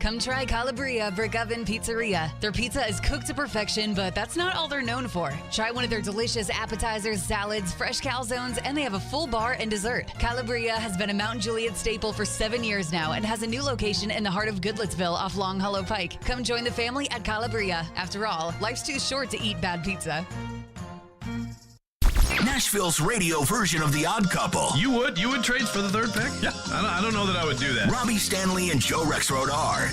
[SPEAKER 7] Come try Calabria Brick Oven Pizzeria. Their pizza is cooked to perfection, but that's not all they're known for. Try one of their delicious appetizers, salads, fresh calzones, and they have a full bar and dessert. Calabria has been a Mount Juliet staple for 7 years now and has a new location in the heart of Goodlettsville off Long Hollow Pike. Come join the family at Calabria. After all, life's too short to eat bad pizza.
[SPEAKER 4] Nashville's radio version of The Odd Couple.
[SPEAKER 3] You would trade for the third pick? Yeah, I don't know that I would do that.
[SPEAKER 4] Robbie Stanley and Joe Rexrode are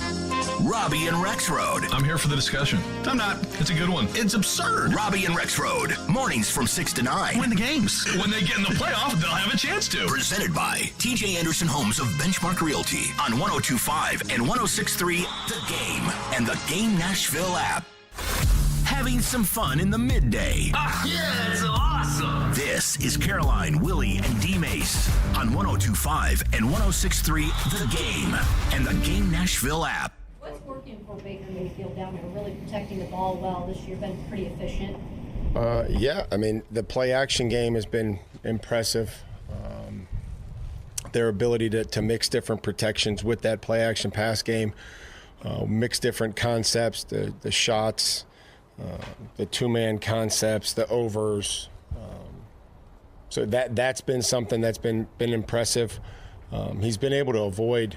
[SPEAKER 4] Robbie and Rexrode.
[SPEAKER 3] I'm here for the discussion. I'm not. It's a good one. It's absurd.
[SPEAKER 4] Robbie and Rexrode. Mornings from 6 to 9.
[SPEAKER 3] Win the games. When they get in the playoff, they'll have a chance to.
[SPEAKER 4] Presented by TJ Anderson Homes of Benchmark Realty on 102.5 and 106.3 The Game and the Game Nashville app. Having some fun in the midday.
[SPEAKER 25] Yeah, that's awesome.
[SPEAKER 4] This is Caroline, Willy, and D-Mase on 102.5 and 106.3 The Game and the Game Nashville app.
[SPEAKER 8] What's working for Baker Mayfield down there? Really protecting the ball well this year, been pretty efficient.
[SPEAKER 30] Yeah, I mean, the play action game has been impressive. Their ability to mix different protections with that play action pass game, mix different concepts, the shots, the two-man concepts, the overs. So that's been something that's been impressive. He's been able to avoid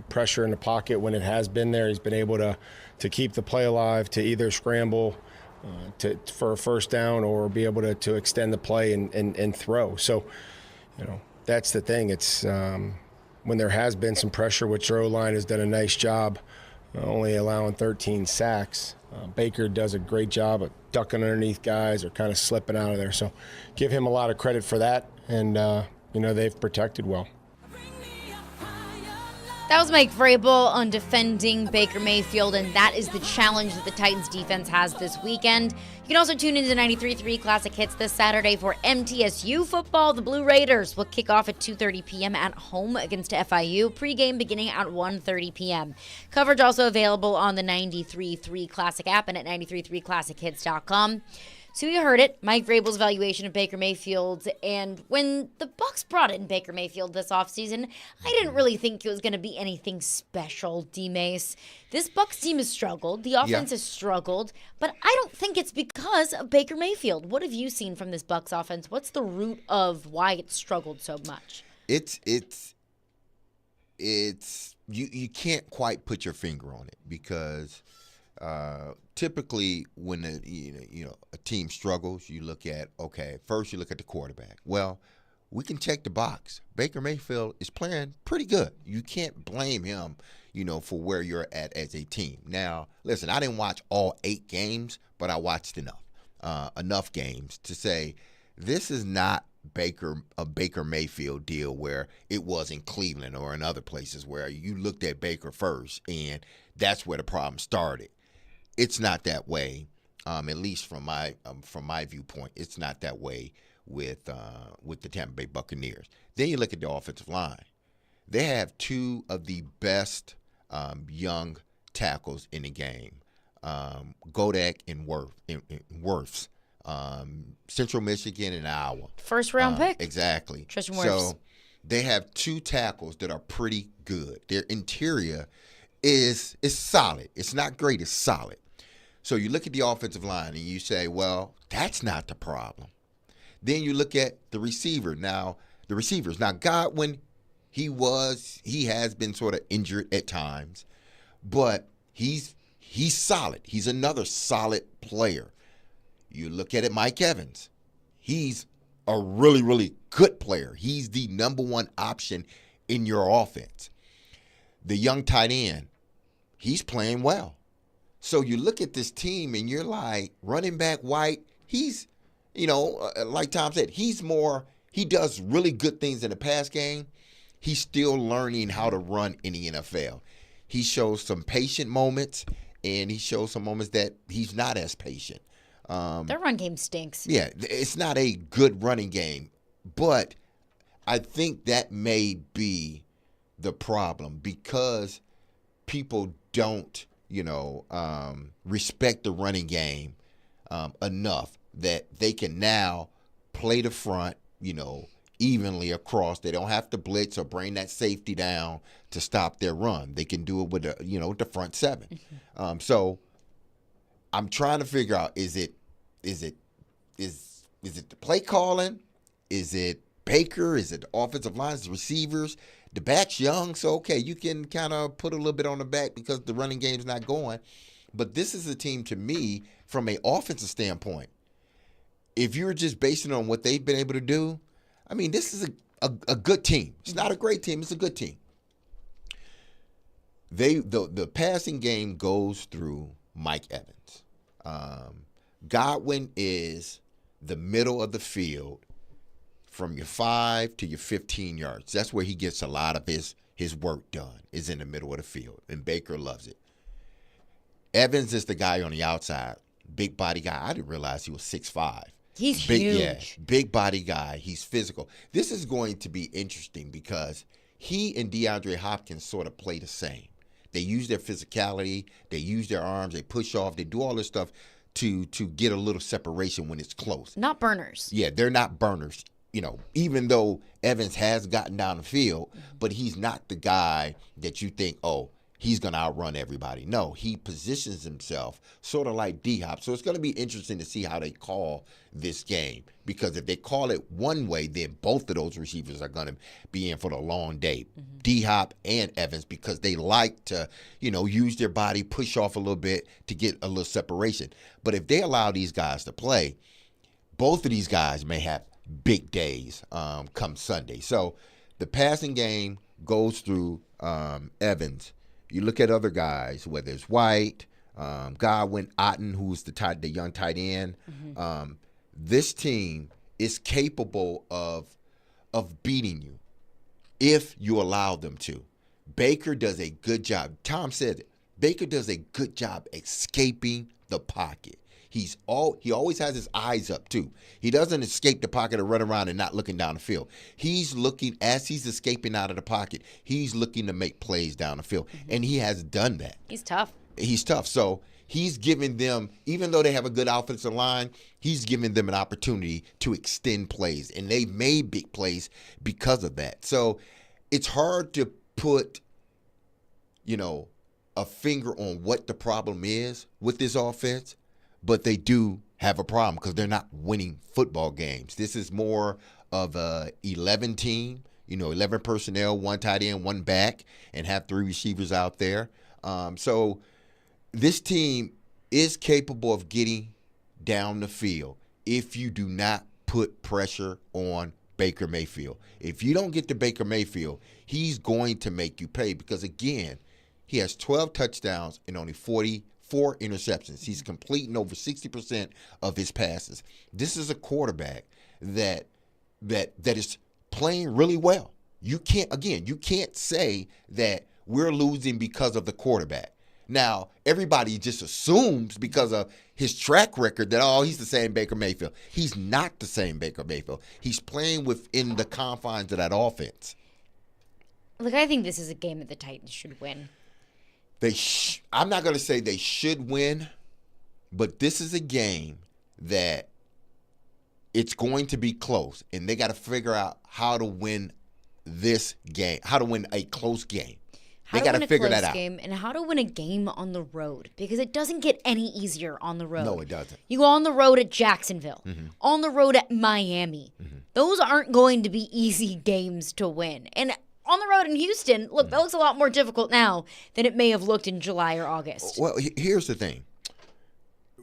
[SPEAKER 30] pressure in the pocket when it has been there. He's been able to keep the play alive, to either scramble for a first down or be able to extend the play and throw. So, that's the thing. It's when there has been some pressure, which their O-line has done a nice job, only allowing 13 sacks. Baker does a great job of ducking underneath guys or kind of slipping out of there. So give him a lot of credit for that. And, they've protected well.
[SPEAKER 12] That was Mike Vrabel on defending Baker Mayfield, and that is the challenge that the Titans defense has this weekend. You can also tune into 93.3 Classic Hits this Saturday for MTSU football. The Blue Raiders will kick off at 2:30 p.m. at home against FIU. Pregame beginning at 1:30 p.m. Coverage also available on the 93.3 Classic app and at 93.3classichits.com. So you heard it, Mike Vrabel's evaluation of Baker Mayfield. And when the Bucs brought in Baker Mayfield this offseason, I didn't really think it was going to be anything special, D-Mase. This Bucs team has struggled. The offense has struggled. But I don't think it's because of Baker Mayfield. What have you seen from this Bucs offense? What's the root of why it's struggled so much?
[SPEAKER 13] It's you can't quite put your finger on it because typically when a team struggles, you look at first you look at the quarterback. Well, we can check the box. Baker Mayfield is playing pretty good. You can't blame him, for where you're at as a team. Now, listen, I didn't watch all 8 games, but I watched enough games to say this is not a Baker Mayfield deal where it was in Cleveland or in other places where you looked at Baker first and that's where the problem started. It's not that way, at least from my viewpoint. It's not that way with the Tampa Bay Buccaneers. Then you look at the offensive line. They have 2 of the best young tackles in the game, Godak and Wirfs, Central Michigan and Iowa.
[SPEAKER 12] First-round pick.
[SPEAKER 13] Exactly.
[SPEAKER 12] Tristan Wirfs.
[SPEAKER 13] So they have 2 tackles that are pretty good. Their interior is solid. It's not great. It's solid. So you look at the offensive line and you say, well, that's not the problem. Then you look at the receivers. Now, Godwin, He has been sort of injured at times, but he's solid. He's another solid player. You look at it, Mike Evans. He's a really, really good player. He's the number one option in your offense. The young tight end, he's playing well. So you look at this team and you're like, running back White, he's, like Tom said, he does really good things in the pass game. He's still learning how to run in the NFL. He shows some patient moments, and he shows some moments that he's not as patient.
[SPEAKER 12] Their run game stinks.
[SPEAKER 13] Yeah, it's not a good running game, but I think that may be the problem because people don't, respect the running game enough that they can now play the front, evenly across. They don't have to blitz or bring that safety down to stop their run. They can do it with the front seven.
[SPEAKER 12] Mm-hmm.
[SPEAKER 13] So I'm trying to figure out, is it the play calling? Is it Baker? Is it the offensive lines, the receivers? The back's young, so okay, you can kind of put a little bit on the back because the running game's not going. But this is a team, to me, from an offensive standpoint, if you're just basing it on what they've been able to do, I mean, this is a good team. It's not a great team. It's a good team. The passing game goes through Mike Evans. Godwin is the middle of the field from your 5 to your 15 yards. That's where he gets a lot of his work done, is in the middle of the field, and Baker loves it. Evans is the guy on the outside, big body guy. I didn't realize he was 6'5".
[SPEAKER 12] He's
[SPEAKER 13] huge.
[SPEAKER 12] Yeah,
[SPEAKER 13] big body guy. He's physical. This is going to be interesting because he and DeAndre Hopkins sort of play the same. They use their physicality. They use their arms. They push off. They do all this stuff to get a little separation when it's close.
[SPEAKER 12] Not burners.
[SPEAKER 13] Yeah, they're not burners. Even though Evans has gotten down the field, but he's not the guy that you think, oh, he's going to outrun everybody. No, he positions himself sort of like D-Hop. So it's going to be interesting to see how they call this game, because if they call it one way, then both of those receivers are going to be in for the long day, D-Hop and Evans, because they like to, use their body, push off a little bit to get a little separation. But if they allow these guys to play, both of these guys may have big days come Sunday. So the passing game goes through Evans. You look at other guys, whether it's White, Godwin, Otten, who's the young tight end. This team is capable of beating you if you allow them to. Baker does a good job. Tom said it. Baker does a good job escaping the pocket. He always has his eyes up, too. He doesn't escape the pocket and run around and not looking down the field. He's looking, as he's escaping out of the pocket, he's looking to make plays down the field. And he has done that.
[SPEAKER 12] He's tough.
[SPEAKER 13] He's tough. So he's giving them, even though they have a good offensive line, he's giving them an opportunity to extend plays. And they've made big plays because of that. So it's hard to put, a finger on what the problem is with this offense. But they do have a problem because they're not winning football games. This is more of a 11 team, 11 personnel, one tight end, one back, and have 3 receivers out there. So this team is capable of getting down the field if you do not put pressure on Baker Mayfield. If you don't get to Baker Mayfield, he's going to make you pay because, again, he has 12 touchdowns and only 44 interceptions. He's completing over 60% of his passes. This is a quarterback that is playing really well. You can't say that we're losing because of the quarterback. Now, everybody just assumes because of his track record that, he's the same Baker Mayfield. He's not the same Baker Mayfield. He's playing within the confines of that offense.
[SPEAKER 12] Look, I think this is a game that the Titans should win.
[SPEAKER 13] I'm not going to say they should win, but this is a game that it's going to be close, and they got to figure out how to win this game, how to win a close game. They got to figure that out.
[SPEAKER 12] Game and how to win a game on the road, because it doesn't get any easier on the road.
[SPEAKER 13] No, it doesn't.
[SPEAKER 12] You go on the road at Jacksonville, on the road at Miami. Those aren't going to be easy games to win. And on the road in Houston, look, that looks a lot more difficult now than it may have looked in July or August.
[SPEAKER 13] Well, here's the thing.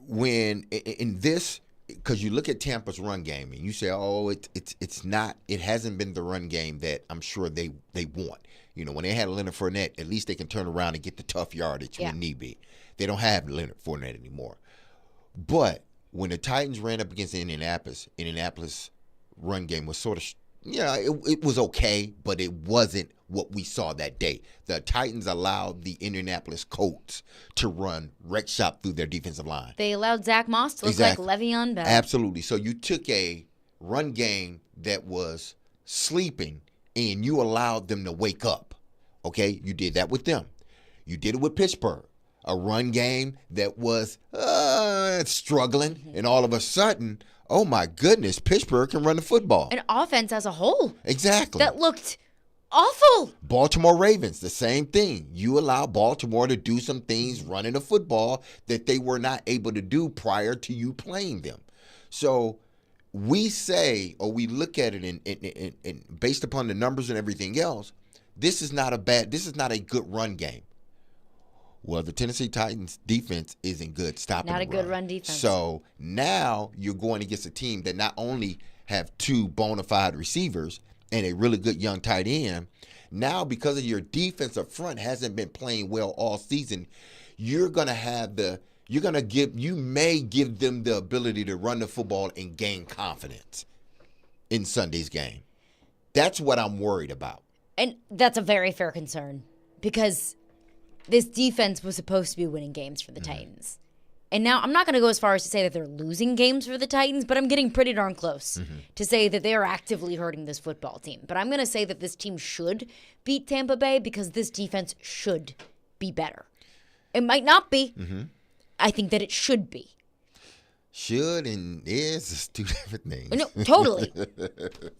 [SPEAKER 13] When in this, because you look at Tampa's run game and you say, oh, it's not, it hasn't been the run game that I'm sure they want. You know, when they had Leonard Fournette, at least they can turn around and get the tough yardage when need be. They don't have Leonard Fournette anymore. But when the Titans ran up against Indianapolis run game was sort of, it was okay, but it wasn't what we saw that day. The Titans allowed the Indianapolis Colts to run wreck shop through their defensive line.
[SPEAKER 12] They allowed Zach Moss to look like Le'Veon Bell.
[SPEAKER 13] Absolutely. So you took a run game that was sleeping and you allowed them to wake up. Okay? You did that with them. You did it with Pittsburgh. A run game that was struggling, and all of a sudden, oh my goodness, Pittsburgh can run the football.
[SPEAKER 12] An offense as a whole.
[SPEAKER 13] Exactly.
[SPEAKER 12] That looked awful.
[SPEAKER 13] Baltimore Ravens, the same thing. You allow Baltimore to do some things running the football that they were not able to do prior to you playing them. So we say, or we look at it and based upon the numbers and everything else, this is not a good run game. Well, the Tennessee Titans defense isn't good stopping
[SPEAKER 12] Not
[SPEAKER 13] the
[SPEAKER 12] a good run defense.
[SPEAKER 13] So now you're going against a team that not only have two bona fide receivers and a really good young tight end, now because of your defensive front hasn't been playing well all season, you may give them the ability to run the football and gain confidence in Sunday's game. That's what I'm worried about.
[SPEAKER 12] And that's a very fair concern because this defense was supposed to be winning games for the Titans. And now I'm not going to go as far as to say that they're losing games for the Titans, but I'm getting pretty darn close to say that they are actively hurting this football team. But I'm going to say that this team should beat Tampa Bay because this defense should be better. It might not be. I think that it should be.
[SPEAKER 13] Should and is two different things.
[SPEAKER 12] No, totally.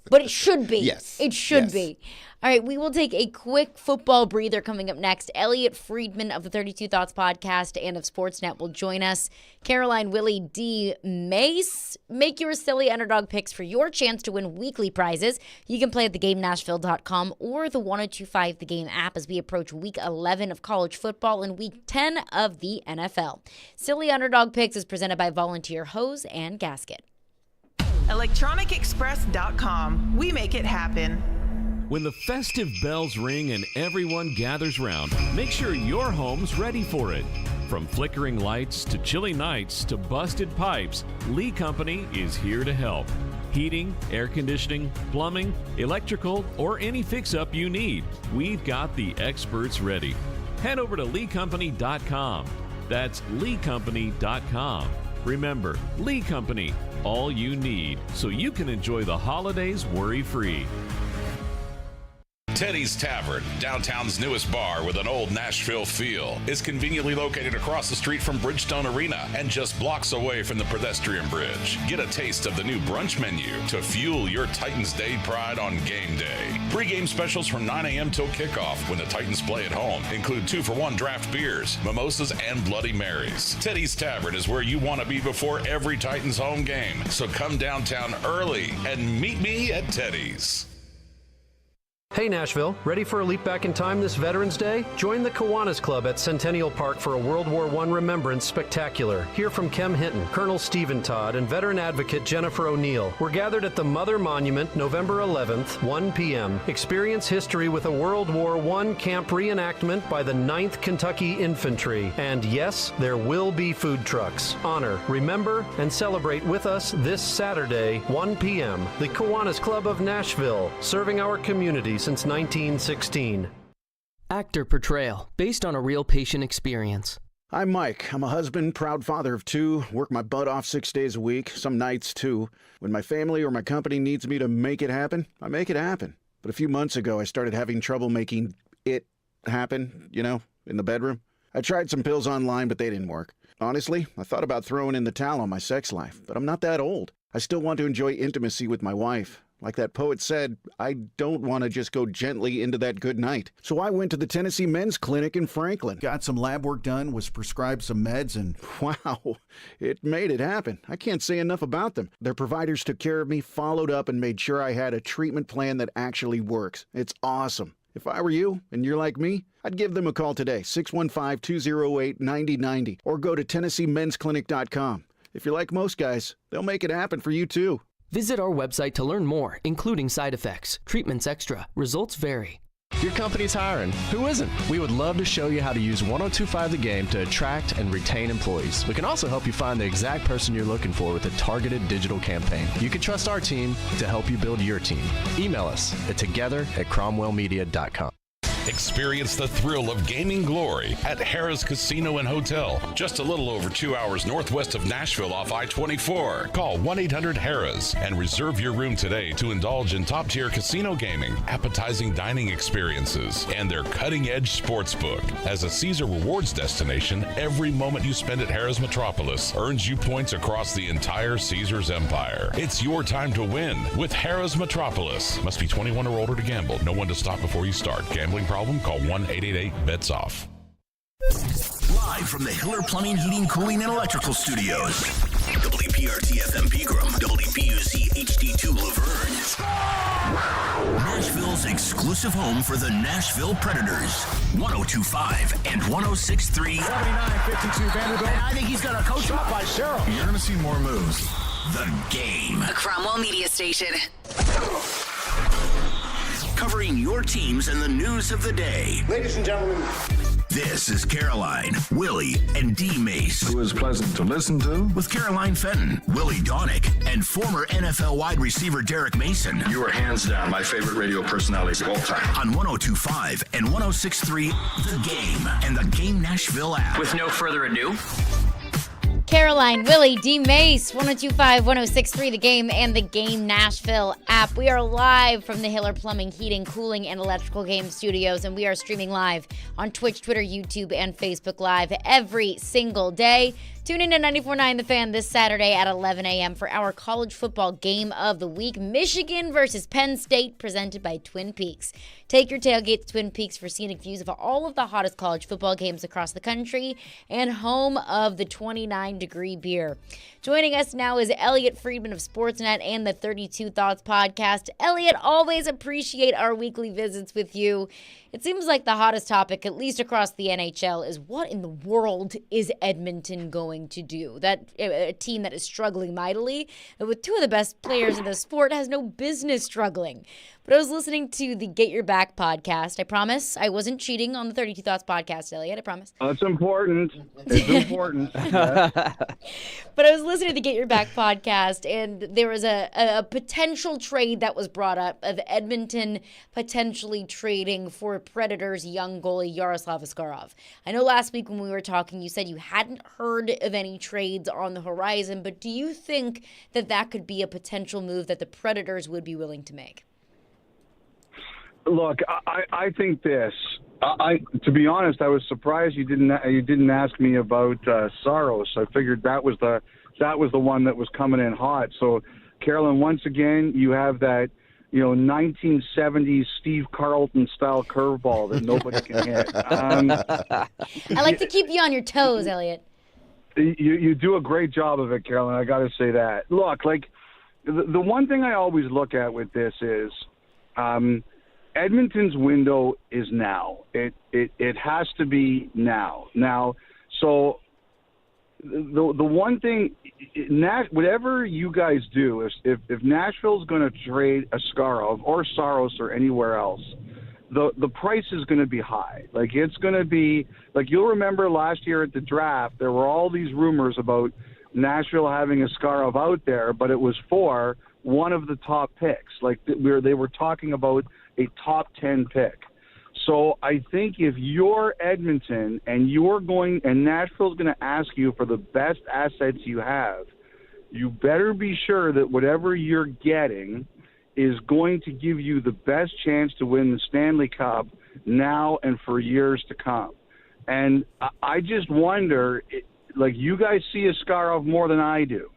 [SPEAKER 12] But it should be.
[SPEAKER 13] Yes.
[SPEAKER 12] It should be. All right, we will take a quick football breather coming up next. Elliot Friedman of the 32 Thoughts podcast and of Sportsnet will join us. Caroline, Willy, D-Mase. Make your silly underdog picks for your chance to win weekly prizes. You can play at thegamenashville.com or the 1025 The Game app as we approach week 11 of college football and week 10 of the NFL. Silly Underdog Picks is presented by Volunteer Hose and Gasket.
[SPEAKER 9] ElectronicExpress.com. We make it happen.
[SPEAKER 10] When the festive bells ring and everyone gathers round, make sure your home's ready for it. From flickering lights to chilly nights to busted pipes, Lee Company is here to help. Heating, air conditioning, plumbing, electrical, or any fix-up you need, we've got the experts ready. Head over to LeeCompany.com. That's LeeCompany.com. Remember, Lee Company, all you need, so you can enjoy the holidays worry-free.
[SPEAKER 11] Teddy's Tavern, downtown's newest bar with an old Nashville feel, is conveniently located across the street from Bridgestone Arena and just blocks away from the pedestrian bridge. Get a taste of the new brunch menu to fuel your Titans Day pride on game day. Pre-game specials from 9 a.m. till kickoff when the Titans play at home include 2-for-1 draft beers, mimosas, and Bloody Marys. Teddy's Tavern is where you want to be before every Titans home game, so come downtown early and meet me at Teddy's.
[SPEAKER 14] Hey Nashville, ready for a leap back in time this Veterans Day? Join the Kiwanis Club at Centennial Park for a World War I Remembrance Spectacular. Hear from Kem Hinton, Colonel Stephen Todd, and veteran advocate Jennifer O'Neill. We're gathered at the Mother Monument November 11th, 1 p.m. Experience history with a World War I camp reenactment by the 9th Kentucky Infantry. And yes, there will be food trucks. Honor, remember, and celebrate with us this Saturday, 1 p.m. The Kiwanis Club of Nashville, serving our community since 1916.
[SPEAKER 15] Actor Portrayal, based on a real patient experience.
[SPEAKER 16] I'm Mike. I'm a husband, proud father of 2, work my butt off 6 days a week, some nights too. When my family or my company needs me to make it happen, I make it happen. But a few months ago, I started having trouble making it happen, in the bedroom. I tried some pills online, but they didn't work. Honestly, I thought about throwing in the towel on my sex life, but I'm not that old. I still want to enjoy intimacy with my wife. Like that poet said, I don't want to just go gently into that good night. So I went to the Tennessee Men's Clinic in Franklin.
[SPEAKER 17] Got some lab work done, was prescribed some meds, and
[SPEAKER 16] wow, it made it happen. I can't say enough about them. Their providers took care of me, followed up, and made sure I had a treatment plan that actually works. It's awesome. If I were you and you're like me, I'd give them a call today, 615-208-9090, or go to TennesseeMen'sClinic.com. If you're like most guys, they'll make it happen for you too.
[SPEAKER 15] Visit our website to learn more, including side effects, treatments extra. Results vary.
[SPEAKER 18] Your company's hiring. Who isn't? We would love to show you how to use 1025 The Game to attract and retain employees. We can also help you find the exact person you're looking for with a targeted digital campaign. You can trust our team to help you build your team. Email us at together@cromwellmedia.com.
[SPEAKER 11] Experience the thrill of gaming glory at Harrah's Casino and Hotel, just a little over 2 hours northwest of Nashville off I-24. Call 1-800-HARRAHS and reserve your room today to indulge in top-tier casino gaming, appetizing dining experiences, and their cutting-edge sports book. As a Caesar Rewards destination, every moment you spend at Harrah's Metropolis earns you points across the entire Caesars empire. It's your time to win with Harrah's Metropolis. Must be 21 or older to gamble. Know when to stop before you start. Gambling problem? Call 1-888-BETS-OFF.
[SPEAKER 4] Live from the Hiller Plumbing, Heating, Cooling, and Electrical Studios. WPRT-FM Pegram, WPUC HD2 Laverne. Nashville's exclusive home for the Nashville Predators. 102.5 and 106.3.
[SPEAKER 19] 79-52 Vanderbilt.
[SPEAKER 4] I think he's got a coach up by Cheryl.
[SPEAKER 19] You're going to see more moves.
[SPEAKER 4] The Game.
[SPEAKER 7] A Cromwell Media Station.
[SPEAKER 4] Covering your teams and the news of the day.
[SPEAKER 19] Ladies and gentlemen,
[SPEAKER 4] this is Caroline, Willy, and D-Mase.
[SPEAKER 19] Who is pleasant to listen to.
[SPEAKER 4] With Caroline Fenton, Willy Donick, and former NFL wide receiver Derek Mason.
[SPEAKER 19] You are hands down my favorite radio personalities of all time.
[SPEAKER 4] On 102.5 and 106.3, The Game, and the Game Nashville app.
[SPEAKER 15] With no further ado,
[SPEAKER 12] Caroline, Willy, D-Mase, 102.5, 106.3, The Game, and the Game Nashville app. We are live from the Hiller Plumbing, Heating, Cooling, and Electrical Game Studios, and we are streaming live on Twitch, Twitter, YouTube, and Facebook Live every single day. Tune in to 94.9 The Fan this Saturday at 11 a.m. for our college football game of the week, Michigan versus Penn State, presented by Twin Peaks. Take your tailgate to Twin Peaks for scenic views of all of the hottest college football games across the country and home of the 29-degree beer. Joining us now is Elliot Friedman of Sportsnet and the 32 Thoughts podcast. Elliot, always appreciate our weekly visits with you. It seems like the hottest topic, at least across the NHL, is what in the world is Edmonton going to do? That a team that is struggling mightily, with two of the best players in the sport, has no business struggling. But I was listening to the Get Your Back podcast. I promise I wasn't cheating on the 32 Thoughts podcast, Elliot. I promise.
[SPEAKER 19] That's important. It's important.
[SPEAKER 12] But I was listening to the Get Your Back podcast, and there was a potential trade that was brought up of Edmonton potentially trading for Predators' young goalie Yaroslav Askarov. I know last week when we were talking, you said you hadn't heard of any trades on the horizon, but do you think that that could be a potential move that the Predators would be willing to make?
[SPEAKER 19] Look, I think this. To be honest, I was surprised you didn't ask me about Saros. I figured that was the one that was coming in hot. So, Carolyn, once again, you have that 1970s Steve Carlton style curveball that nobody can hit.
[SPEAKER 12] I like to keep you on your toes, Elliot.
[SPEAKER 19] You do a great job of it, Carolyn. I got to say that. Look, like the one thing I always look at with this is. Edmonton's window is now. It has to be now. So the one thing, whatever you guys do, if Nashville's going to trade Askarov or Saros or anywhere else, the price is going to be high. Like it's going to be like you'll remember last year at the draft, there were all these rumors about Nashville having Askarov out there, but it was for one of the top picks. Like they were talking about a top 10 pick. So I think if you're Edmonton and Nashville's going to ask you for the best assets you have, you better be sure that whatever you're getting is going to give you the best chance to win the Stanley Cup now and for years to come. And I just wonder, like you guys see Askarov more than I do.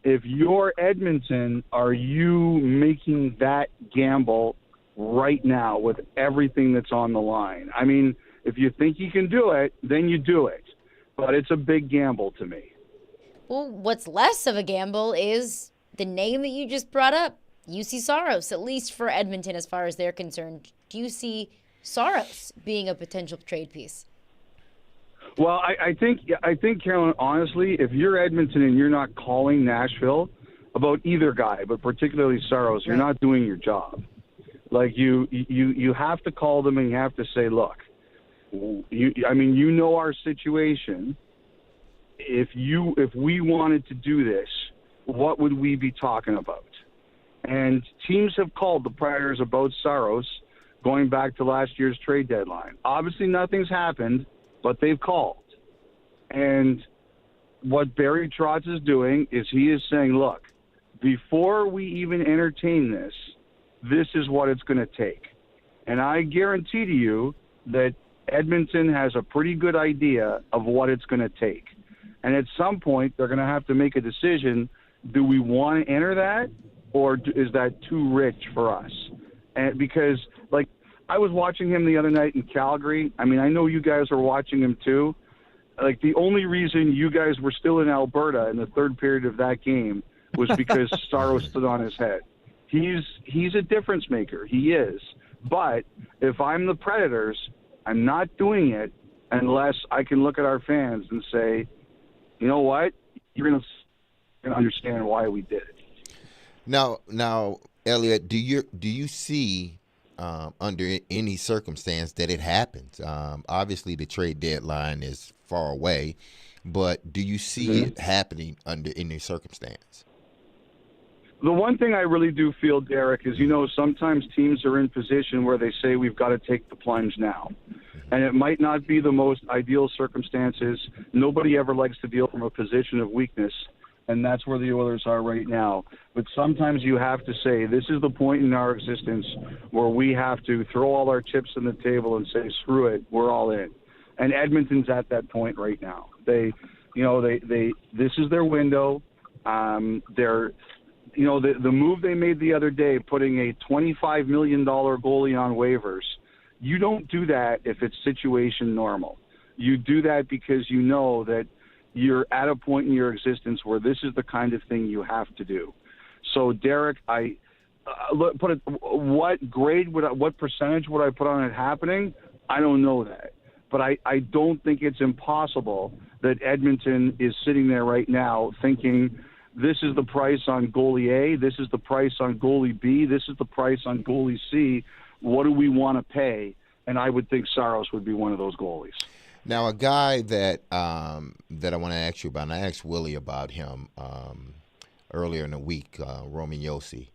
[SPEAKER 19] If you're Edmonton, are you making that gamble right now with everything that's on the line? I mean, if you think you can do it, then you do it. But it's a big gamble to me.
[SPEAKER 12] Well, what's less of a gamble is the name that you just brought up, UC Saros, at least for Edmonton as far as they're concerned. Do you see Saros being a potential trade piece?
[SPEAKER 19] Well, I think, Carolyn, honestly, if you're Edmonton and you're not calling Nashville about either guy, but particularly Saros, you're not doing your job. Like, you have to call them and you have to say, look, you know our situation. If we wanted to do this, what would we be talking about? And teams have called the Predators about Saros going back to last year's trade deadline. Obviously, nothing's happened, but they've called. And what Barry Trotz is doing is he is saying, look, before we even entertain this, this is what it's going to take. And I guarantee to you that Edmonton has a pretty good idea of what it's going to take. And at some point, they're going to have to make a decision. Do we want to enter that, or is that too rich for us? And because, like, I was watching him the other night in Calgary. I mean, I know you guys are watching him too. Like, the only reason you guys were still in Alberta in the third period of that game was because Saros stood on his head. He's a difference maker. He is. But if I'm the Predators, I'm not doing it unless I can look at our fans and say, you know what, you're going to understand why we did it.
[SPEAKER 13] Now, Elliot, do you see under any circumstance that it happens? Obviously, the trade deadline is far away, but do you see it happening under any circumstance?
[SPEAKER 19] The one thing I really do feel, Derek, is, sometimes teams are in position where they say we've got to take the plunge now. And it might not be the most ideal circumstances. Nobody ever likes to deal from a position of weakness, and that's where the Oilers are right now. But sometimes you have to say, this is the point in our existence where we have to throw all our chips on the table and say, screw it, we're all in. And Edmonton's at that point right now. This is their window. The move they made the other day, putting a $25 million goalie on waivers, you don't do that if it's situation normal. You do that because you know that you're at a point in your existence where this is the kind of thing you have to do. So, Derek, what percentage would I put on it happening? I don't know that. But I don't think it's impossible that Edmonton is sitting there right now thinking, this is the price on goalie A, this is the price on goalie B, this is the price on goalie C. What do we want to pay? And I would think Saros would be one of those goalies.
[SPEAKER 13] Now, a guy that I want to ask you about, and I asked Willy about him earlier in the week, Roman Josi,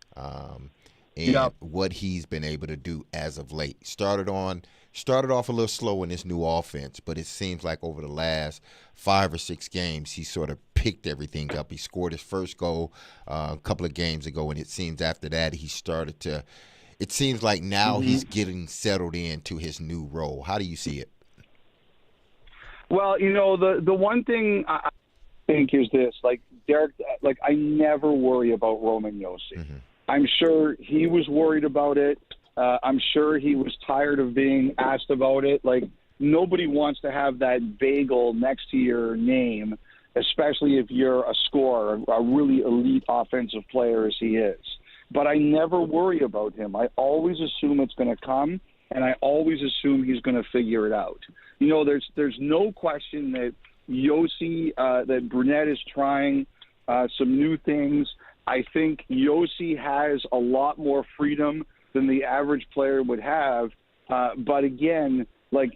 [SPEAKER 13] and what he's been able to do as of late. Started off a little slow in this new offense, but it seems like over the last 5 or 6 games, he sort of picked everything up. He scored his first goal a couple of games ago, and it seems after that he started to – it seems like now he's getting settled into his new role. How do you see it?
[SPEAKER 19] Well, the one thing I think is this, like, Derek, like, I never worry about Roman Josi. I'm sure he was worried about it. I'm sure he was tired of being asked about it. Like, nobody wants to have that bagel next to your name, especially if you're a scorer, a really elite offensive player as he is. But I never worry about him. I always assume it's going to come, and I always assume he's going to figure it out. There's no question that Josi, that Brunette is trying some new things. I think Josi has a lot more freedom than the average player would have. But again, like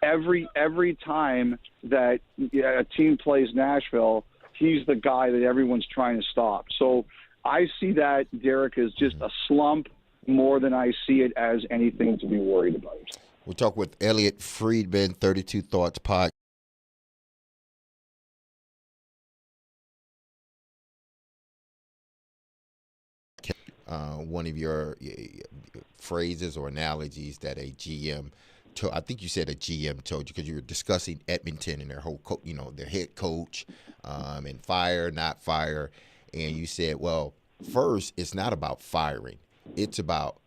[SPEAKER 19] every time that a team plays Nashville, he's the guy that everyone's trying to stop. So I see that, Derek, as just a slump more than I see it as anything to be worried about.
[SPEAKER 13] We'll talk with Elliot Friedman, 32 Thoughts Podcast. One of your phrases or analogies that a GM, I think you said a GM told you, because you were discussing Edmonton and their whole, their head coach, and fire, not fire. And you said, well, first, it's not about firing. It's about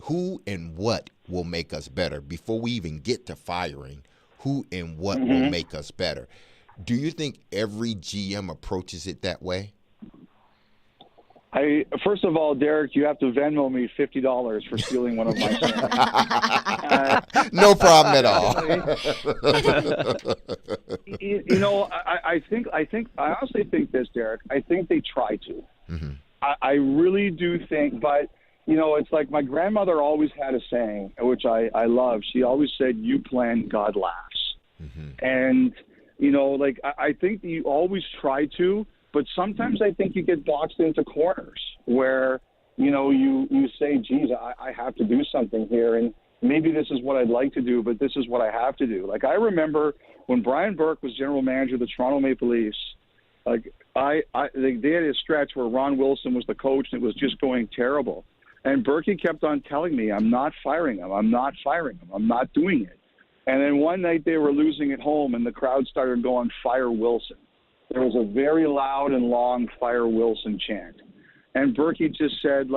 [SPEAKER 13] who and what will make us better. Before we even get to firing, who and what will make us better. Do you think every GM approaches it that way?
[SPEAKER 19] First of all, Derek, you have to Venmo me $50 for stealing one of my sayings.
[SPEAKER 13] No problem at all.
[SPEAKER 19] I honestly think this, Derek. I think they try to.
[SPEAKER 13] Mm-hmm.
[SPEAKER 19] I really do think, but it's like my grandmother always had a saying, which I love. She always said, "You plan, God laughs."
[SPEAKER 13] Mm-hmm.
[SPEAKER 19] And I think you always try to. But sometimes I think you get boxed into corners where, you say, geez, I have to do something here. And maybe this is what I'd like to do, but this is what I have to do. Like, I remember when Brian Burke was general manager of the Toronto Maple Leafs, they had a stretch where Ron Wilson was the coach and it was just going terrible. And Berkey kept on telling me, I'm not firing him. I'm not firing him. I'm not doing it. And then one night they were losing at home and the crowd started going, fire Wilson. There was a very loud and long fire Wilson chant. And Berkey just said,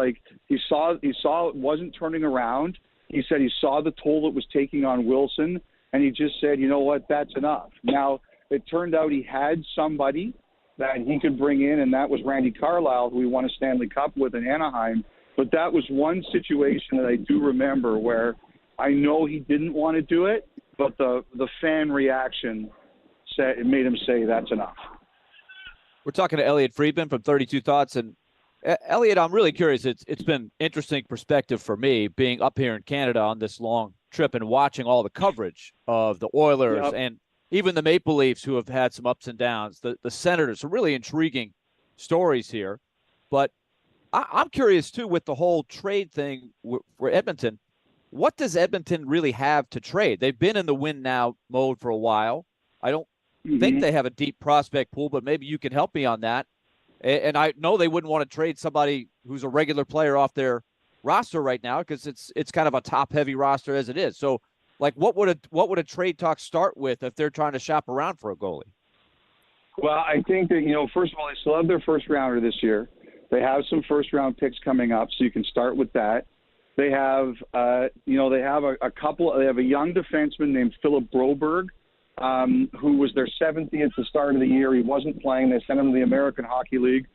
[SPEAKER 19] he saw it wasn't turning around. He said he saw the toll it was taking on Wilson, and he just said, you know what, that's enough. Now, it turned out he had somebody that he could bring in, and that was Randy Carlyle, who he won a Stanley Cup with in Anaheim. But that was one situation that I do remember where I know he didn't want to do it, but the fan reaction it made him say that's enough.
[SPEAKER 20] We're talking to Elliot Friedman from 32 Thoughts. And Elliot, I'm really curious. It's been interesting perspective for me being up here in Canada on this long trip and watching all the coverage of the Oilers and even the Maple Leafs, who have had some ups and downs, the Senators, some really intriguing stories here. But I'm curious, too, with the whole trade thing for Edmonton. What does Edmonton really have to trade? They've been in the win now mode for a while. I don't think they have a deep prospect pool, but maybe you can help me on that. And I know they wouldn't want to trade somebody who's a regular player off their roster right now because it's kind of a top-heavy roster as it is. So, what would a trade talk start with if they're trying to shop around for a goalie? Well,
[SPEAKER 19] I think that, first of all, they still have their first-rounder this year. They have some first-round picks coming up, so you can start with that. They have, they have a couple. They have a young defenseman named Philip Broberg, who was their 70th at the start of the year. He wasn't playing. They sent him to the American Hockey League.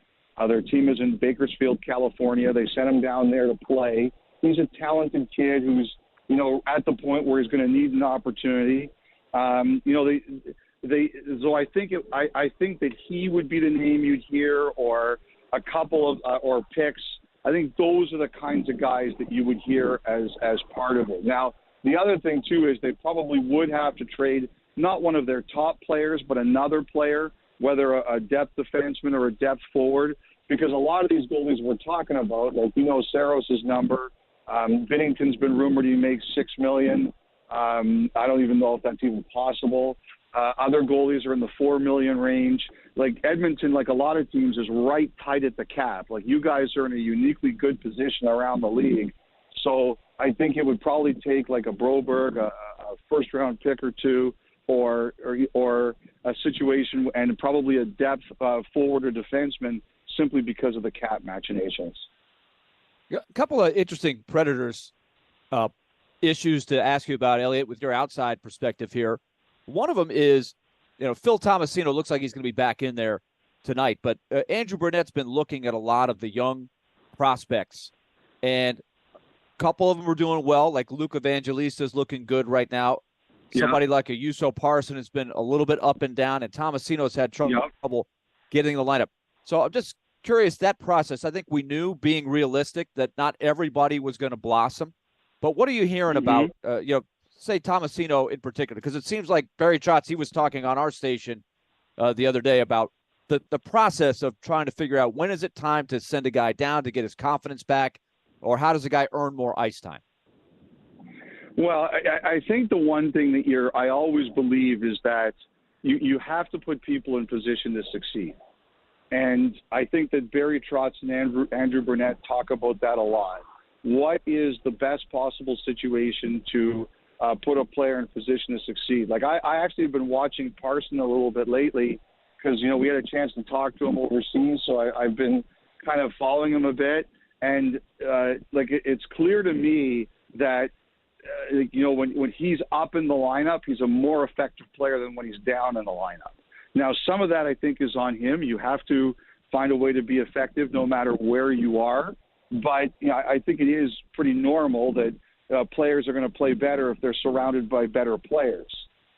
[SPEAKER 19] Their team is in Bakersfield, California. They sent him down there to play. He's a talented kid who's, at the point where he's going to need an opportunity. So I think I think that he would be the name you'd hear, or a couple of or picks. I think those are the kinds of guys that you would hear as part of it. Now, the other thing too is they probably would have to trade not one of their top players, but another player, whether a depth defenseman or a depth forward, because a lot of these goalies we're talking about, Saros' number, Binnington's been rumored he makes $6 million. I don't even know if that's even possible. Other goalies are in the $4 million range. Edmonton, like a lot of teams, is right tight at the cap. You guys are in a uniquely good position around the league. So I think it would probably take a Broberg, a first-round pick or two, or a situation, and probably a depth forward or defenseman, simply because of the cap machinations.
[SPEAKER 20] A couple of interesting Predators issues to ask you about, Elliot, with your outside perspective here. One of them is, Phil Tomasino looks like he's going to be back in there tonight, but Andrew Burnett's been looking at a lot of the young prospects, and a couple of them are doing well, like Luke Evangelista's looking good right now. Somebody like a Yuso Parson has been a little bit up and down, and Tomasino's had trouble getting the lineup. So I'm just curious, that process. I think we knew, being realistic, that not everybody was going to blossom. But what are you hearing about, say Tomasino in particular? Because it seems like Barry Trotz, he was talking on our station the other day about the process of trying to figure out when is it time to send a guy down to get his confidence back, or how does a guy earn more ice time?
[SPEAKER 19] Well, I think the one thing that I always believe is that you have to put people in position to succeed. And I think that Barry Trotz and Andrew Burnett talk about that a lot. What is the best possible situation to put a player in position to succeed? I actually have been watching Parson a little bit lately because, we had a chance to talk to him overseas. So I've been kind of following him a bit. And, it's clear to me that, when he's up in the lineup, he's a more effective player than when he's down in the lineup. Now, some of that I think is on him. You have to find a way to be effective no matter where you are. But I think it is pretty normal that players are going to play better if they're surrounded by better players.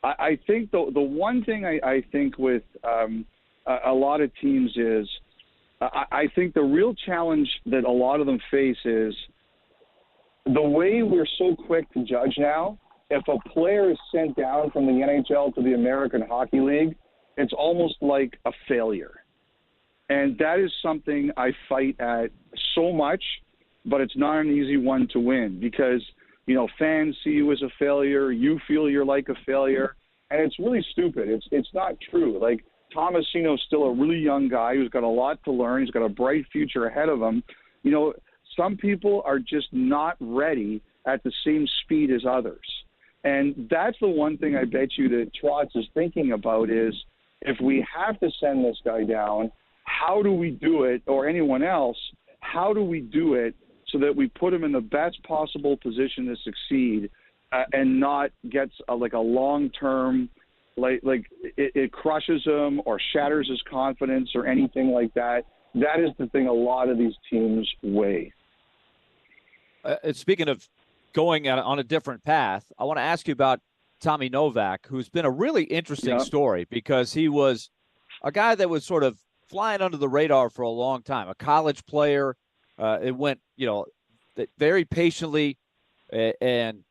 [SPEAKER 19] I think the one thing I think with a lot of teams is I think the real challenge that a lot of them face is the way we're so quick to judge now. If a player is sent down from the NHL to the American Hockey League, it's almost like a failure. And that is something I fight at so much, but it's not an easy one to win because, fans see you as a failure. You feel you're like a failure. And it's really stupid. It's not true. Like, Tomasino's still a really young guy who's got a lot to learn. He's got a bright future ahead of him. Some people are just not ready at the same speed as others. And that's the one thing I bet you that Trotz is thinking about is if we have to send this guy down, how do we do it, or anyone else, how do we do it so that we put him in the best possible position to succeed and not get a long-term, it crushes him or shatters his confidence or anything like that. That is the thing a lot of these teams weigh.
[SPEAKER 2] Speaking of going on a different path, I want to ask you about Tommy Novak, who's been a really interesting story because he was a guy that was sort of flying under the radar for a long time, a college player. It went, very patiently and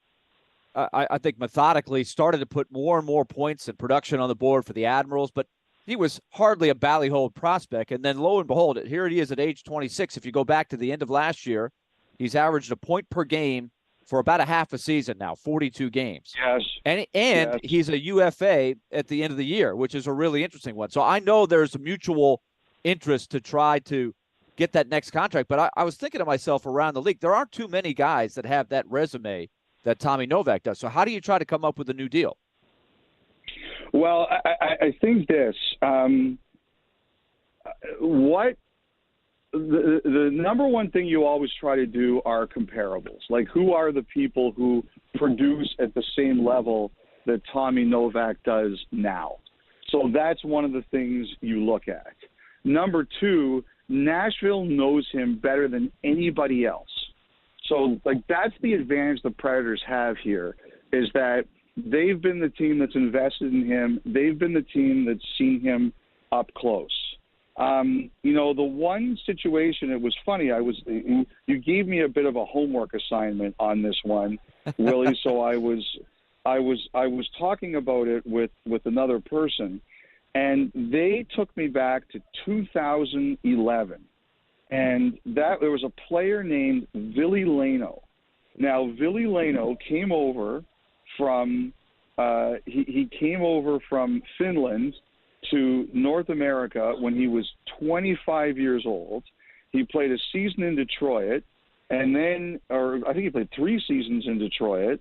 [SPEAKER 2] I think methodically started to put more and more points and production on the board for the Admirals, but he was hardly a ballyhole prospect. And then lo and behold, here he is at age 26. If you go back to the end of last year, he's averaged a point per game for about a half a season now, 42 games.
[SPEAKER 19] Yes.
[SPEAKER 2] And
[SPEAKER 19] yes.
[SPEAKER 2] He's a UFA at the end of the year, which is a really interesting one. So I know there's a mutual interest to try to get that next contract. But I was thinking to myself around the league, there aren't too many guys that have that resume that Tommy Novak does. So how do you try to come up with a new deal?
[SPEAKER 19] Well, I think this. The number one thing you always try to do are comparables. Like, who are the people who produce at the same level that Tommy Novak does now? So that's one of the things you look at. Number two, Nashville knows him better than anybody else. So, that's the advantage the Predators have here, is that they've been the team that's invested in him. They've been the team that's seen him up close. The one situation, it was funny. You gave me a bit of a homework assignment on this one, Willie. So I was talking about it with another person, and they took me back to 2011, and there was a player named Willy Leno. Now, Willy Leno came over from he came over from Finland to North America when he was 25 years old. He played a season in Detroit, and then, or I think he played 3 seasons in Detroit,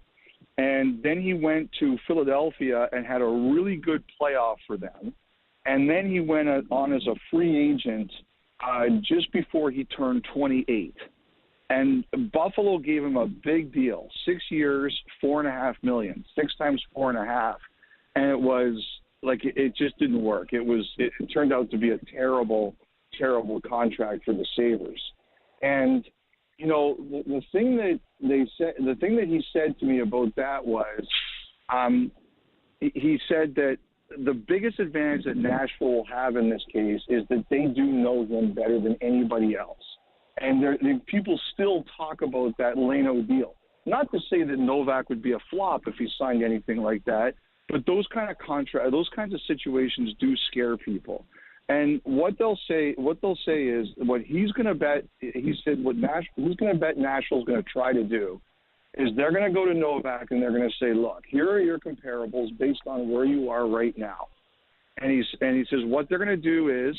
[SPEAKER 19] and then he went to Philadelphia and had a really good playoff for them. And then he went on as a free agent just before he turned 28. And Buffalo gave him a big deal, 6 years, $4.5 million, 6 times 4.5, and it was it just didn't work. It turned out to be a terrible, terrible contract for the Sabres. And the thing that he said to me about that was, he said that the biggest advantage that Nashville will have in this case is that they do know him better than anybody else. And people still talk about that Leno deal. Not to say that Novak would be a flop if he signed anything like that, but those kind of situations do scare people. And what they'll say is what he's going to bet. He said he's going to bet Nashville's going to try to do is they're going to go to Novak and they're going to say, look, here are your comparables based on where you are right now. And he says what they're going to do is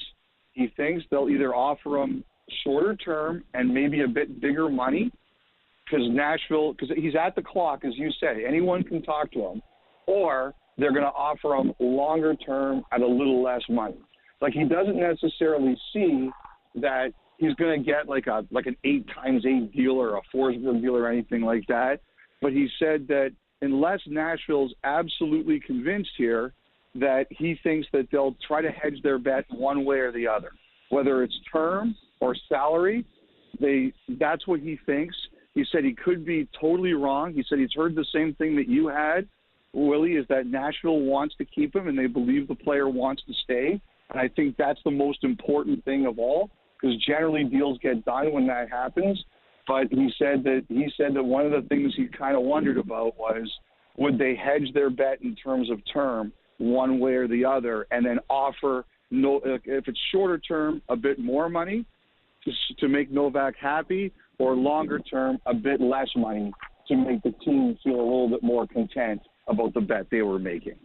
[SPEAKER 19] he thinks they'll either offer him shorter term and maybe a bit bigger money because he's at the clock, as you say. Anyone can talk to him. Or they're going to offer him longer term at a little less money. He doesn't necessarily see that he's going to get like an 8x8 deal or a Forsberg deal or anything like that. But he said that unless Nashville's absolutely convinced here, that he thinks that they'll try to hedge their bet one way or the other. whether it's term or salary. That's what he thinks. He said he could be totally wrong. He said he's heard the same thing that you had, Willie, is that Nashville wants to keep him and they believe the player wants to stay. And I think that's the most important thing of all, because generally deals get done when that happens. But he said that one of the things he kind of wondered about was, would they hedge their bet in terms of term one way or the other, and then offer if it's shorter term a bit more money to make Novak happy, or longer term a bit less money to make the team feel a little bit more content about the bet they were making.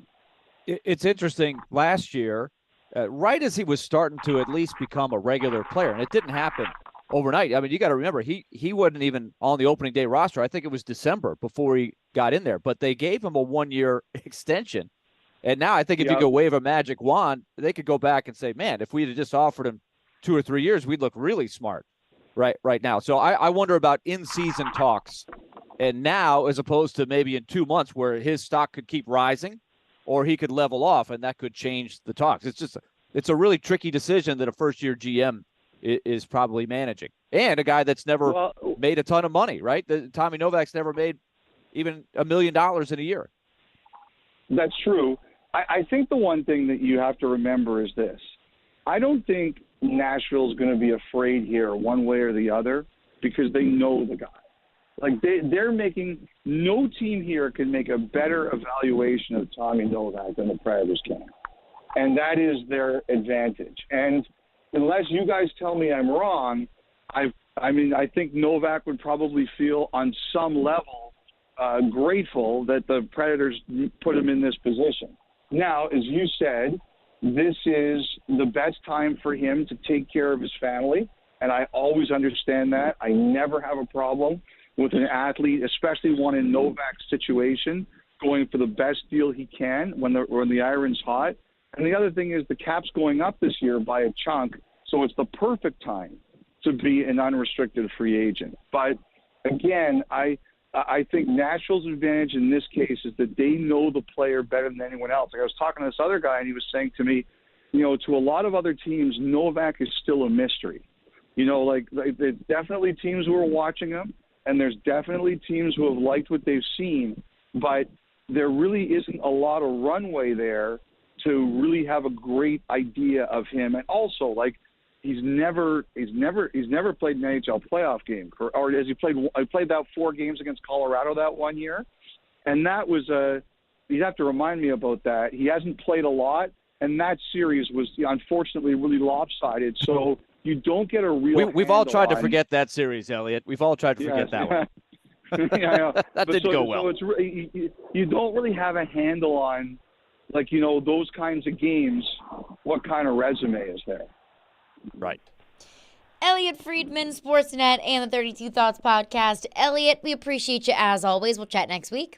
[SPEAKER 2] It's interesting. Last year, right as he was starting to at least become a regular player, and it didn't happen overnight. I mean, you got to remember, he wasn't even on the opening day roster. I think it was December before he got in there, but they gave him a 1-year extension. And now I think if you go wave a magic wand, they could go back and say, man, if we had just offered him 2 or 3 years, we'd look really smart right now. So I wonder about in-season talks. And now, as opposed to maybe in 2 months where his stock could keep rising or he could level off, and that could change the talks. It's a really tricky decision that a first-year GM is probably managing. And a guy that's never made a ton of money, right? Tommy Novak's never made even $1 million in a year.
[SPEAKER 19] That's true. I think the one thing that you have to remember is this. I don't think Nashville's going to be afraid here one way or the other, because they know the guy. Like they're making – no team here can make a better evaluation of Tommy Novak than the Predators can. And that is their advantage. And unless you guys tell me I'm wrong, I think Novak would probably feel on some level grateful that the Predators put him in this position. Now, as you said, this is the best time for him to take care of his family, and I always understand that. I never have a problem with an athlete, especially one in Novak's situation, going for the best deal he can when the iron's hot. And the other thing is the cap's going up this year by a chunk, so it's the perfect time to be an unrestricted free agent. But again, I think Nashville's advantage in this case is that they know the player better than anyone else. Like I was talking to this other guy, and he was saying to me, to a lot of other teams, Novak is still a mystery. There's definitely teams who are watching him, and there's definitely teams who have liked what they've seen, but there really isn't a lot of runway there to really have a great idea of him. And also, he's never played an NHL playoff game, or has he played? I played that 4 games against Colorado that 1 year, and that was you'd have to remind me about that. He hasn't played a lot, and that series was unfortunately really lopsided. So you don't get a real.
[SPEAKER 2] We've all tried to forget that series, Elliot. We've all tried to forget that one.
[SPEAKER 19] Yeah,
[SPEAKER 2] that didn't go well.
[SPEAKER 19] So you don't really have a handle on, those kinds of games. What kind of resume is there?
[SPEAKER 2] Right.
[SPEAKER 12] Elliot Friedman, Sportsnet, and the 32 Thoughts podcast. Elliot, we appreciate you as always. We'll chat next week.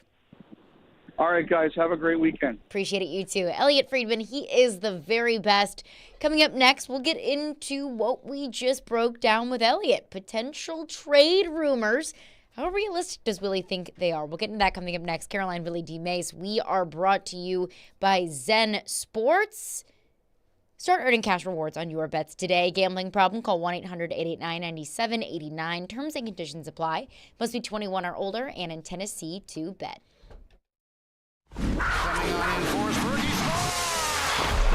[SPEAKER 19] All right, guys. Have a great weekend.
[SPEAKER 12] Appreciate it, you too. Elliot Friedman, he is the very best. Coming up next, we'll get into what we just broke down with Elliot. Potential trade rumors. How realistic does Willy think they are? We'll get into that coming up next. Caroline, Willy, D-Mase. We are brought to you by Zen Sports. Start earning cash rewards on your bets today. Gambling problem? Call 1-800-889-9789. Terms and conditions apply. Must be 21 or older and in Tennessee to bet.
[SPEAKER 5] The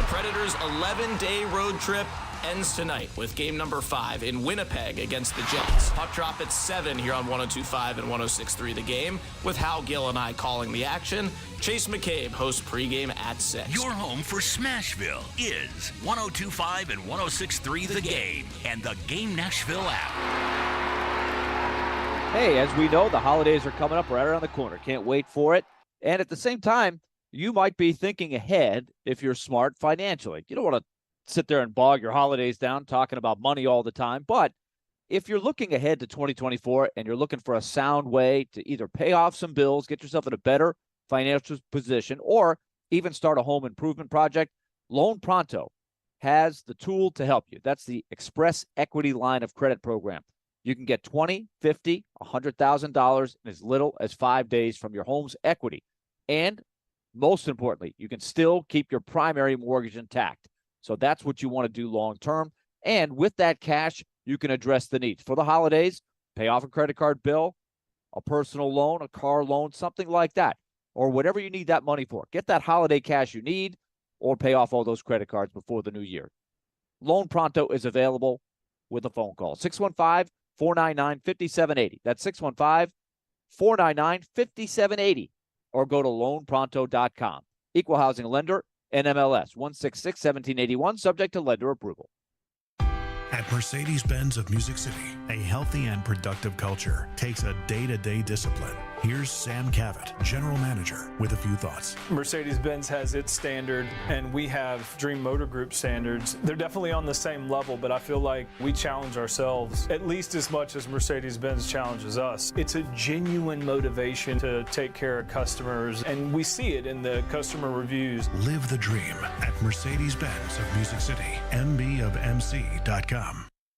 [SPEAKER 5] Predators' 11-day road trip ends tonight with game number 5 in Winnipeg against the Jets. Puck drop at 7 here on 102.5 and 106.3 The Game, with Hal Gill and I calling the action. Chase McCabe hosts pregame at 6.
[SPEAKER 4] Your home for Smashville is 102.5 and 106.3 The Game and the Game Nashville app.
[SPEAKER 2] Hey, as we know, the holidays are coming up right around the corner. Can't wait for it. And at the same time, you might be thinking ahead if you're smart financially. You don't want to sit there and bog your holidays down talking about money all the time. But if you're looking ahead to 2024 and you're looking for a sound way to either pay off some bills, get yourself in a better financial position, or even start a home improvement project, Loan Pronto has the tool to help you. That's the Express Equity Line of Credit program. You can get $20,000, $50,000, $100,000 in as little as 5 days from your home's equity. And most importantly, you can still keep your primary mortgage intact. So that's what you want to do long term. And with that cash, you can address the needs. For the holidays, pay off a credit card bill, a personal loan, a car loan, something like that, or whatever you need that money for. Get that holiday cash you need or pay off all those credit cards before the new year. Loan Pronto is available with a phone call. 615-499-5780. That's 615-499-5780. Or go to loanpronto.com. Equal housing lender, NMLS 166-1781, subject to lender approval.
[SPEAKER 1] At Mercedes-Benz of Music City, a healthy and productive culture takes a day-to-day discipline. Here's Sam Cavett, General Manager, with a few thoughts.
[SPEAKER 6] Mercedes-Benz has its standard, and we have Dream Motor Group standards. They're definitely on the same level, but I feel like we challenge ourselves at least as much as Mercedes-Benz challenges us. It's a genuine motivation to take care of customers, and we see it in the customer reviews.
[SPEAKER 1] Live the dream at Mercedes-Benz of Music City, mbofmc.com.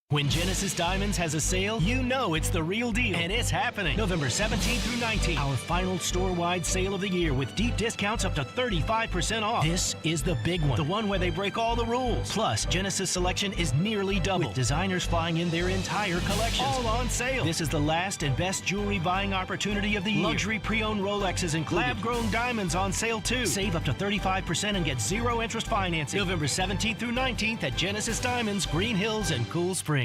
[SPEAKER 21] When Genesis Diamonds has a sale, you know it's the real deal. And it's happening November 17th through 19th. Our final store-wide sale of the year with deep discounts up to 35% off. This is the big one. The one where they break all the rules. Plus, Genesis selection is nearly double. With designers flying in their entire collections. All on sale. This is the last and best jewelry buying opportunity of the year. Luxury pre-owned Rolexes included. Lab-grown diamonds on sale too. Save up to 35% and get zero interest financing. November 17th through 19th at Genesis Diamonds, Green Hills, and Cool Springs.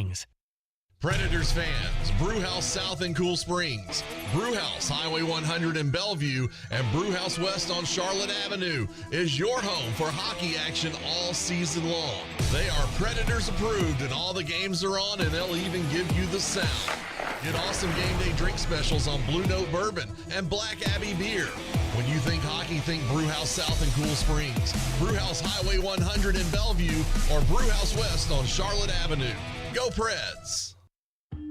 [SPEAKER 22] Predators fans, Brewhouse South in Cool Springs, Brewhouse Highway 100 in Bellevue, and Brewhouse West on Charlotte Avenue is your home for hockey action all season long. They are Predators approved and all the games are on, and they'll even give you the sound. Get awesome game day drink specials on Blue Note Bourbon and Black Abbey Beer. When you think hockey, think Brewhouse South in Cool Springs, Brewhouse Highway 100 in Bellevue, or Brewhouse West on Charlotte Avenue. Go Preds!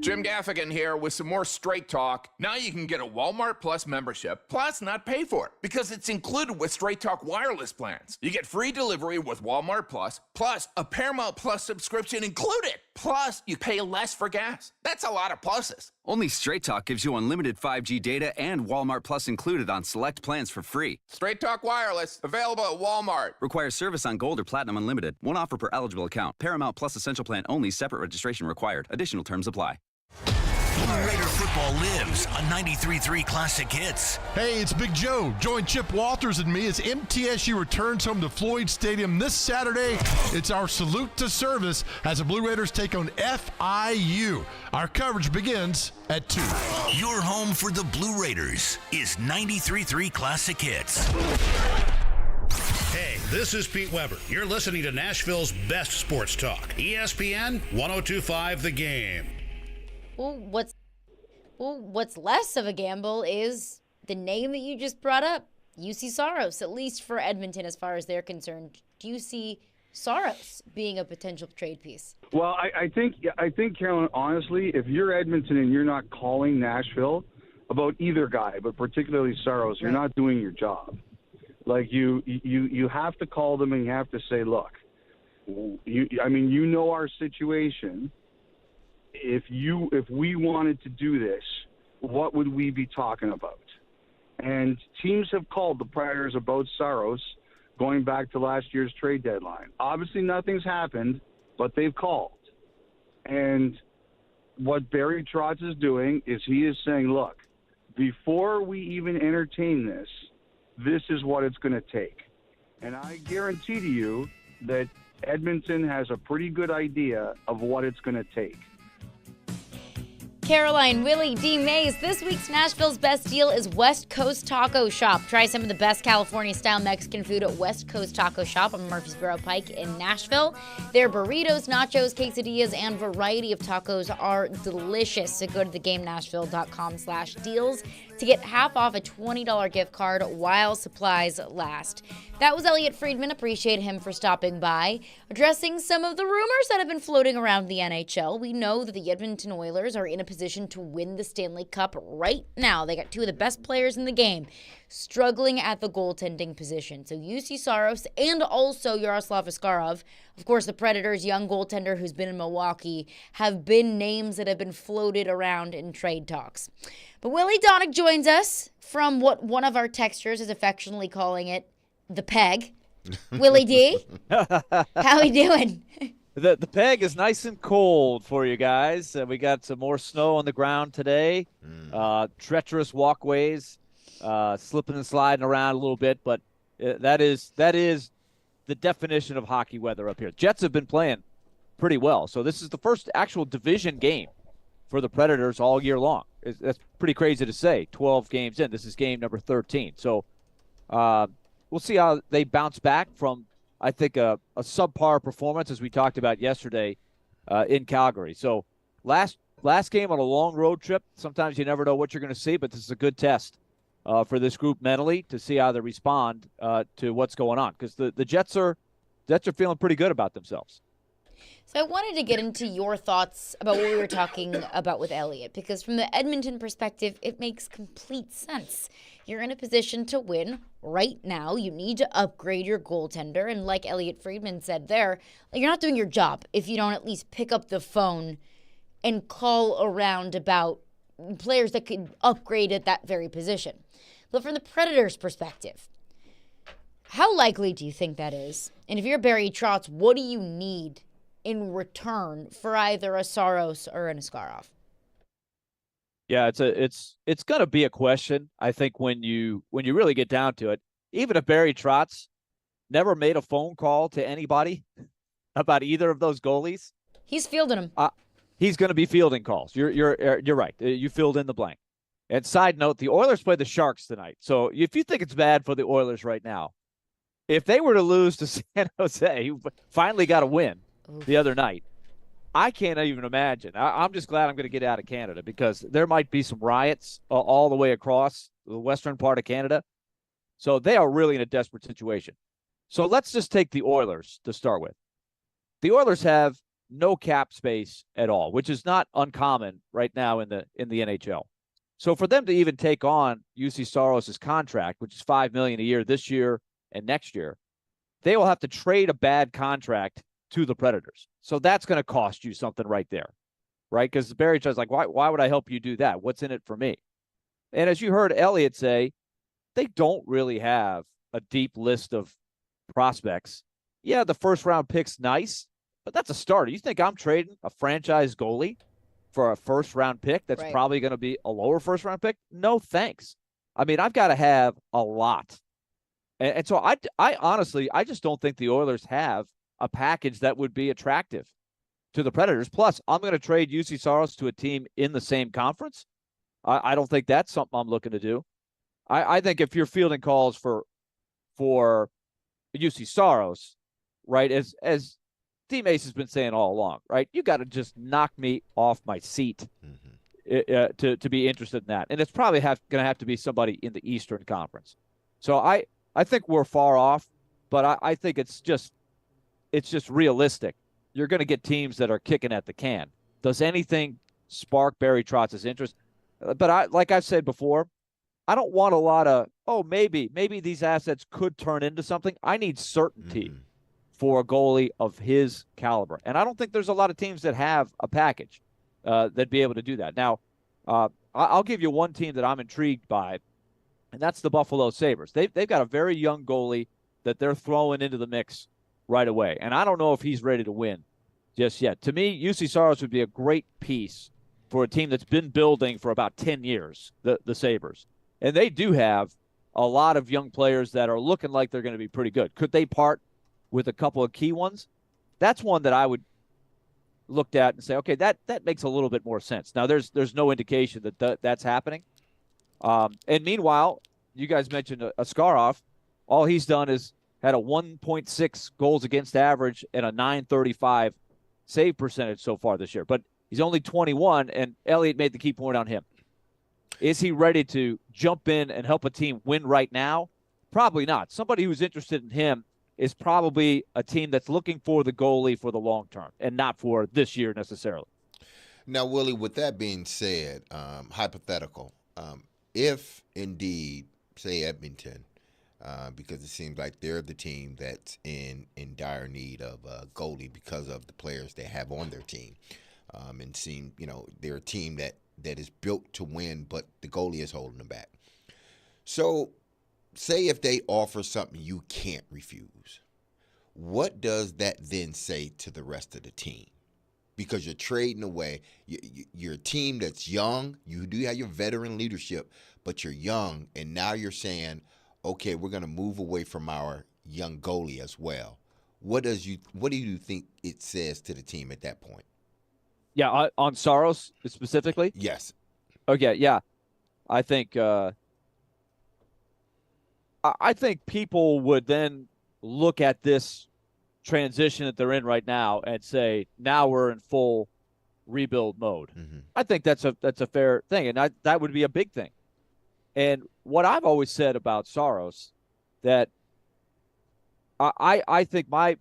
[SPEAKER 23] Jim Gaffigan here with some more Straight Talk. Now you can get a Walmart Plus membership, plus not pay for it, because it's included with Straight Talk wireless plans. You get free delivery with Walmart Plus, plus a Paramount Plus subscription included. Plus, you pay less for gas. That's a lot of pluses.
[SPEAKER 24] Only Straight Talk gives you unlimited 5G data and Walmart Plus included on select plans for free.
[SPEAKER 23] Straight Talk wireless, available at Walmart.
[SPEAKER 24] Requires service on Gold or Platinum Unlimited. One offer per eligible account. Paramount Plus Essential Plan only. Separate registration required. Additional terms apply.
[SPEAKER 4] Blue Raider football lives on 93.3 Classic Hits.
[SPEAKER 26] Hey, it's Big Joe. Join Chip Walters and me as MTSU returns home to Floyd Stadium this Saturday. It's our salute to service as the Blue Raiders take on FIU. Our coverage begins at 2.
[SPEAKER 4] Your home for the Blue Raiders is 93.3 Classic Hits.
[SPEAKER 27] Hey, this is Pete Weber. You're listening to Nashville's best sports talk. ESPN 102.5 The Game.
[SPEAKER 12] Well, what's less of a gamble is the name that you just brought up, UC Saros, at least for Edmonton as far as they're concerned. Do you see Saros being a potential trade piece?
[SPEAKER 19] Well, I think, Carolyn, honestly, if you're Edmonton and you're not calling Nashville about either guy, but particularly Saros, you're not doing your job. Like, you have to call them and you have to say, look, you know our situation. If we wanted to do this, what would we be talking about? And teams have called the Predators about Saros going back to last year's trade deadline. Obviously, nothing's happened, but they've called. And what Barry Trotz is doing is he is saying, look, before we even entertain this, this is what it's going to take. And I guarantee to you that Edmonton has a pretty good idea of what it's going to take.
[SPEAKER 12] Caroline, Willy, D-Mase. This week's Nashville's best deal is West Coast Taco Shop. Try some of the best California-style Mexican food at West Coast Taco Shop on Murfreesboro Pike in Nashville. Their burritos, nachos, quesadillas, and variety of tacos are delicious. So go to theGameNashville.com/deals to get half off a $20 gift card while supplies last. That was Elliot Friedman. Appreciate him for stopping by. Addressing some of the rumors that have been floating around the NHL, we know that the Edmonton Oilers are in a position to win the Stanley Cup right now. They got two of the best players in the game struggling at the goaltending position. So UC Saros and also Yaroslav Askarov, of course the Predators' young goaltender who's been in Milwaukee, have been names that have been floated around in trade talks. But Willy Donnick joins us from what one of our texters is affectionately calling it, the peg. Willy D, how we doing?
[SPEAKER 2] The peg is nice and cold for you guys. We got some more snow on the ground today. Treacherous walkways, slipping and sliding around a little bit, but that is the definition of hockey weather up here. Jets have been playing pretty well, so this is the first actual division game for the Predators all year long. That's pretty crazy to say. 12 games in. This is game number 13. So we'll see how they bounce back from, I think, a subpar performance, as we talked about yesterday in Calgary. So last game on a long road trip, sometimes you never know what you're going to see, but this is a good test for this group mentally to see how they respond to what's going on, because the Jets are feeling pretty good about themselves.
[SPEAKER 12] So I wanted to get into your thoughts about what we were talking about with Elliott, because from the Edmonton perspective, it makes complete sense. You're in a position to win right now. You need to upgrade your goaltender. And like Elliott Friedman said there, you're not doing your job if you don't at least pick up the phone and call around about players that could upgrade at that very position. But from the Predators' perspective, how likely do you think that is? And if you're Barry Trotz, what do you need in return for either a Saros or an Askarov?
[SPEAKER 2] Yeah, it's going to be a question, I think, when you really get down to it. Even if Barry Trotz never made a phone call to anybody about either of those goalies,
[SPEAKER 12] he's fielding them.
[SPEAKER 2] He's going to be fielding calls. You're right. You filled in the blank. And side note, the Oilers play the Sharks tonight. So if you think it's bad for the Oilers right now, if they were to lose to San Jose, who finally got a win the other night, I can't even imagine. I'm just glad I'm going to get out of Canada, because there might be some riots all the way across the western part of Canada. So they are really in a desperate situation. So let's just take the Oilers to start with. The Oilers have no cap space at all, which is not uncommon right now in the NHL. So for them to even take on UC Saros' contract, which is $5 million a year this year and next year, they will have to trade a bad contract to the Predators. So that's going to cost you something right there, right? Because Barry Trotz like, why would I help you do that? What's in it for me? And as you heard Elliott say, they don't really have a deep list of prospects. Yeah, the first-round pick's nice, but that's a starter. You think I'm trading a franchise goalie for a first-round pick that's probably going to be a lower first-round pick? No, thanks. I mean, I've got to have a lot. And so I honestly, I just don't think the Oilers have a package that would be attractive to the Predators. Plus, I'm going to trade UC Saros to a team in the same conference. I don't think that's something I'm looking to do. I think if you're fielding calls for UC Saros, right, as D-Mase has been saying all along, right, you got to just knock me off my seat to be interested in that. And it's probably going to have to be somebody in the Eastern Conference. So I think we're far off, but I think it's just realistic. You're going to get teams that are kicking at the can. Does anything spark Barry Trotz's interest? But like I've said before, I don't want a lot of, maybe these assets could turn into something. I need certainty for a goalie of his caliber. And I don't think there's a lot of teams that have a package that'd be able to do that. Now, I'll give you one team that I'm intrigued by, and that's the Buffalo Sabres. They've got a very young goalie that they're throwing into the mix right away. And I don't know if he's ready to win just yet. To me, UC Saros would be a great piece for a team that's been building for about 10 years, the Sabres. And they do have a lot of young players that are looking like they're going to be pretty good. Could they part with a couple of key ones? That's one that I would look at and say, okay, that makes a little bit more sense. Now, there's no indication that that's happening. And meanwhile, you guys mentioned Askarov. All he's done is had a 1.6 goals against average and a .935 save percentage so far this year. But he's only 21, and Elliott made the key point on him. Is he ready to jump in and help a team win right now? Probably not. Somebody who's interested in him is probably a team that's looking for the goalie for the long term and not for this year necessarily.
[SPEAKER 13] Now, Willie, with that being said, hypothetical, if indeed, say Edmonton, because it seems like they're the team that's in dire need of a goalie because of the players they have on their team, and seem, they're a team that is built to win, but the goalie is holding them back. So say if they offer something you can't refuse, what does that then say to the rest of the team? Because you're trading away. You're a team that's young. You do have your veteran leadership, but you're young, and now you're saying, okay, we're going to move away from our young goalie as well. What do you think it says to the team at that point?
[SPEAKER 2] Yeah, on Saros specifically?
[SPEAKER 13] Yes.
[SPEAKER 2] Okay, yeah. I think people would then look at this transition that they're in right now and say, now we're in full rebuild mode.
[SPEAKER 13] Mm-hmm.
[SPEAKER 2] I think that's a fair thing, and that would be a big thing. And what I've always said about Saros, that I think my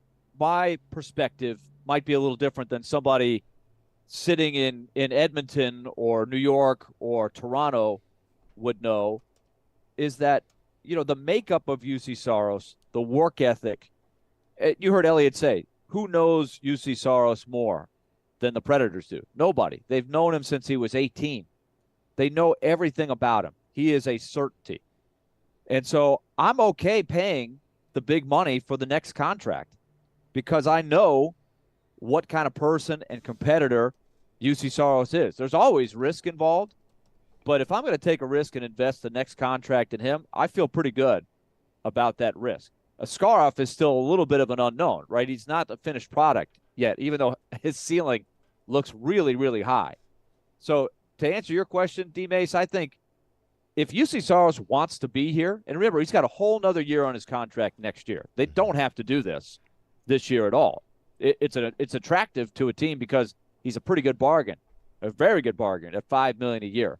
[SPEAKER 2] perspective might be a little different than somebody sitting in Edmonton or New York or Toronto would know, is that, the makeup of UC Saros, the work ethic. You heard Elliott say, who knows UC Saros more than the Predators do? Nobody. They've known him since he was 18. They know everything about him. He is a certainty. And so I'm okay paying the big money for the next contract because I know what kind of person and competitor UC Saros is. There's always risk involved, but if I'm going to take a risk and invest the next contract in him, I feel pretty good about that risk. Askarov is still a little bit of an unknown, right? He's not the finished product yet, even though his ceiling looks really, really high. So to answer your question, D-Mase, I think if UC Saros wants to be here, and remember, he's got a whole nother year on his contract next year. They don't have to do this year at all. It's attractive to a team because he's a pretty good bargain, a very good bargain at $5 million a year.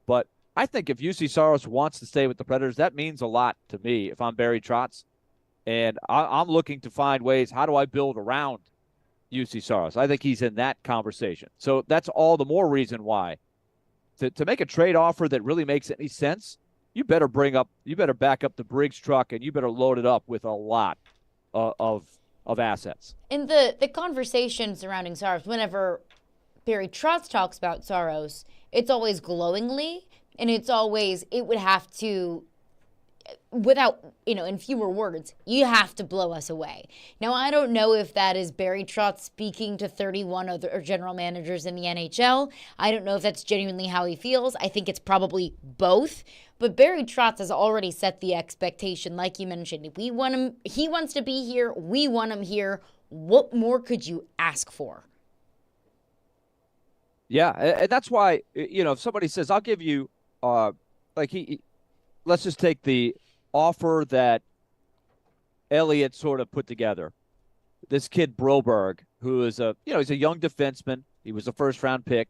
[SPEAKER 2] But I think if UC Saros wants to stay with the Predators, that means a lot to me if I'm Barry Trotz. And I'm looking to find ways, how do I build around UC Saros? I think he's in that conversation. So that's all the more reason why. To make a trade offer that really makes any sense, you better back up the Briggs truck and you better load it up with a lot of assets.
[SPEAKER 12] In the conversation surrounding Saros, whenever Barry Trotz talks about Saros, it's always glowingly, and it would have to, without, in fewer words, you have to blow us away. Now, I don't know if that is Barry Trotz speaking to 31 other general managers in the NHL. I don't know if that's genuinely how he feels. I think it's probably both. But Barry Trotz has already set the expectation, like you mentioned. If we want him, he wants to be here, we want him here. What more could you ask for?
[SPEAKER 2] Yeah, and that's why, if somebody says, I'll give you, let's just take the offer that Elliott sort of put together. This kid Broberg, who is he's a young defenseman. He was a first-round pick.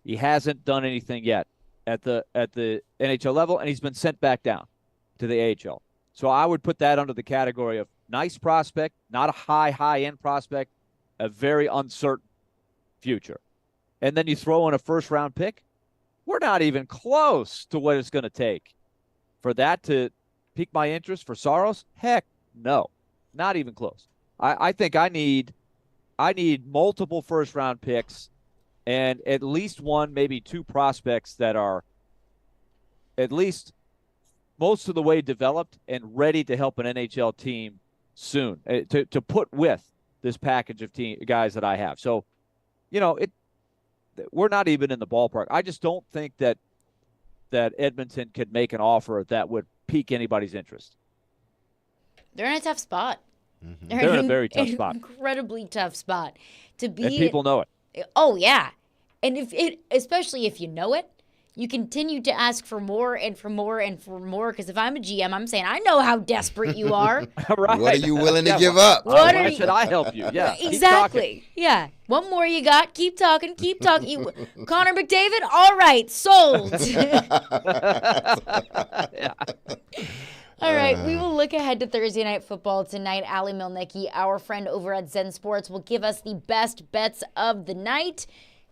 [SPEAKER 2] He hasn't done anything yet at the NHL level, and he's been sent back down to the AHL. So I would put that under the category of nice prospect, not a high-end prospect, a very uncertain future. And then you throw in a first-round pick. We're not even close to what it's going to take for that to pique my interest for Saros. Heck, no, not even close. I think I need multiple first-round picks and at least one, maybe two prospects that are at least most of the way developed and ready to help an NHL team soon to put with this package of guys that I have. So, we're not even in the ballpark. I just don't think that Edmonton could make an offer that would pique anybody's interest.
[SPEAKER 12] They're in a tough spot.
[SPEAKER 2] Mm-hmm. They're in a very tough spot.
[SPEAKER 12] Incredibly tough spot to be.
[SPEAKER 2] And people know it.
[SPEAKER 12] Oh yeah, and especially if you know it, you continue to ask for more and for more and for more. Because if I'm a GM, I'm saying I know how desperate you are.
[SPEAKER 2] Right.
[SPEAKER 13] What are you willing to give up?
[SPEAKER 2] Why should I help you? Yeah,
[SPEAKER 12] exactly. Yeah. What more you got? Keep talking. Keep talking. Connor McDavid. All right, sold.
[SPEAKER 2] Yeah.
[SPEAKER 12] All right, we will look ahead to Thursday Night Football tonight. Ali Milnicki, our friend over at Zen Sports, will give us the best bets of the night.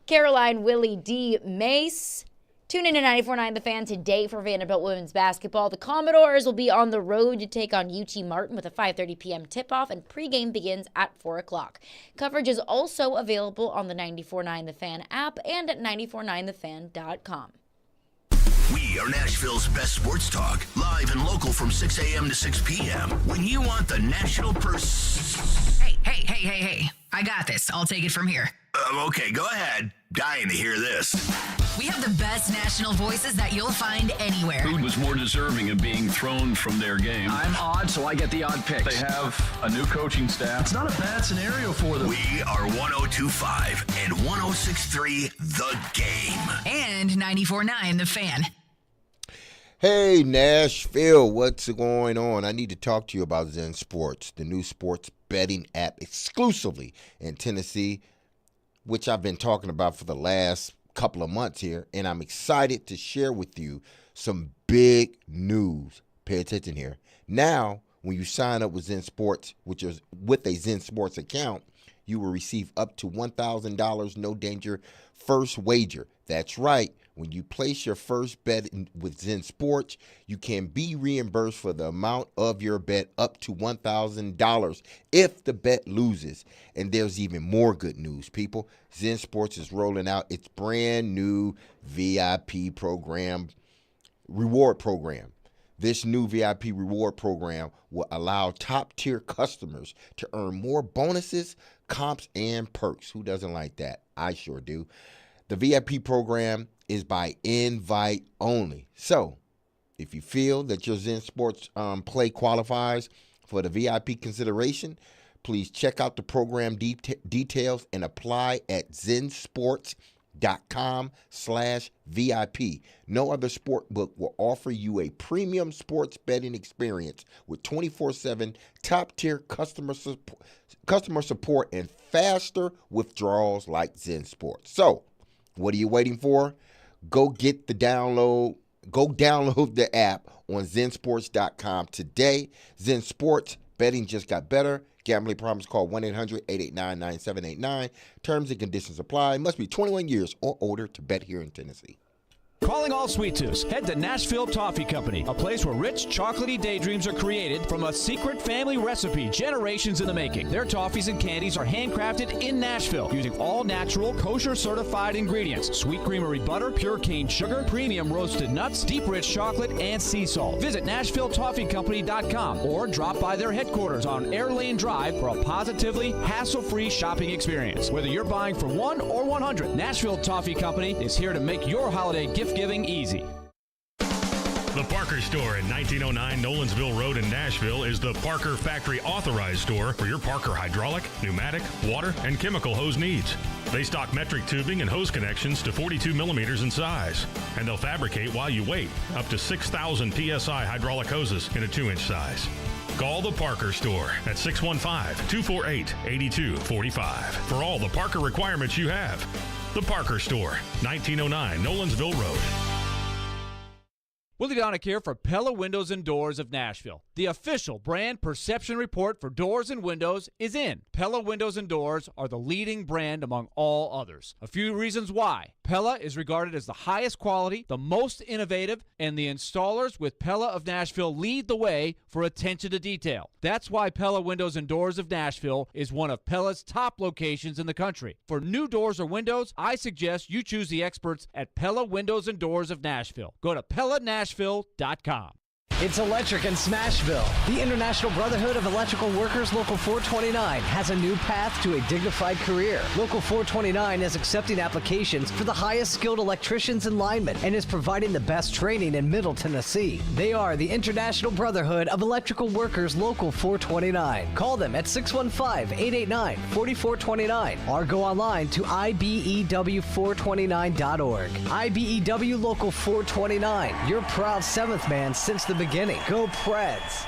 [SPEAKER 12] Caroline, Willy, D-Mase. Tune in to 94.9 The Fan today for Vanderbilt women's basketball. The Commodores will be on the road to take on UT Martin with a 5:30 p.m. tip-off, and pregame begins at 4 o'clock. Coverage is also available on the 94.9 The Fan app and at 949thefan.com.
[SPEAKER 4] We are Nashville's best sports talk, live and local from 6 a.m. to 6 p.m. When you want the national
[SPEAKER 7] Hey. I got this. I'll take it from here.
[SPEAKER 4] Okay, go ahead. Dying to hear this.
[SPEAKER 7] We have the best national voices that you'll find anywhere.
[SPEAKER 3] Who was more deserving of being thrown from their game?
[SPEAKER 24] I'm odd, so I get the odd picks.
[SPEAKER 3] They have a new coaching staff.
[SPEAKER 24] It's not a bad scenario for them.
[SPEAKER 4] We are 102.5 and 106.3 The Game.
[SPEAKER 7] And 94.9 The Fan.
[SPEAKER 13] Hey, Nashville, what's going on? I need to talk to you about Zen Sports, the new sports betting app exclusively in Tennessee, which I've been talking about for the last couple of months here, and I'm excited to share with you some big news. Pay attention here. Now, when you sign up with Zen Sports, which is with a Zen Sports account, you will receive up to $1,000 no danger first wager. That's right. When you place your first bet with Zen Sports, you can be reimbursed for the amount of your bet up to $1,000 if the bet loses. And there's even more good news, people. Zen Sports is rolling out its brand new VIP program, reward program. This new VIP reward program will allow top-tier customers to earn more bonuses, comps, and perks. Who doesn't like that? I sure do. The VIP program is by invite only. So, if you feel that your Zen Sports play qualifies for the VIP consideration, please check out the program details and apply at zensports.com/VIP. No other sportbook will offer you a premium sports betting experience with 24/7 top-tier customer support and faster withdrawals like Zen Sports. So, what are you waiting for? Go download the app on zensports.com today. Zen Sports, betting just got better. Gambling problems, call 1-800-889-9789. Terms and conditions apply. Must be 21 years or older to bet here in Tennessee.
[SPEAKER 20] Calling all sweet tooths. Head to Nashville Toffee Company, a place where rich, chocolatey daydreams are created from a secret family recipe generations in the making. Their toffees and candies are handcrafted in Nashville using all natural, kosher-certified ingredients. Sweet creamery butter, pure cane sugar, premium roasted nuts, deep rich chocolate, and sea salt. Visit NashvilleToffeeCompany.com or drop by their headquarters on Air Lane Drive for a positively hassle-free shopping experience. Whether you're buying for 1 or 100, Nashville Toffee Company is here to make your holiday gift-giving easy.
[SPEAKER 8] The Parker Store at 1909 Nolensville Road in Nashville is the Parker Factory Authorized Store for your Parker hydraulic, pneumatic, water, and chemical hose needs. They stock metric tubing and hose connections to 42 millimeters in size, and they'll fabricate while you wait up to 6,000 PSI hydraulic hoses in a 2-inch size. Call the Parker Store at 615-248-8245 for all the Parker requirements you have. The Parker Store, 1909 Nolensville Road.
[SPEAKER 20] Willy Donick here for Pella Windows and Doors of Nashville. The official brand perception report for doors and windows is in. Pella Windows and Doors are the leading brand among all others. A few reasons why. Pella is regarded as the highest quality, the most innovative, and the installers with Pella of Nashville lead the way for attention to detail. That's why Pella Windows and Doors of Nashville is one of Pella's top locations in the country. For new doors or windows, I suggest you choose the experts at Pella Windows and Doors of Nashville. Go to PellaNashville.com.
[SPEAKER 9] It's Electric in Smashville. The International Brotherhood of Electrical Workers Local 429 has a new path to a dignified career. Local 429 is accepting applications for the highest skilled electricians and linemen and is providing the best training in Middle Tennessee. They are the International Brotherhood of Electrical Workers Local 429. Call them at 615-889-4429 or go online to IBEW429.org. IBEW Local 429, your proud seventh man since the beginning. Go Preds!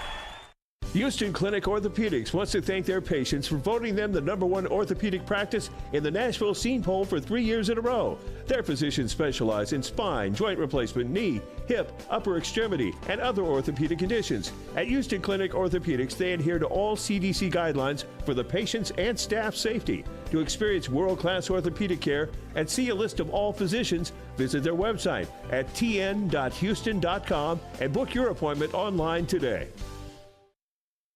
[SPEAKER 10] Houston Clinic Orthopedics wants to thank their patients for voting them the #1 orthopedic practice in the Nashville Scene Poll for 3 years in a row. Their physicians specialize in spine, joint replacement, knee, hip, upper extremity, and other orthopedic conditions. At Houston Clinic Orthopedics, they adhere to all CDC guidelines for the patient's and staff safety. To experience world-class orthopedic care and see a list of all physicians, visit their website at tn.houston.com and book your appointment online today.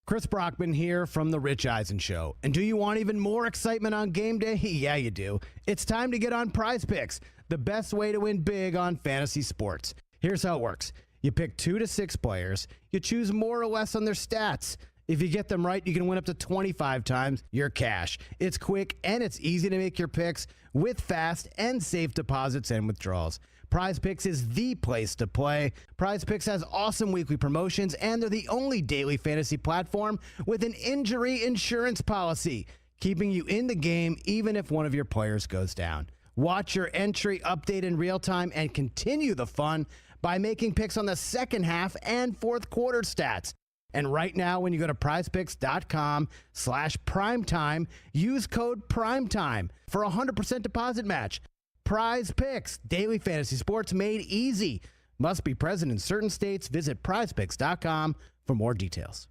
[SPEAKER 14] Chris Brockman here from The Rich Eisen Show. And do you want even more excitement on game day? Yeah, you do. It's time to get on Prize Picks, the best way to win big on fantasy sports. Here's how it works. You pick 2 to 6 players. You choose more or less on their stats. If you get them right, you can win up to 25 times your cash. It's quick and it's easy to make your picks with fast and safe deposits and withdrawals. Prize Picks is the place to play. Prize Picks has awesome weekly promotions, and they're the only daily fantasy platform with an injury insurance policy, keeping you in the game even if one of your players goes down. Watch your entry update in real time and continue the fun by making picks on the second half and fourth quarter stats. And right now, when you go to prizepicks.com/primetime, use code PRIMETIME for a 100% deposit match. Prize Picks, daily fantasy sports made easy. Must be present in certain states. Visit prizepicks.com for more details.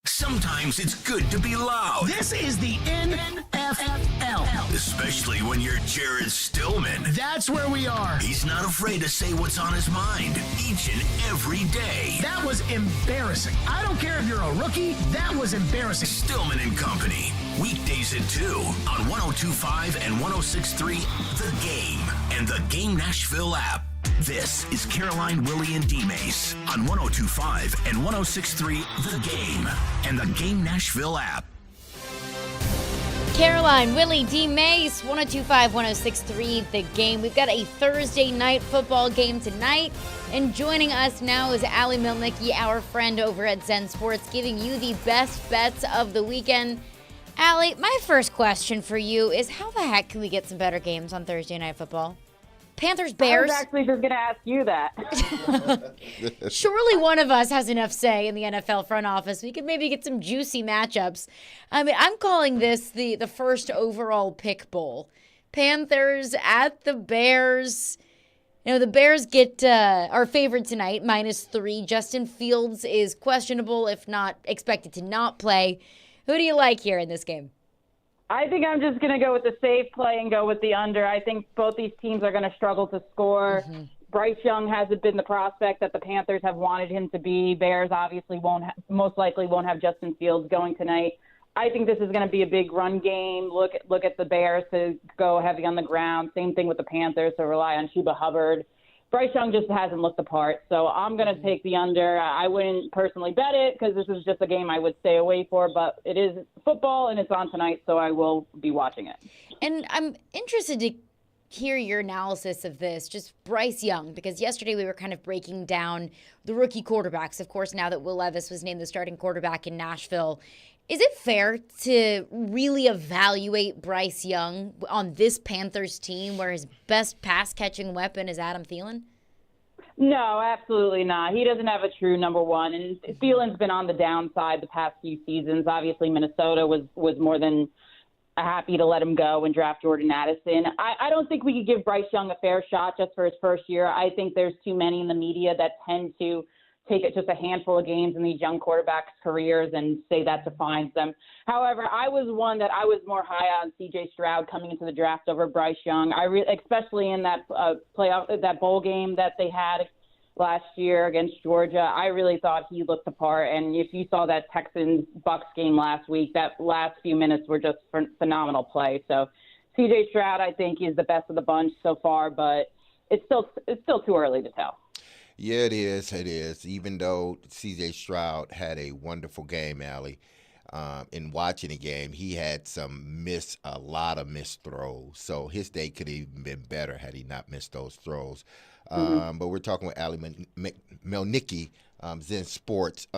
[SPEAKER 4] Sometimes it's good to be loud.
[SPEAKER 5] This is the NFL.
[SPEAKER 4] Especially when you're Jared Stillman.
[SPEAKER 5] That's where we are.
[SPEAKER 4] He's not afraid to say what's on his mind each and every day.
[SPEAKER 5] That was embarrassing. I don't care if you're a rookie. That was embarrassing.
[SPEAKER 4] Stillman and Company. Weekdays at 2 on 102.5 and 106.3 The Game and the Game Nashville app. This is Caroline, Willy, and D-Mase on 102.5 and 106.3 The Game and the Game Nashville app.
[SPEAKER 12] Caroline, Willy, D-Mase, 102.5, 106.3 The Game. We've got a Thursday night football game tonight. And joining us now is Allie Milnicki, our friend over at Zen Sports, giving you the best bets of the weekend. Allie, my first question for you is how the heck can we get some better games on Thursday night football? Panthers, Bears.
[SPEAKER 11] I was actually just going to ask you that.
[SPEAKER 12] Surely one of us has enough say in the NFL front office. We could maybe get some juicy matchups. I mean, I'm calling this the first overall pick bowl. Panthers at the Bears. You know, the Bears get our favorite tonight, -3. Justin Fields is questionable, if not expected to not play. Who do you like here in this game?
[SPEAKER 11] I think I'm just going to go with the safe play and go with the under. I think both these teams are going to struggle to score. Mm-hmm. Bryce Young hasn't been the prospect that the Panthers have wanted him to be. Bears obviously most likely won't have Justin Fields going tonight. I think this is going to be a big run game. Look at the Bears to go heavy on the ground. Same thing with the Panthers to rely on Sheba Hubbard. Bryce Young just hasn't looked the part, so I'm going to take the under. I wouldn't personally bet it because this is just a game I would stay away for, but it is football and it's on tonight, so I will be watching it.
[SPEAKER 12] And I'm interested to hear your analysis of this, just Bryce Young, because yesterday we were kind of breaking down the rookie quarterbacks. Of course, now that Will Levis was named the starting quarterback in Nashville, is it fair to really evaluate Bryce Young on this Panthers team where his best pass-catching weapon is Adam Thielen?
[SPEAKER 11] No, absolutely not. He doesn't have a true number one, and Thielen's been on the downside the past few seasons. Obviously, Minnesota was more than happy to let him go and draft Jordan Addison. I don't think we could give Bryce Young a fair shot just for his first year. I think there's too many in the media that tend to take it just a handful of games in these young quarterbacks' careers and say that defines them. However, I was more high on C.J. Stroud coming into the draft over Bryce Young. Especially in that that bowl game that they had last year against Georgia. I really thought he looked the part. And if you saw that Texans-Bucks game last week, that last few minutes were just phenomenal play. So C.J. Stroud, I think, is the best of the bunch so far, but it's still too early to tell.
[SPEAKER 13] Yeah, it is. It is. Even though C.J. Stroud had a wonderful game, Allie, in watching the game, he had a lot of missed throws. So his day could have even been better had he not missed those throws. But we're talking with Allie Milnicki, Zen Sports.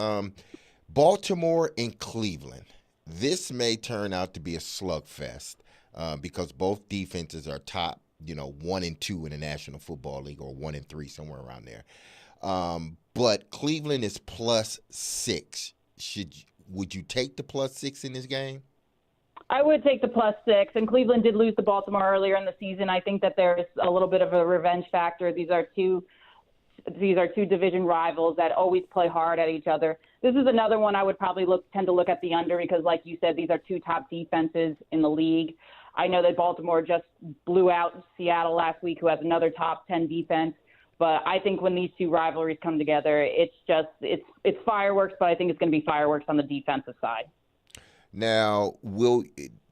[SPEAKER 13] Baltimore and Cleveland. This may turn out to be a slugfest because both defenses are top 1 and 2 in the National Football League, or 1 and 3, somewhere around there. But Cleveland is +6. Would you take the +6 in this game?
[SPEAKER 11] I would take the +6, and Cleveland did lose to Baltimore earlier in the season. I think that there's a little bit of a revenge factor. These are two division rivals that always play hard at each other. This is another one I would probably tend to look at the under because, like you said, these are two top defenses in the league. I know that Baltimore just blew out Seattle last week, who has another top 10 defense. But I think when these two rivalries come together, it's fireworks, but I think it's going to be fireworks on the defensive side.
[SPEAKER 13] Now,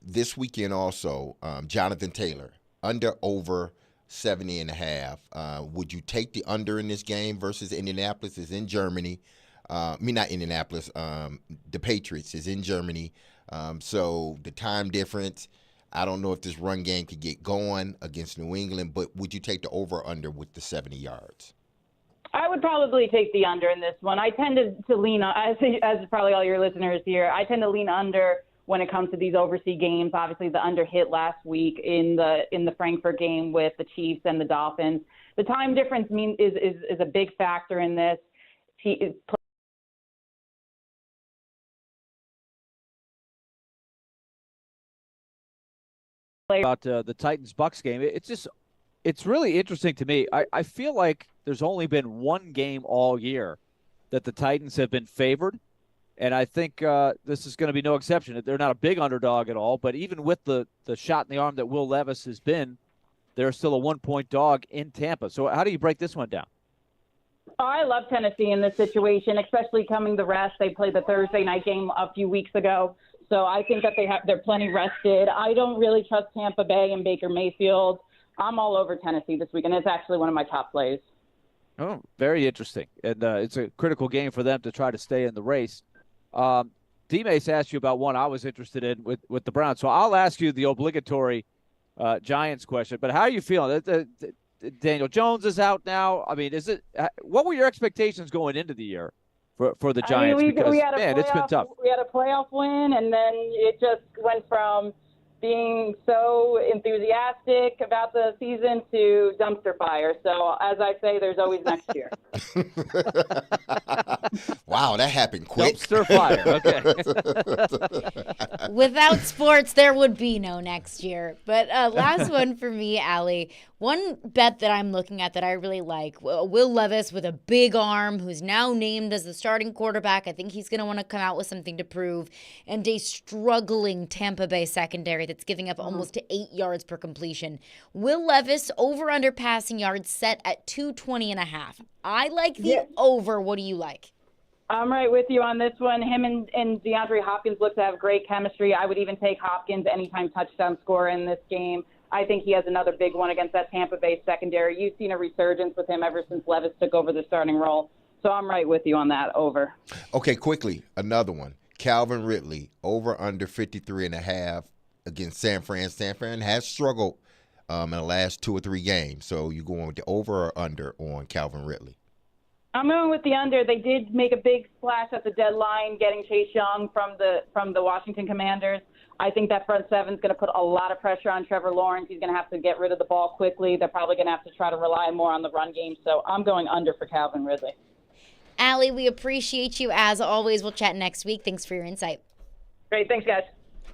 [SPEAKER 13] this weekend also, Jonathan Taylor, under over 70.5. Would you take the under in this game versus Indianapolis is in Germany? Not Indianapolis. The Patriots is in Germany. So the time difference, I don't know if this run game could get going against New England, but would you take the over or under with the 70 yards?
[SPEAKER 11] I would probably take the under in this one. I tend to lean, as probably all your listeners here, I tend to lean under when it comes to these overseas games. Obviously, the under hit last week in the Frankfurt game with the Chiefs and the Dolphins. The time difference is a big factor in this.
[SPEAKER 2] About the Titans-Bucks game, it's really interesting to me. I feel like there's only been one game all year that the Titans have been favored, and I think this is going to be no exception. They're not a big underdog at all, but even with the shot in the arm that Will Levis has been, they're still a 1-point dog in Tampa. So how do you break this one down?
[SPEAKER 11] I love Tennessee in this situation, especially coming the rest. They played the Thursday night game a few weeks ago. So I think that they're plenty rested. I don't really trust Tampa Bay and Baker Mayfield. I'm all over Tennessee this week, and it's actually one of my top plays.
[SPEAKER 2] Oh, very interesting. And it's a critical game for them to try to stay in the race. D-Mase asked you about one I was interested in with the Browns. So I'll ask you the obligatory Giants question. But how are you feeling? Daniel Jones is out now. I mean, what were your expectations going into the year for the Giants? It's been tough.
[SPEAKER 11] We had a playoff win, and then it just went from being so enthusiastic about the season to dumpster fire. So, as I say, there's always next year.
[SPEAKER 13] Wow, that happened quick.
[SPEAKER 2] Dumpster fire.
[SPEAKER 12] Okay. Without sports, there would be no next year. But last one for me, Allie. One bet that I'm looking at that I really like, Will Levis with a big arm, who's now named as the starting quarterback. I think he's going to want to come out with something to prove. And a struggling Tampa Bay secondary that's giving up almost 8 yards per completion. Will Levis over-under passing yards set at 220.5. I like the over. What do you like?
[SPEAKER 11] I'm right with you on this one. Him and DeAndre Hopkins look to have great chemistry. I would even take Hopkins anytime touchdown scorer in this game. I think he has another big one against that Tampa Bay secondary. You've seen a resurgence with him ever since Levis took over the starting role. So I'm right with you on that, over.
[SPEAKER 13] Okay, quickly, another one. Calvin Ridley, over under 53.5 against San Fran. San Fran has struggled in the last 2 or 3 games. So you going with the over or under on Calvin Ridley?
[SPEAKER 11] I'm going with the under. They did make a big splash at the deadline, getting Chase Young from the Washington Commanders. I think that front seven is going to put a lot of pressure on Trevor Lawrence. He's going to have to get rid of the ball quickly. They're probably going to have to try to rely more on the run game. So I'm going under for Calvin Ridley.
[SPEAKER 12] Allie, we appreciate you as always. We'll chat next week. Thanks for your insight.
[SPEAKER 11] Great. Thanks, guys.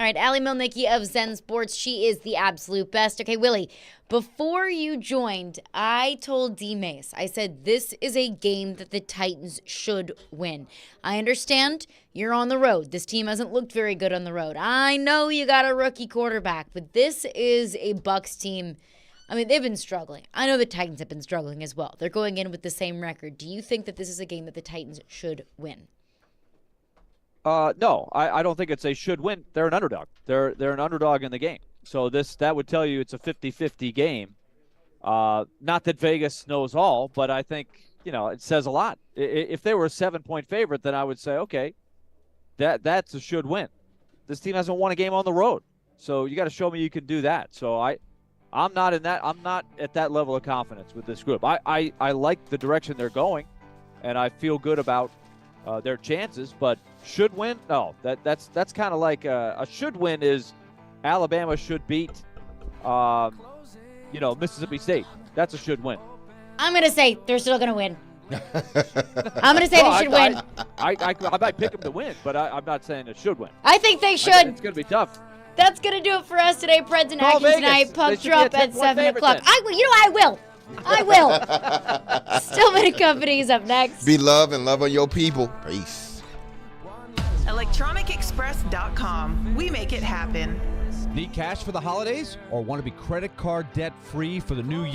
[SPEAKER 12] All right, Allie Milnicki of Zen Sports. She is the absolute best. Okay, Willie, before you joined, I told D-Mase, I said, this is a game that the Titans should win. I understand you're on the road. This team hasn't looked very good on the road. I know you got a rookie quarterback, but this is a Bucs team. I mean, they've been struggling. I know the Titans have been struggling as well. They're going in with the same record. Do you think that this is a game that the Titans should win?
[SPEAKER 2] No, I don't think it's a should win. They're an underdog. They're an underdog in the game. So that would tell you it's a 50-50 game. Not that Vegas knows all, but I think, it says a lot. If they were a 7-point favorite, then I would say, okay, that's a should win. This team hasn't won a game on the road. So you got to show me you can do that. So I'm not at that level of confidence with this group. I like the direction they're going, and I feel good about their chances, but should win? No, that's kind of like a should win is Alabama should beat, Mississippi State. That's a should win.
[SPEAKER 12] I'm going to say they're still going to win. I'm going to say they should win.
[SPEAKER 2] I might pick them to win, but I'm not saying it should win.
[SPEAKER 12] I think they should.
[SPEAKER 2] It's going to be tough.
[SPEAKER 12] That's going to do it for us today. Preds and Aggies tonight. Puck drop at 7 o'clock. I will. Stillman and Company is up next.
[SPEAKER 13] Be love and love on your people. Peace.
[SPEAKER 1] ElectronicExpress.com. We make it happen.
[SPEAKER 20] Need cash for the holidays or want to be credit card debt free for the new year?